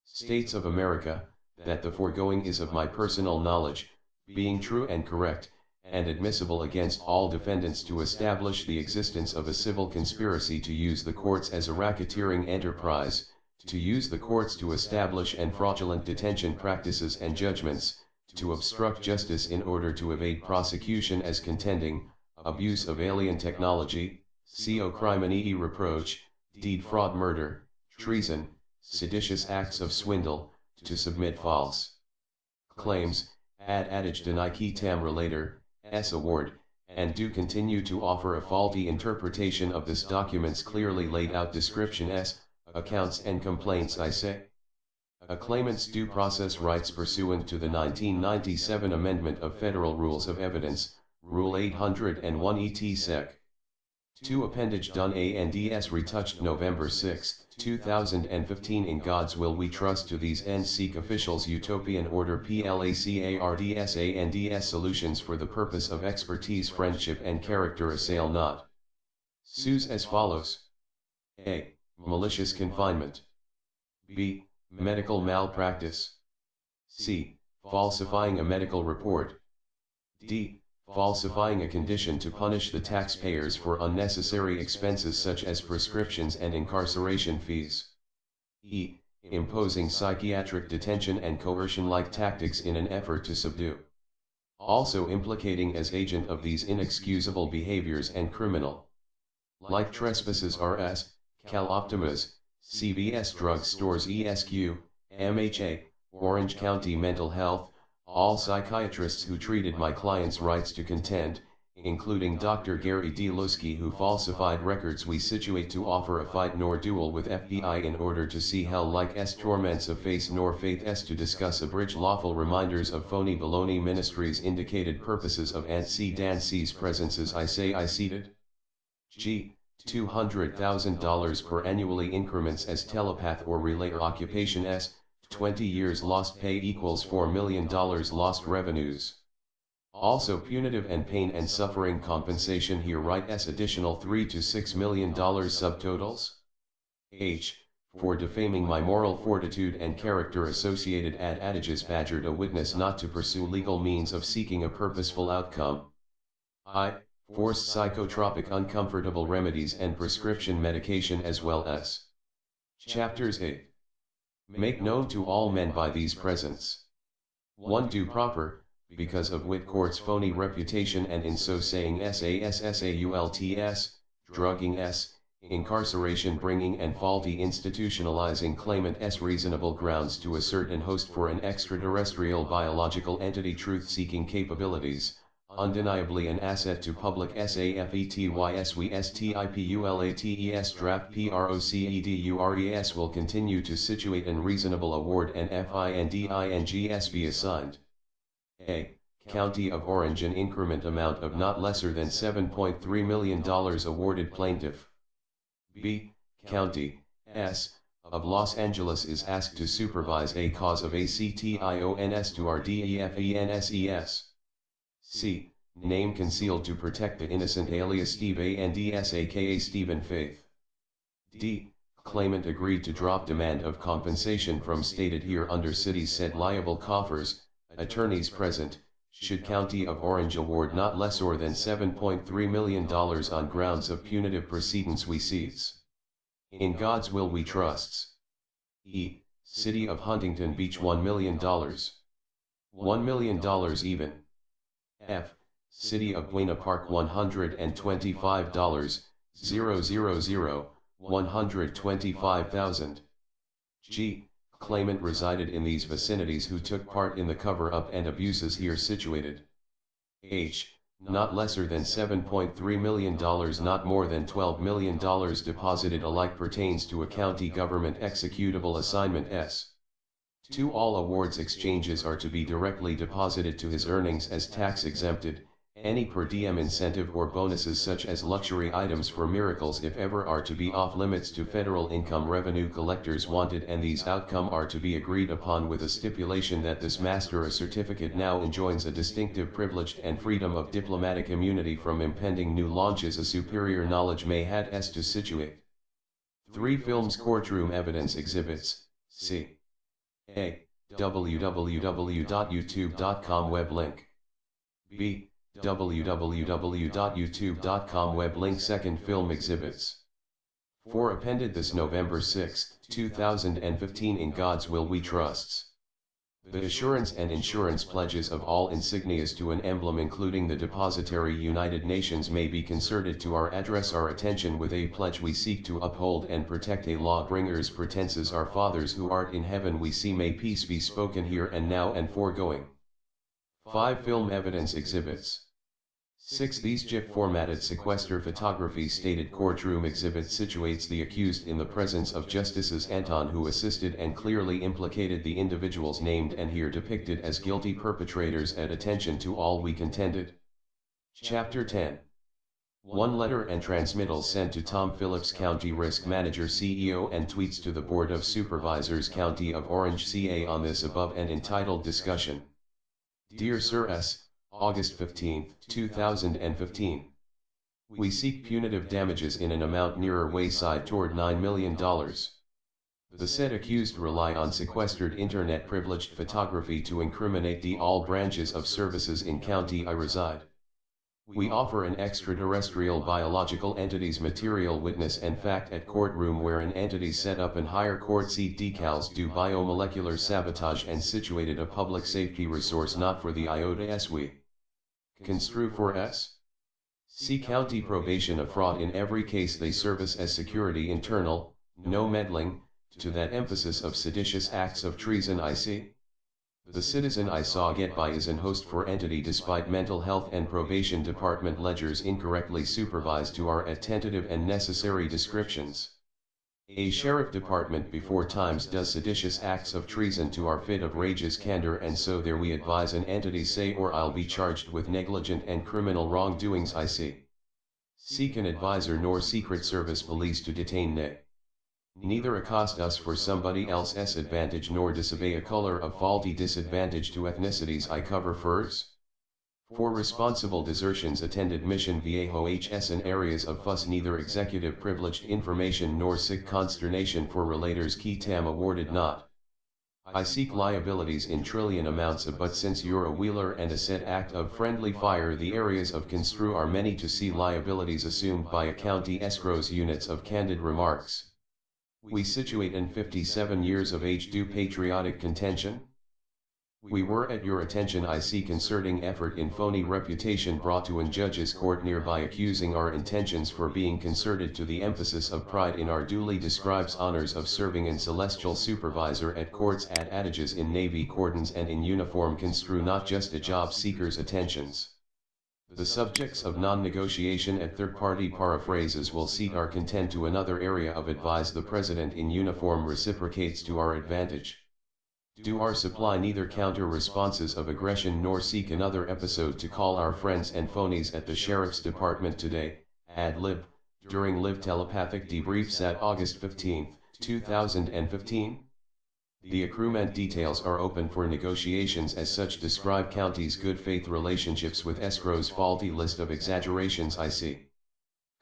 States of America, that the foregoing is of my personal knowledge, being true and correct, and admissible against all defendants, to establish the existence of a civil conspiracy to use the courts as a racketeering enterprise, to use the courts to establish and fraudulent detention practices and judgments, to obstruct justice in order to evade prosecution as contending, abuse of alien technology, co crimini reproach, deed, fraud, murder, treason, seditious acts of swindle, to submit false claims, ad adage denique tam relator, s award, and do continue to offer a faulty interpretation of this document's clearly laid out description s, accounts and complaints. I say, a claimant's due process rights pursuant to the 1997 Amendment of Federal Rules of Evidence, Rule 801 et sec. 2. Appendage done ANDS retouched November 6, 2015. In God's will we trust. To these ends seek officials utopian order PLACARDS ANDS solutions for the purpose of expertise, friendship and character. Assail not. Sues as follows: A. Malicious confinement. B. Medical malpractice. C. Falsifying a medical report. D. Falsifying a condition to punish the taxpayers for unnecessary expenses such as prescriptions and incarceration fees. E. Imposing psychiatric detention and coercion-like tactics in an effort to subdue. Also implicating as agent of these inexcusable behaviors and criminal like trespasses RS, Cal Optimas, CVS Drug Stores ESQ, MHA, Orange County Mental Health, all psychiatrists who treated my client's rights to contend, including Dr. Gary D. Lusky, who falsified records we situate to offer a fight nor duel with FBI in order to see hell like s torments of face nor faith s to discuss abridged lawful reminders of phony baloney ministries indicated purposes of Antzee Dancee's presences I say I seated. G. $200,000 per annually increments as telepath or relayer occupation s, 20 years lost pay equals $4 million lost revenues. Also punitive and pain and suffering compensation here right s additional $3 to $6 million subtotals. H. For defaming my moral fortitude and character associated ad adages badgered a witness not to pursue legal means of seeking a purposeful outcome. I. Forced psychotropic uncomfortable remedies and prescription medication as well as. Chapters 8. Make known to all men by these presents. 1. Do proper, because of wit court's phony reputation and in so saying SASSAULTS, drugging s, incarceration bringing and faulty institutionalizing claimant s reasonable grounds to assert and host for an extraterrestrial biological entity truth-seeking capabilities, undeniably an asset to public SAFETYSWSTIPULATES draft PROCEDURES will continue to situate an reasonable award and FINDINGS be assigned. A. County of Orange an increment amount of not lesser than $7.3 million awarded plaintiff. B. County, S, of Los Angeles is asked to supervise a cause of ACTIONS to RDEFENSES. C. Name concealed to protect the innocent alias Steve ANDS aka Stephen Faith. D. Claimant agreed to drop demand of compensation from stated here under cities said liable coffers, attorneys present, should County of Orange award not lesser than $7.3 million on grounds of punitive precedents we seize. In God's will we trusts. E. City of Huntington Beach $1 million. $1 million even. F. City of Buena Park $125, 000, 125,000. G. Claimant resided in these vicinities who took part in the cover-up and abuses here situated. H. Not lesser than $7.3 million not more than $12 million deposited alike pertains to a county government executable assignment S. 2. All awards exchanges are to be directly deposited to his earnings as tax exempted. Any per diem incentive or bonuses such as luxury items for miracles if ever are to be off limits to federal income revenue collectors wanted and these outcome are to be agreed upon with a stipulation that this master a certificate now enjoys a distinctive privilege and freedom of diplomatic immunity from impending new launches a superior knowledge may had s to situate. 3. Films courtroom evidence exhibits, c. A. www.youtube.com web link. B. www.youtube.com web link. Second film exhibits. 4. Appended this November 6, 2015 in God's will we trusts. The assurance and insurance pledges of all insignias to an emblem including the depository United Nations may be concerted to our address our attention with a pledge we seek to uphold and protect a law bringer's pretenses our fathers who art in heaven we see may peace be spoken here and now and foregoing. 5. Film evidence exhibits. 6. These GIF formatted sequester photography stated courtroom exhibit situates the accused in the presence of Justices Anton who assisted and clearly implicated the individuals named and here depicted as guilty perpetrators at attention to all we contended. Chapter 10. 1 Letter and transmittal sent to Tom Phillips County Risk Manager CEO and tweets to the Board of Supervisors County of Orange CA on this above and entitled Discussion. Dear Sir S. August 15, 2015. We seek punitive damages in an amount nearer wayside toward $9 million. The said accused rely on sequestered internet privileged photography to incriminate the all branches of services in county I reside. We offer an extraterrestrial biological entity's material witness and fact at courtroom where an entity set up and higher court seat decals do biomolecular sabotage and situated a public safety resource not for the iota s we construe for s. See county probation a fraud in every case they service as security internal, no meddling, to that emphasis of seditious acts of treason I see. The citizen I saw get by is an host for entity despite mental health and probation department ledgers incorrectly supervised to our tentative and necessary descriptions. A sheriff department before times does seditious acts of treason to our fit of rage's candor and so there we advise an entity say or I'll be charged with negligent and criminal wrongdoings I see. Seek an advisor nor secret service police to detain nay. Neither accost us for somebody else's advantage nor disobey a color of faulty disadvantage to ethnicities I cover furs. For responsible desertions attended mission viejo hs in areas of fuss neither executive privileged information nor sick consternation for relators key tam awarded not. I seek liabilities in trillion amounts of but since you're a wheeler and a said act of friendly fire the areas of construe are many to see liabilities assumed by a county escrows units of candid remarks. We situate in 57 years of age due patriotic contention. We were at your attention I see concerting effort in phony reputation brought to an judge's court nearby accusing our intentions for being concerted to the emphasis of pride in our duly describes honors of serving in celestial supervisor at courts at adages in navy cordons and in uniform construe not just a job seeker's attentions. The subjects of non-negotiation at third-party paraphrases will seek our content to another area of advise the president in uniform reciprocates to our advantage. Do our supply neither counter responses of aggression nor seek another episode to call our friends and phonies at the sheriff's department today, ad lib, during live telepathic debriefs at August 15, 2015? The accruement details are open for negotiations as such describe county's good faith relationships with escrow's faulty list of exaggerations I see.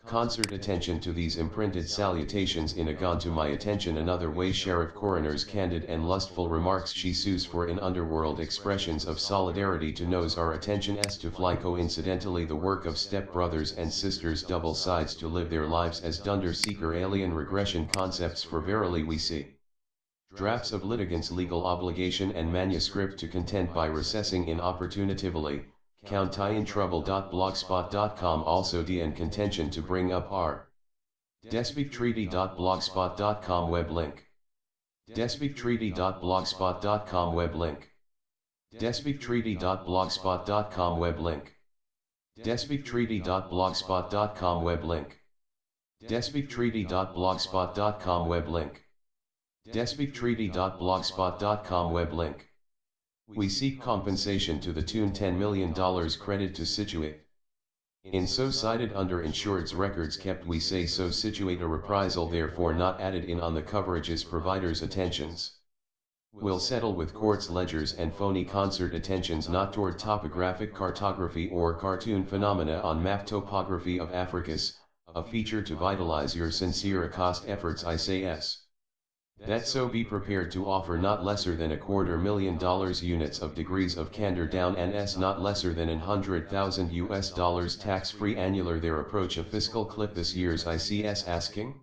Concert attention to these imprinted salutations in a gone to my attention another way sheriff coroner's candid and lustful remarks she sues for in underworld expressions of solidarity to knows our attention as to fly coincidentally the work of step brothers and sisters double sides to live their lives as dunder seeker alien regression concepts for verily we see. Drafts of litigants' legal obligation and manuscript to contend by recessing inopportunitively, countyintrouble.blogspot.com also D and contention to bring up our despeaktreaty.blogspot.com web link. despeaktreaty.blogspot.com web link. despeaktreaty.blogspot.com web link. despeaktreaty.blogspot.com web link. despeaktreaty.blogspot.com web link. despeaktreaty.blogspot.com web link. We seek compensation to the tune $10 million credit to situate. In so cited under insured's records kept we say so situate a reprisal therefore not added in on the coverage's providers' attentions. Will settle with courts ledgers and phony concert attentions not toward topographic cartography or cartoon phenomena on map topography of Africus, a feature to vitalize your sincere accost efforts I say s. That so be prepared to offer not lesser than $250,000 units of degrees of candor down and s not lesser than $100,000 tax-free annular their approach a fiscal clip this year's ICS asking?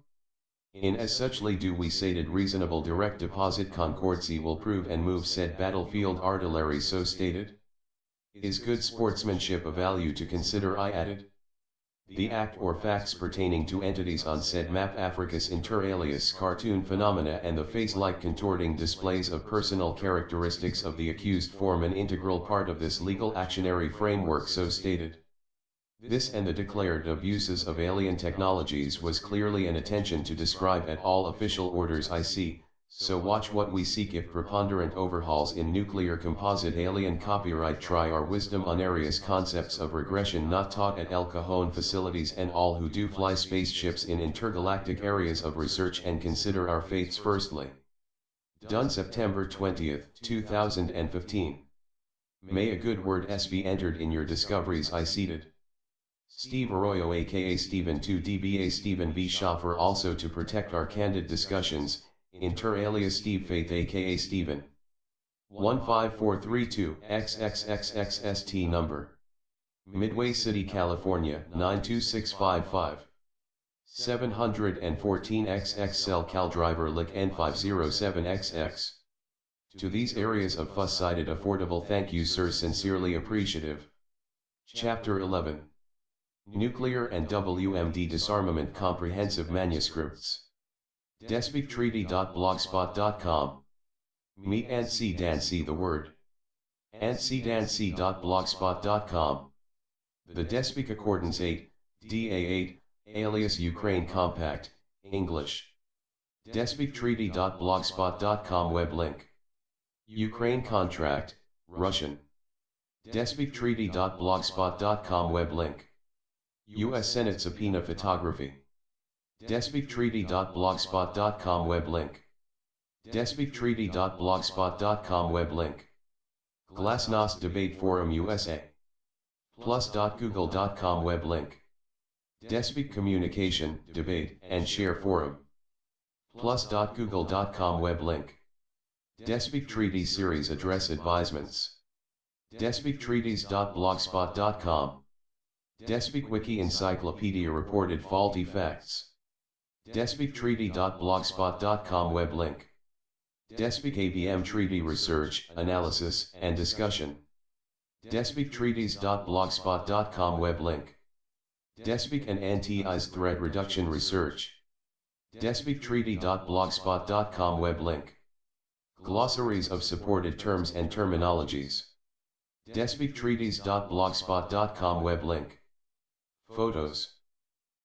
In as suchly do we sated reasonable direct deposit concordsy will prove and move said battlefield artillery so stated? Is good sportsmanship a value to consider I added? The act or facts pertaining to entities on said map Africus inter alias cartoon phenomena and the face-like contorting displays of personal characteristics of the accused form an integral part of this legal actionary framework so stated. This and the declared abuses of alien technologies was clearly an attention to describe at all official orders I see, so watch what we seek if preponderant overhauls in nuclear composite alien copyright try our wisdom on areas concepts of regression not taught at El Cajon facilities and all who do fly spaceships in intergalactic areas of research and consider our faiths firstly. Done September 20, 2015. May a good word s be entered in your discoveries I seated. Steve Arroyo aka Stephen 2 DBA Stephen V. Schaffer also to protect our candid discussions, Inter alias Steve Faith aka Steven. 15432 XXXXST number. Midway City, California 92655. 714 XXL Cal driver Lick N507XX. To these areas of fuss-sided affordable, thank you sir, sincerely appreciative. Chapter 11. Nuclear and WMD Disarmament Comprehensive Manuscripts. DespicTreaty.blogspot.com. Meet Antzee Dancy the word. AntzeeDancy.blogspot.com. The Despic Accordance 8, DA8, alias Ukraine Compact, English. DespicTreaty.blogspot.com web link. Ukraine Contract, Russian. DespicTreaty.blogspot.com web link. U.S. Senate Subpoena Photography. DespicTreaty.blogspot.com web link. DespicTreaty.blogspot.com web link. Glasnost Debate Forum USA. Plus.google.com web link. Despic Communication, Debate, and Share Forum. Plus.google.com web link. Despic Treaty Series Address Advisements. DespicTreaties.blogspot.com. Despic Wiki Encyclopedia Reported Faulty Facts. DespicTreaty.blogspot.com web link. Despic ABM Treaty Research, Analysis, and Discussion. DespicTreaties.blogspot.com web link. Despic and Antee's Threat Reduction Research. DespicTreaty.blogspot.com web link. Glossaries of supported terms and terminologies. DespicTreaties.blogspot.com web link. Photos.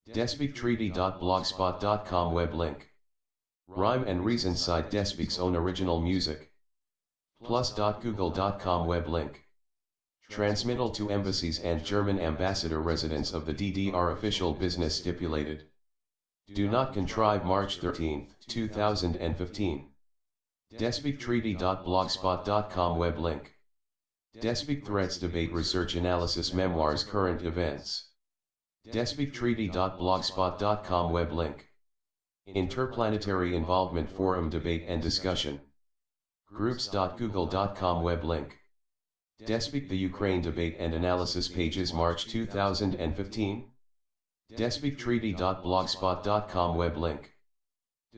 DespicTreaty.blogspot.com web link. Rhyme and Reason site Despic's own original music. Plus.google.com web link. Transmittal to embassies and German ambassador residents of the DDR official business stipulated. Do not contrive March 13, 2015. DespicTreaty.blogspot.com web link. Despic Threats Debate Research Analysis Memoirs Current Events. DespicTreaty.blogspot.com web link. Interplanetary Involvement Forum Debate and Discussion. Groups.google.com web link. Despic The Ukraine Debate and Analysis Pages March 2015. DespicTreaty.blogspot.com web link.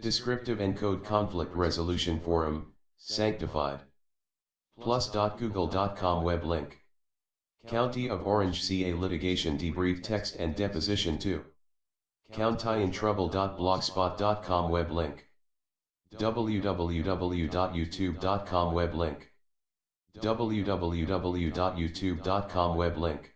Descriptive Encode Conflict Resolution Forum, Sanctified. Plus.google.com web link. County of Orange CA Litigation Debrief Text and Deposition 2. CountyInTrouble.blogspot.com web link. www.youtube.com web link. www.youtube.com web link.